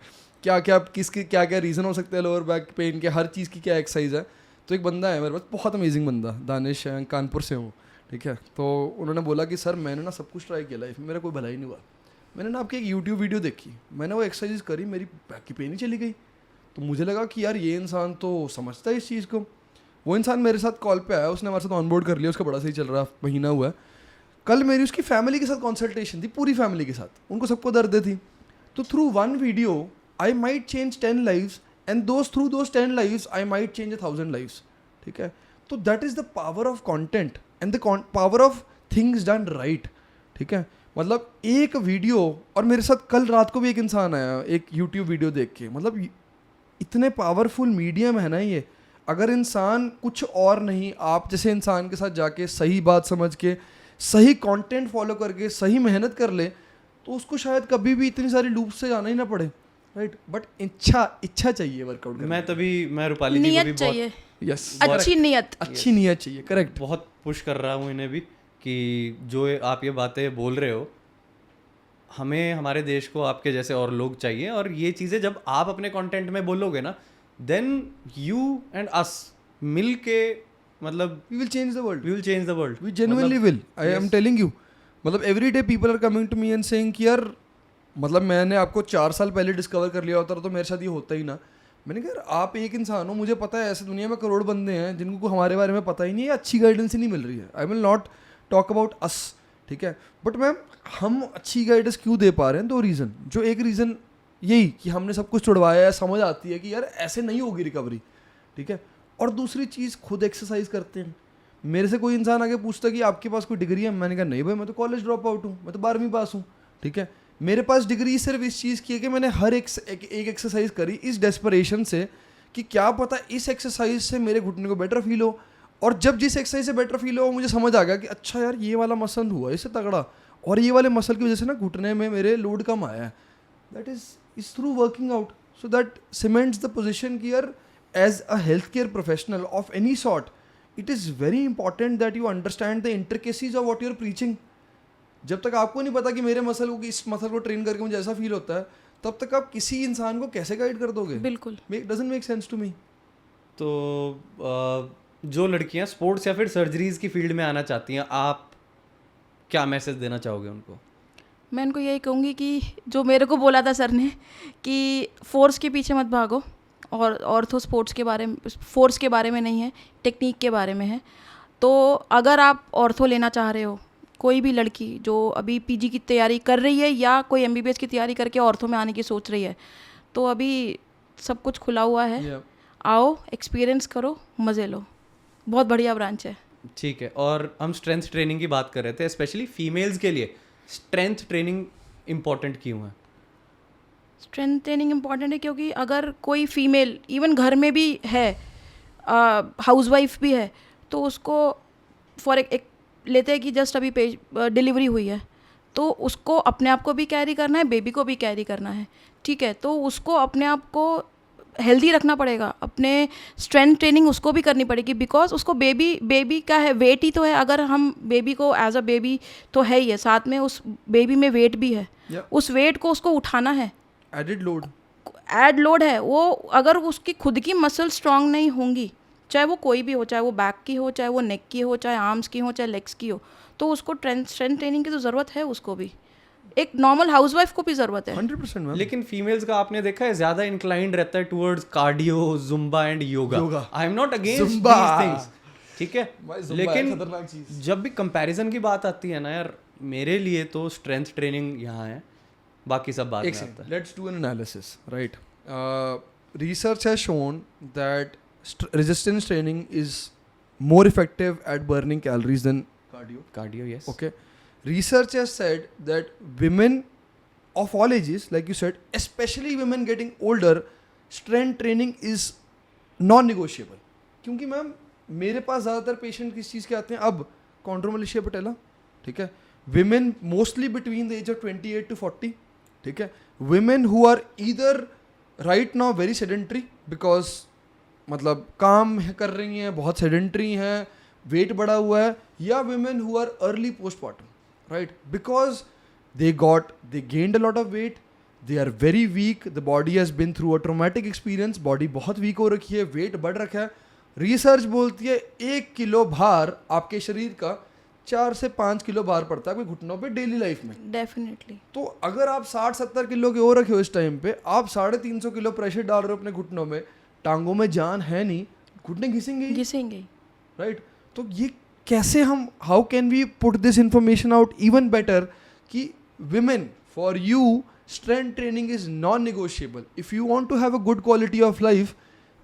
क्या क्या किसके क्या क्या रीज़न हो सकते हैं लोअर बैक पेन के, हर चीज़ की क्या एक्सरसाइज है। तो एक बंदा है मेरे पास, बहुत अमेजिंग बंदा, दानिश है, कानपुर से हूँ, ठीक है। तो उन्होंने बोला कि सर मैंने ना सब कुछ ट्राई किया लाइफ में, मेरा कोई भला ही नहीं हुआ। मैंने ना आपकी एक यूट्यूब वीडियो देखी, मैंने वो एक्सरसाइज करी, मेरी बैक की पेन ही चली गई। तो मुझे लगा कि यार ये इंसान तो समझता है इस चीज़ को। वो इंसान मेरे साथ कॉल पे आया, उसने हमारे साथ ऑनबोर्ड कर लिया, उसका बड़ा सही चल रहा, महीना हुआ है। कल मेरी उसकी फैमिली के साथ कंसल्टेशन थी, पूरी फैमिली के साथ, उनको सबको दर्द थी। तो through one video I might change 10 lives and through those 10 lives I might change 1000 lives, ठीक है। तो that is the power of content and the power of things done right, ठीक है। मतलब एक वीडियो, और मेरे साथ कल रात को भी एक इंसान आया एक यूट्यूब वीडियो देख के, मतलब इतने पावरफुल मीडियम है ना ये। अगर इंसान कुछ और नहीं, आप जैसे इंसान के साथ जाके सही बात समझ के सही कंटेंट फॉलो करके सही मेहनत कर ले, तो उसको शायद कभी भी इतनी सारी लूप से जाना ही ना पड़े, राइट। बट इच्छा चाहिए वर्कआउट करने। मैं रूपाली जी को भी बहुत, यस, अच्छी नीयत चाहिए, करेक्ट। बहुत पुश कर रहा हूँ इन्हें भी कि जो आप ये बातें बोल रहे हो, हमें हमारे देश को आपके जैसे और लोग चाहिए। और ये चीज़ें जब आप अपने कंटेंट में बोलोगे ना, देन यू एंड अस मिल के, मतलब we will change the world, we genuinely will, I am telling you. मतलब every day people are coming to me and saying कि यार, मतलब मैंने आपको 4 साल पहले डिस्कवर कर लिया होता तो मेरे साथ ये होता ही ना। मैंने कहा यार आप एक इंसान हो, मुझे पता है ऐसे दुनिया में करोड़ बंदे हैं जिनको हमारे बारे में पता ही नहीं है, अच्छी गाइडेंस ही नहीं मिल रही है। I will not talk about us, ठीक है, बट मैम हम अच्छी गाइडेंस क्यों दे पा रहे हैं? 2 रीज़न। जो एक रीज़न यही कि हमने सब कुछ छुड़वाया है, समझ आती है कि यार ऐसे नहीं होगी रिकवरी, ठीक है। और दूसरी चीज़, खुद एक्सरसाइज करते हैं। मेरे से कोई इंसान आगे पूछता कि आपके पास कोई डिग्री है, मैंने कहा नहीं भाई, मैं तो कॉलेज ड्रॉप आउट हूँ, मैं तो 12वीं पास हूँ, ठीक है। मेरे पास डिग्री सिर्फ इस चीज़ की है कि मैंने हर एक एक्सरसाइज करी इस डेस्परेशन से कि क्या पता इस एक्सरसाइज से मेरे घुटने को बेटर फील हो। और जब जिस एक्सरसाइज से बेटर फील हो, मुझे समझ आ गया कि अच्छा यार ये वाला मसल हुआ इससे तगड़ा, और ये वाले मसल की वजह से ना घुटने में मेरे लोड कम आया है। That is through working out. So that cements the position कि यार as a healthcare professional of any sort, it is very important that you understand the intricacies of what you're preaching. जब तक आपको नहीं पता कि मेरे मसल को, इस मसल को ट्रेन करके मुझे ऐसा फील होता है, तब तक आप किसी इंसान को कैसे गाइड कर दोगे? बिल्कुल, doesn't make sense to me. तो जो लड़कियां स्पोर्ट्स या फिर सर्जरीज की फील्ड में आना चाहती हैं, आप क्या मैसेज देना चाहोगे उनको? मैं उनको यही कहूँगी कि जो मेरे को बोला था सर ने कि फोर्स के पीछे मत भागो, और ऑर्थो स्पोर्ट्स के बारे में, फोर्स के बारे में नहीं है, टेक्निक के बारे में है. तो अगर आप ऑर्थो लेना चाह रहे हो, कोई भी लड़की जो अभी पीजी की तैयारी कर रही है या कोई एमबीबीएस की तैयारी करके ऑर्थो में आने की सोच रही है, तो अभी सब कुछ खुला हुआ है. आओ, एक्सपीरियंस करो, मज़े लो, बहुत बढ़िया ब्रांच है. ठीक है. और हम स्ट्रेंथ ट्रेनिंग की बात कर रहे थे, स्पेशली फीमेल्स के लिए स्ट्रेंथ ट्रेनिंग इम्पॉर्टेंट क्यों है? स्ट्रेंथ ट्रेनिंग इम्पॉर्टेंट है क्योंकि अगर कोई फीमेल इवन घर में भी है, हाउसवाइफ भी है, तो उसको फॉर एक लेते हैं कि जस्ट अभी डिलीवरी हुई है, तो उसको अपने आप को भी कैरी करना है, बेबी को भी कैरी करना है. ठीक है, तो उसको अपने आप को हेल्दी रखना पड़ेगा, अपने स्ट्रेंथ ट्रेनिंग उसको भी करनी पड़ेगी, बिकॉज उसको बेबी का है, वेट ही तो है. अगर हम बेबी को एज अ बेबी तो है ही है, साथ में उस बेबी में वेट भी है. उस वेट को उसको उठाना है, एड लोड है वो. अगर उसकी खुद की मसल स्ट्रांग नहीं होंगी, चाहे वो कोई भी हो, चाहे वो बैक की हो, चाहे वो नेक की हो, चाहे आर्म्स की हो, चाहे लेग्स की हो, तो उसको स्ट्रेंथ ट्रेनिंग की तो ज़रूरत है. उसको भी एक नॉर्मल हाउसवाइफ को भी ज़रूरत है. 100%. लेकिन फीमेल्स का आपने देखा है ज़्यादा इंक्लाइंड रहता है towards cardio, Zumba and yoga. I am not against these things, ठीक है, लेकिन जब भी कंपैरिजन की बात आती है ना यार, मेरे लिए तो स्ट्रेंथ ट्रेनिंग यहाँ है, बाकी सब बात में आता है. Let's do an analysis, right? Research has shown that resistance training is more effective at burning calories than Cardio, yes. Okay. Research has said that women of all ages, like you said, especially women getting older, strength training is non-negotiable. क्योंकि मैम मेरे पास ज़्यादातर पेशेंट किस चीज़ के आते हैं अब? कॉन्ड्रोमलेशिया पटेला, ठीक है. Women mostly between the age of 28 to 40, ठीक है. Women who are either right now very sedentary because मतलब काम कर रही हैं, बहुत sedentary हैं, वेट बढ़ा हुआ है, या women who are early postpartum, right? Because they gained a lot of weight, they are very weak, the body has been through a traumatic experience, body बहुत weak हो रखी है, वेट बढ़ रखा है. रिसर्च बोलती है 1 किलो भार आपके शरीर का 4 से 5 किलो भार पड़ता है कोई घुटनों पे डेली लाइफ में. डेफिनेटली. तो अगर आप 60-70 किलो के हो रखे हो इस टाइम पे, आप 350 किलो प्रेशर डाल रहे हो अपने घुटनों में, टांगों में जान है नहीं, घुटने घिसेंगे, राइट? तो ये कैसे हम, how can we put this information out even better कि women, for you strength training is non negotiable. If you want to have a good quality of life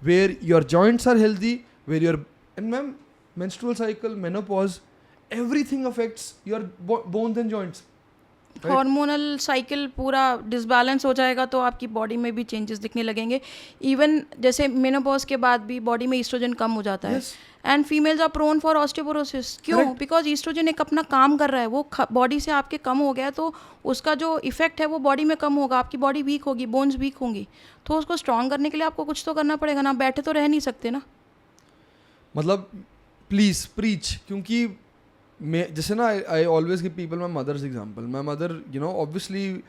where your joints are healthy, where your, and ma'am menstrual cycle, menopause, everything affects your bones and joints. Hormonal cycle पूरा डिसबैलेंस हो जाएगा तो आपकी बॉडी में भी चेंजेस दिखने लगेंगे. इवन जैसे मेनोपॉज के बाद भी बॉडी में ईस्ट्रोजन कम हो जाता है, and females are prone for osteoporosis. क्यों? बिकॉज ईस्ट्रोजन एक अपना काम कर रहा है, वो बॉडी से आपके कम हो गया, तो उसका जो इफेक्ट है वो बॉडी में कम होगा, आपकी बॉडी वीक होगी, बोन्स वीक होंगी. तो उसको स्ट्रॉन्ग करने के लिए आपको कुछ तो करना पड़ेगा ना, बैठे तो रह नहीं सकते ना. मतलब प्लीज प्रीच, क्योंकि मैं जैसे ना I always give people my mother's example. My mother obviously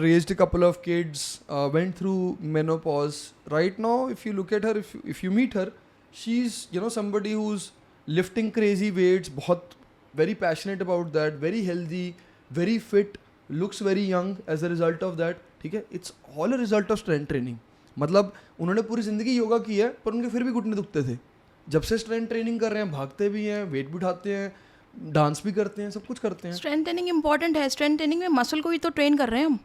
raised a couple of kids, went through menopause. Right now if you look at her, if you meet her, she's somebody who's lifting crazy weights, बहुत very passionate about that, very healthy, very fit, looks very young as a result of that. ठीक है, it's all a result of strength training. मतलब उन्होंने पूरी ज़िंदगी योगा की है पर उनके फिर भी घुटने दुखते थे. जब से स्ट्रेंथ ट्रेनिंग कर रहे हैं, भागते भी हैं, वेट भी उठाते हैं, डांस भी करते हैं, सब कुछ करते हैं. स्ट्रेंथ ट्रेनिंग इंपॉर्टेंट है. स्ट्रेंथ ट्रेनिंग में मसल को ही तो ट्रेन कर रहे हैं हम.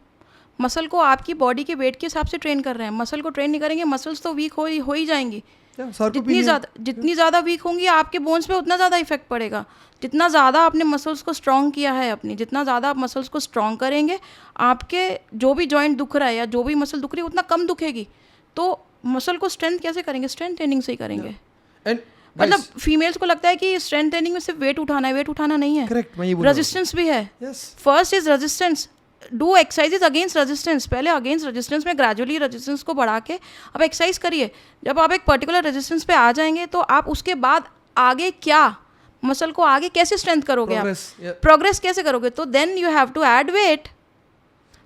मसल को आपकी बॉडी के वेट के हिसाब से ट्रेन कर रहे हैं. मसल को ट्रेन नहीं करेंगे, मसल्स तो वीक हो ही जाएंगी. जितनी ज़्यादा वीक होंगी आपके बोन्स पे उतना ज़्यादा इफेक्ट पड़ेगा. जितना ज़्यादा आपने मसल्स को स्ट्रॉन्ग किया है अपनी, जितना ज़्यादा आप मसल्स को स्ट्रॉन्ग करेंगे, आपके जो भी जॉइंट दुख रहा है या जो भी मसल दुख रही है उतना कम दुखेगी. तो मसल को स्ट्रेंथ कैसे करेंगे? स्ट्रेंथ ट्रेनिंग से ही करेंगे. मतलब फीमेल्स को लगता है कि स्ट्रेंथ ट्रेनिंग में सिर्फ वेट उठाना है, वेट उठाना नहीं है. करेक्ट, मैं ये बोल रेजिस्टेंस भी है. First is resistance, do exercises against resistance. पहले अगेंस्ट रेजिस्टेंस में ग्रेजुअली रेजिस्टेंस को बढ़ा के आप एक्सरसाइज करिए। जब आप एक पर्टिकुलर रेजिस्टेंस पे आ जाएंगे तो आप उसके बाद आगे क्या मसल को आगे कैसे स्ट्रेंथ करोगे, आप प्रोग्रेस कैसे करोगे। तो then you have to add weight.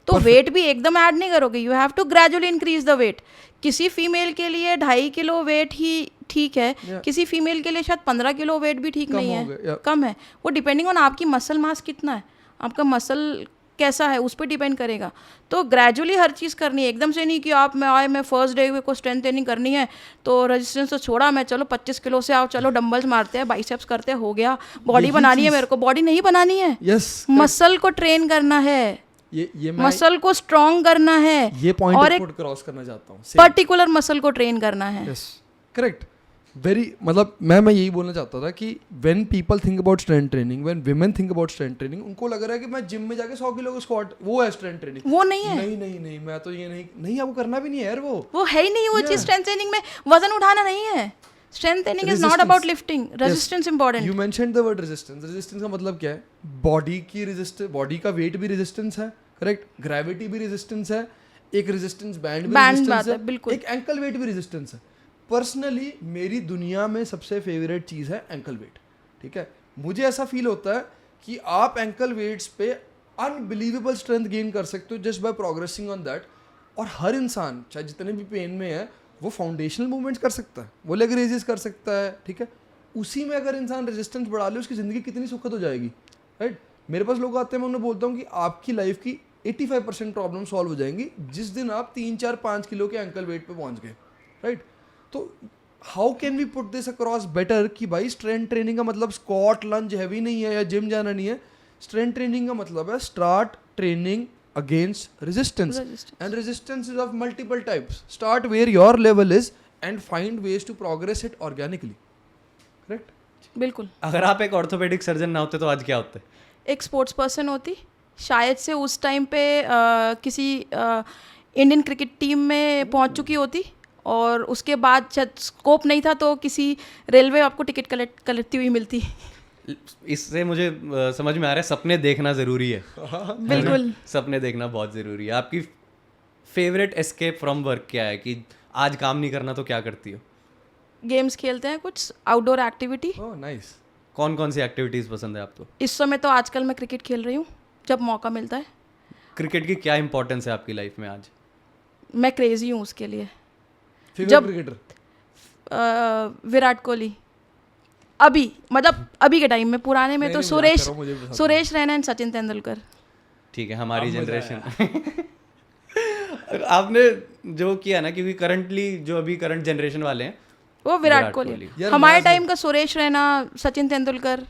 तो वेट भी एकदम ऐड नहीं करोगे, you have to gradually increase the weight. किसी फीमेल के लिए 2.5 किलो वेट ही ठीक है, किसी फीमेल के लिए शायद 15 किलो वेट भी ठीक नहीं है, कम है। वो डिपेंडिंग ऑन आपकी मसल मास कितना है, आपका मसल कैसा है, उस पर डिपेंड करेगा। तो ग्रेजुअली हर चीज़ करनी है, एकदम से नहीं कि आप मैं फर्स्ट डे को स्ट्रेंथ ट्रेनिंग करनी है तो रेजिस्टेंस तो छोड़ा, मैं चलो 25 किलो से आओ, चलो डंबल्स मारते हैं, बाइसेप्स करते हैं, हो गया। बॉडी बनानी है मेरे को, बॉडी नहीं बनानी है। मसल को ट्रेन करना है, ये मसल को स्ट्रॉन्ग करना है, ये पॉइंट और एक क्रॉस करना चाहता हूँ, पर्टिकुलर मसल को ट्रेन करना है। करेक्ट, वेरी, मतलब मैं यही बोलना चाहता था कि when people think about strength training, when women think about strength training, उनको लग रहा है कि मैं जिम में जाके 100 किलो का स्क्वाट, वो है स्ट्रेंथ ट्रेनिंग। वो नहीं है। नहीं, मैं तो ये नहीं आपको करना भी नहीं है यार, वो है ही नहीं वो चीज। स्ट्रेंथ ट्रेनिंग में वजन उठाना नहीं है। Strength training is not about lifting, resistance important. You mentioned the word resistance. Resistance का मतलब क्या है? बॉडी की रेजिस्टेंस, बॉडी का वेट भी रेजिस्टेंस है, करेक्ट, ग्रेविटी भी रेजिस्टेंस है, एक रेजिस्टेंस बैंड भी रेजिस्टेंस है, बिल्कुल, एक एंकल वेट भी रेजिस्टेंस है। पर्सनली मेरी दुनिया में सबसे फेवरेट चीज़ है एंकल वेट, ठीक है। मुझे ऐसा फील होता है कि आप एंकल वेट्स पे अनबिलीवेबल स्ट्रेंथ गेन कर सकते हो just by progressing on that. और हर इंसान चाहे जितने भी पेन में है वो फाउंडेशनल मूवमेंट्स कर सकता है, वो लेग रेजेस कर सकता है, ठीक है। उसी में अगर इंसान रेजिस्टेंस बढ़ा ले, उसकी ज़िंदगी कितनी सुखद हो जाएगी, राइट। मेरे पास लोग आते हैं, मैं उन्हें बोलता हूँ कि आपकी लाइफ की 85% प्रॉब्लम सॉल्व हो जाएंगी जिस दिन आप 3, 4, 5 किलो के एंकल वेट पे पहुँच गए, राइट। तो how can we put this across better कि भाई स्ट्रेंथ ट्रेनिंग का मतलब स्क्वाट लंज हैवी नहीं है या जिम जाना नहीं है। स्ट्रेंथ ट्रेनिंग का मतलब है start training against resistance, and resistance is of multiple types. Start where your level is and find ways to progress it organically, correct. बिल्कुल। अगर आप एक ऑर्थोपेडिक सर्जन ना होते तो आज क्या होते? एक स्पोर्ट्स पर्सन होती, शायद से उस टाइम पे किसी इंडियन क्रिकेट टीम में पहुंच चुकी होती, और उसके बाद शायद स्कोप नहीं था तो किसी रेलवे आपको टिकट कलेक्ट करती हुई मिलती। इससे मुझे समझ में आ रहा है सपने देखना ज़रूरी है। बिल्कुल, सपने देखना बहुत ज़रूरी है। आपकी फेवरेट एस्केप फ्रॉम वर्क क्या है कि आज काम नहीं करना तो क्या करती हो? गेम्स खेलते हैं, कुछ आउटडोर एक्टिविटी। Oh nice. कौन कौन सी एक्टिविटीज़ पसंद है आपको? इस समय तो आजकल मैं क्रिकेट खेल रही हूँ जब मौका मिलता है। क्रिकेट की क्या इंपॉर्टेंस है आपकी लाइफ में आज? मैं क्रेजी हूँ उसके लिए। जब क्रिकेटर विराट कोहली, अभी मतलब अभी के टाइम में, पुराने में तो सुरेश रैना एंड सचिन तेंदुलकर। ठीक है, हमारी जनरेशन। आपने जो किया ना, क्योंकि करंटली जो अभी करंट जनरेशन वाले हैं वो विराट कोहली। हमारे टाइम का सुरेश रैना, सचिन तेंदुलकर,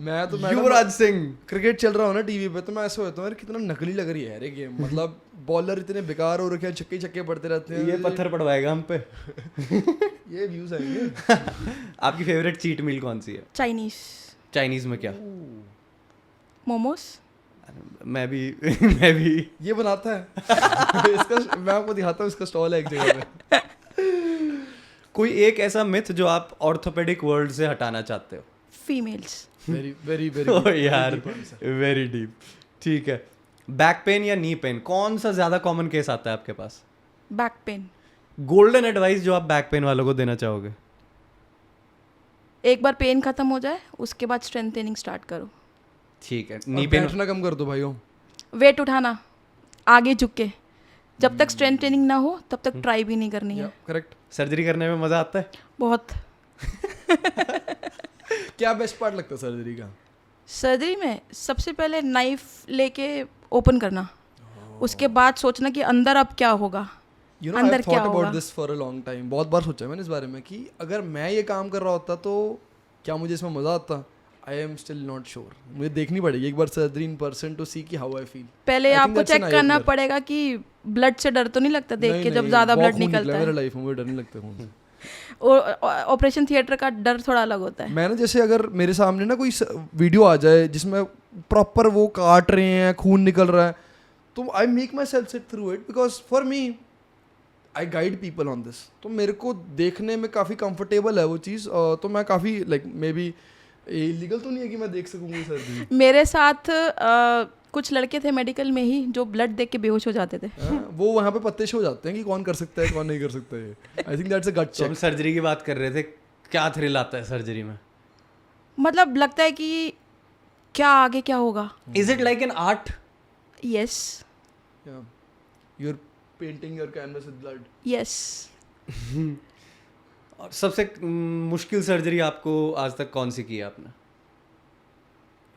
मैं युवराज सिंह। क्रिकेट चल रहा हो ना टीवी पे तो मैं ऐसा होता हूँ, यार कितना नकली लग रही है यार ये गेम। मतलब बॉलर इतने बेकार हो रखे हैं, छक्के पड़ते रहते हैं, ये पत्थर पड़वाएगा हम पे। ये व्यूज आएंगे। आपकी फेवरेट चीट मील कौन सी है? चाइनीज में क्या? मोमोस। मैं भी ये बनाता है। इसका मैं आपको दिखाता हूँ, इसका स्टॉल है एक जगह पे। कोई एक ऐसा मिथ जो आप ऑर्थोपेडिक वर्ल्ड से हटाना चाहते हो? फीमेल्स। वेरी यार वेरी डीप। ठीक है, बैक पेन या नी पेन, कौन सा ज्यादा कॉमन केस आता है आपके पास? Back pain. गोल्डन एडवाइस जो आप बैक पेन वालों को देना चाहोगे? एक बार पेन खत्म हो जाए उसके बाद स्ट्रेंथ ट्रेनिंग स्टार्ट करो। ठीक है, नी पेन बैठना कम कर दो भाइयों, वेट उठाना आगे झुक के, जब तक स्ट्रेंथ ट्रेनिंग ना हो तब तक ट्राई भी नहीं करनी है। करेक्ट। सर्जरी करने में मजा आता है? बहुत। क्या बेस्ट पार्ट लगता है सर्जरी का? सर्जरी में सबसे पहले नाइफ लेके ओपन करना, उसके बाद सोचना कि अंदर अब क्या होगा, अंदर क्या होगा। About this for a long time, बहुत बार सोचा मैंने इस बारे में कि अगर मैं ये काम कर रहा होता तो क्या मुझे इसमें मजा आता। I am still not sure, मुझे देखनी पड़ेगी एक बार सर्जरी इन पर्सन टू सी कि हाउ आई फील। पहले आपको चेक करना पड़ेगा कि ब्लड से डर तो नहीं लगता देख के, जब ज्यादा ब्लड निकलता है। मेरे लाइफ में मुझे डर नहीं लगता। ऑपरेशन थिएटर का डर थोड़ा अलग होता है। मैंने जैसे अगर मेरे सामने ना कोई वीडियो आ जाए जिसमें प्रॉपर वो काट रहे हैं, खून निकल रहा है, तो I make myself sit through it because for me I guide people on this. तो मेरे को देखने में काफ़ी कंफर्टेबल है वो चीज़। तो मैं काफ़ी लाइक मे बी इलीगल तो नहीं है कि मैं देख सकूंगी सर्जरी। मेरे साथ कुछ लड़के थे मेडिकल में ही जो ब्लड देख के बेहोश हो जाते थे. वो वहाँ पे पत्ते शो जाते हैं कि कौन कर सकता है कौन नहीं कर सकता है. आई थिंक दैट्स अ गट तो हम चेक. सर्जरी की बात कर रहे थे, क्या थ्रिल आता है सर्जरी में? मतलब लगता है कि क्या आगे क्या होगा. Is it like an art? Yes. You are painting your canvas with blood. Yes. और सबसे मुश्किल सर्जरी आपको आज तक कौन सी की है आपने?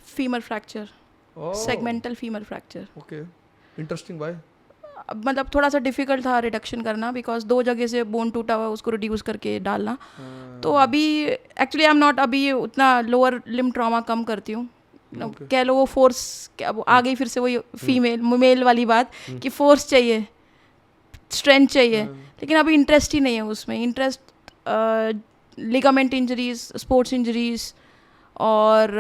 Femur fracture. Segmental femur fracture. Okay, interesting. Why? मतलब थोड़ा सा डिफिकल्ट था रिडक्शन करना बिकॉज 2 जगह से बोन टूटा हुआ उसको रिड्यूस करके डालना. तो अभी एक्चुअली आई एम नॉट अभी उतना लोअर लिम ट्रॉमा कम करती हूँ. कह लो वो फोर्स आ गई फिर से वही फीमेल मेल वाली बात कि फोर्स चाहिए, स्ट्रेंथ चाहिए, लेकिन अभी इंटरेस्ट ही नहीं है उसमें. Interest ligament injuries, sports injuries और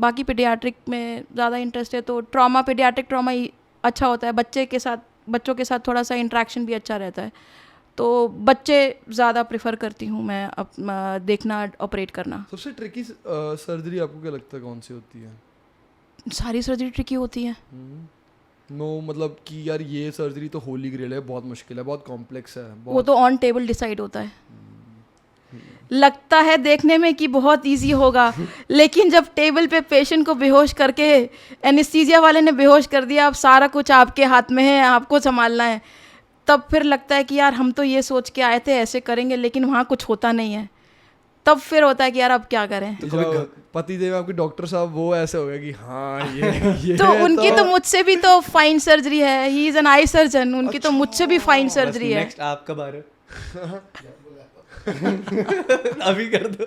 बाकी पीडियाट्रिक में ज़्यादा इंटरेस्ट है. तो ट्रॉमा, पीडियाट्रिक ट्रॉमा ही अच्छा होता है. बच्चों के साथ थोड़ा सा इंटरेक्शन भी अच्छा रहता है. तो बच्चे ज़्यादा प्रेफर करती हूँ मैं देखना, ऑपरेट करना. सबसे ट्रिकी सर्जरी आपको क्या लगता है कौन सी होती है? सारी सर्जरी ट्रिकी होती है. नो मतलब कि यार ये सर्जरी तो होली ग्रेल है, बहुत मुश्किल है, बहुत कॉम्प्लेक्स है, वो तो ऑन टेबल डिसाइड होता है. लगता है देखने में कि बहुत इजी होगा, लेकिन जब टेबल पे पेशेंट को बेहोश करके एनेस्थीसिया वाले ने बेहोश कर दिया, अब सारा कुछ आपके हाथ में है, आपको संभालना है, तब फिर लगता है कि यार हम तो ये सोच के आए थे ऐसे करेंगे, लेकिन वहाँ कुछ होता नहीं है. तब फिर होता है कि यार अब क्या करें. तो पति देव आपके डॉक्टर साहब वो ऐसे हो गया कि हाँ ये तो उनकी तो मुझसे भी तो फाइन सर्जरी है. He is an eye surgeon. उनकी तो मुझसे भी फाइन सर्जरी है. नेक्स्ट आप कब आ रहे हो? अभी कर दो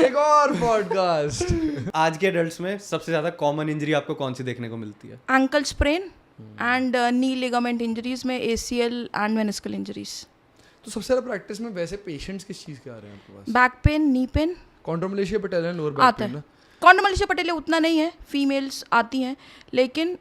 एक और पॉडकास्ट. आज के एडल्ट्स में सबसे ज्यादा कॉमन इंजरी आपको कौन सी देखने को मिलती है? Ankle sprain and knee ligament injuries में ACL एंड मेनिस्कल इंजरीज. तो सबसे ज्यादा प्रैक्टिस में वैसे पेशेंट्स किस चीज के आ रहे हैं आपके पास? Back pain, knee pain. Chondromalacia patellae lower back आता है. कॉन्ड्रोमलेशिया पैटेलिया उतना नहीं है, फीमेल्स आती हैं, लेकिन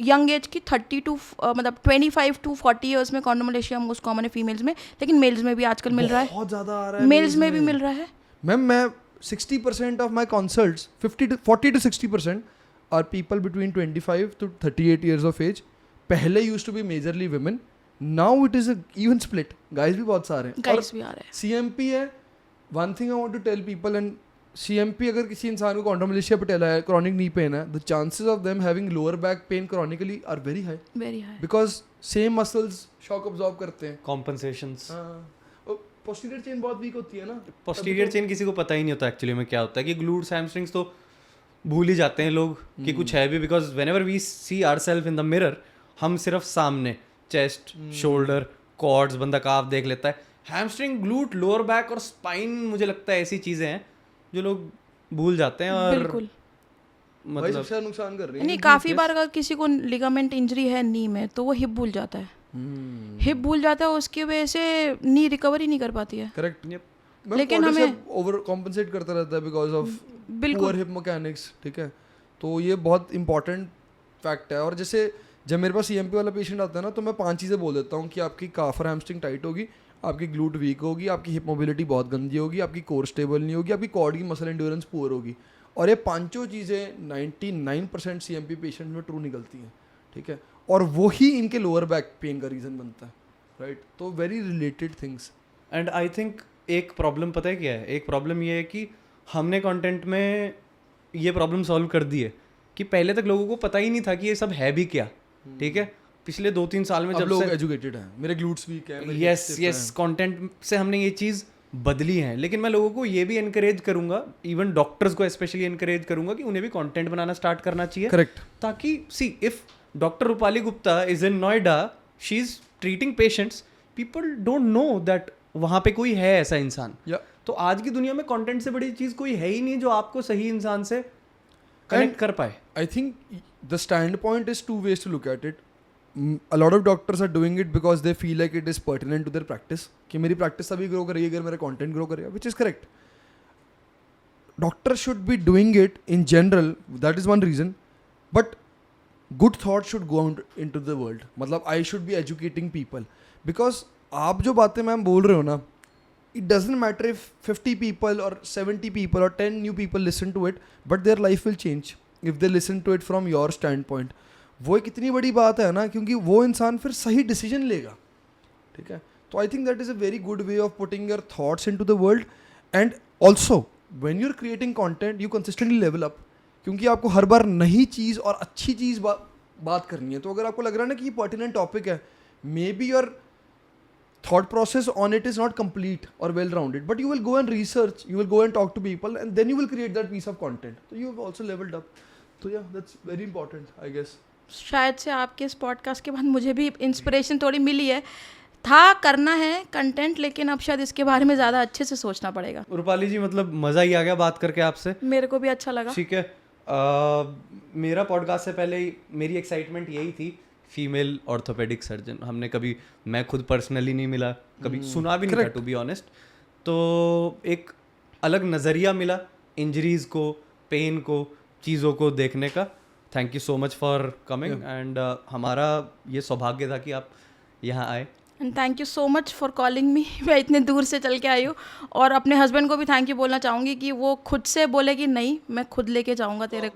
यंग एज की 30 टू मतलब 25 टू 40 ईयर्स में कॉन्ड्रोमलेशिया मोस्ट कॉमन है फीमेल्स में, लेकिन मेल्स में भी आजकल मिल रहा है. बहुत ज्यादा आ रहा है. मेल्स में भी मिल रहा है. मैम मैं 60% of my consults 40 to 60% are people between 25 to 38 years of age. पहले used to be majorly women, now it is even split. Guys भी बहुत सारे हैं. गाइस भी आ रहे हैं. CMP है. One thing I want to tell people, and CMP अगर किसी इंसान को कॉन्ड्रोमलेशिया पैटेलिया है, क्रॉनिक नी पेन है, the chances of them having lower back pain chronically are very high. Very high. Because same muscles shock absorb करते हैं. कॉम्पनसेशंस. पोस्टीरियर चेन बहुत वीक होती है ना. पोस्टीरियर चेन किसी को पता ही नहीं होता एक्चुअली में क्या होता है, कि ग्लूट्स, हैमस्ट्रिंग्स तो भूल ही जाते हैं लोग कि कुछ है भी, because whenever we see ourselves in the mirror, हम सिर्फ सामने चेस्ट, शोल्डर, क्वाड्स, बंदा काफ देख लेता है. हैमस्ट्रिंग, ग्लूट, लोअर बैक और स्पाइन मुझे लगता है ऐसी चीजें हैं जो लोग भूल जाते हैं. और बिल्कुल मतलब सबसे नुकसान कर रही है. नहीं, काफी बार अगर किसी को लिगामेंट इंजरी है नी में, तो वो हिप भूल जाता है. हिप भूल जाता है, उसकी वजह से नी रिकवर ही नहीं कर पाती है. करेक्ट. लेकिन हमें ओवर कॉम्पनसेट करता रहता है बिकॉज ऑफ बिल्कुल पुअर हिप मैकेनिक्स. ठीक है, तो ये बहुत इंपॉर्टेंट फैक्ट है. और जैसे जब मेरे पास CMP वाला पेशेंट आता है ना, तो मैं 5 चीज़ें बोल देता हूँ कि आपकी काफ और हैमस्ट्रिंग टाइट होगी, आपकी ग्लूट वीक होगी, आपकी हिप मोबिलिटी बहुत गंदी होगी, आपकी कोर स्टेबल नहीं होगी, आपकी कॉर्ड की मसल एंड्योरेंस पुअर होगी. और ये पांचों चीज़ें 99% CMP पेशेंट में ट्रू निकलती हैं. ठीक है, और वही इनके लोअर बैक पेन का रीज़न बनता है. राइट, तो very related things. And I think एक प्रॉब्लम पता है क्या है? एक प्रॉब्लम ये है कि हमने कंटेंट में ये प्रॉब्लम सॉल्व कर दी है कि पहले तक लोगों को पता ही नहीं था कि ये सब है भी क्या. ठीक है, पिछले 2-3 साल में जब लोग से एजुकेटेड हैं, मेरे ग्लूट्स वीक हैं, यस कंटेंट से हमने ये चीज़ बदली है. लेकिन मैं लोगों को ये भी एनकरेज करूंगा, इवन डॉक्टर्स को स्पेशली एनकरेज करूंगा कि उन्हें भी कंटेंट बनाना स्टार्ट करना चाहिए. करेक्ट. ताकि see if doctor Rupali Gupta is in Noida, she is treating patients, people don't know that वहाँ पे कोई है ऐसा इंसान. तो आज की दुनिया में कंटेंट से बड़ी चीज़ कोई है ही नहीं जो आपको सही इंसान से कनेक्ट कर पाए. आई think the stand point is 2 ways to look at it. A lot of doctors are doing it because they feel like it is pertinent to their practice, कि मेरी प्रैक्टिस तभी ग्रो करेगी अगर मेरा कंटेंट ग्रो करेगा, which is correct. Doctors should be doing it in general, that is one reason, but good thought should go out into the world. मतलब I should be educating people, because आप जो बातें मैम बोल रहे हो ना, it doesn't matter if 50 people or 70 people or 10 new people listen to it, but their life will change. If they listen to it from your standpoint, वो एक इतनी बड़ी बात है ना, क्योंकि वो इंसान फिर सही डिसीजन लेगा, ठीक है. तो I think that is a very good way of putting your thoughts into the world. And also when you are creating content you consistently level up, क्योंकि आपको हर बार नई चीज़ और अच्छी चीज़ बात करनी है. तो अगर आपको लग रहा है ना कि ये पर्टिनेंट टॉपिक है, may be your thought process on it is not complete or well rounded, but you will go and research, you will go and talk to people, and then you will create that piece of content. So you have also leveled up. So yeah, that's very important, I guess. शायद से आपके इस पॉडकास्ट के बाद मुझे भी इंस्पिरेशन थोड़ी मिली है. था करना है कंटेंट, लेकिन अब शायद इसके बारे में ज़्यादा अच्छे से सोचना पड़ेगा. रूपाली जी, मतलब मज़ा ही आ गया बात करके आपसे. मेरे को भी अच्छा लगा. ठीक है. मेरा पॉडकास्ट से पहले मेरी एक्साइटमेंट यही थी, फीमेल ऑर्थोपेडिक सर्जन. हमने कभी, मैं खुद पर्सनली नहीं मिला, कभी सुना भी नहीं था टू बी ऑनेस्ट. तो एक अलग नज़रिया मिला इंजरीज़ को, पेन को, चीज़ों को देखने का. Thank you so much for coming. And हमारा ये सौभाग्य था कि आप यहाँ आए. And thank you so much for calling me. मैं इतने दूर से चल के आई हूँ. और अपने हस्बैंड को भी थैंक यू बोलना चाहूँगी कि वो खुद से बोले कि नहीं, मैं खुद लेके जाऊँगा तेरे को.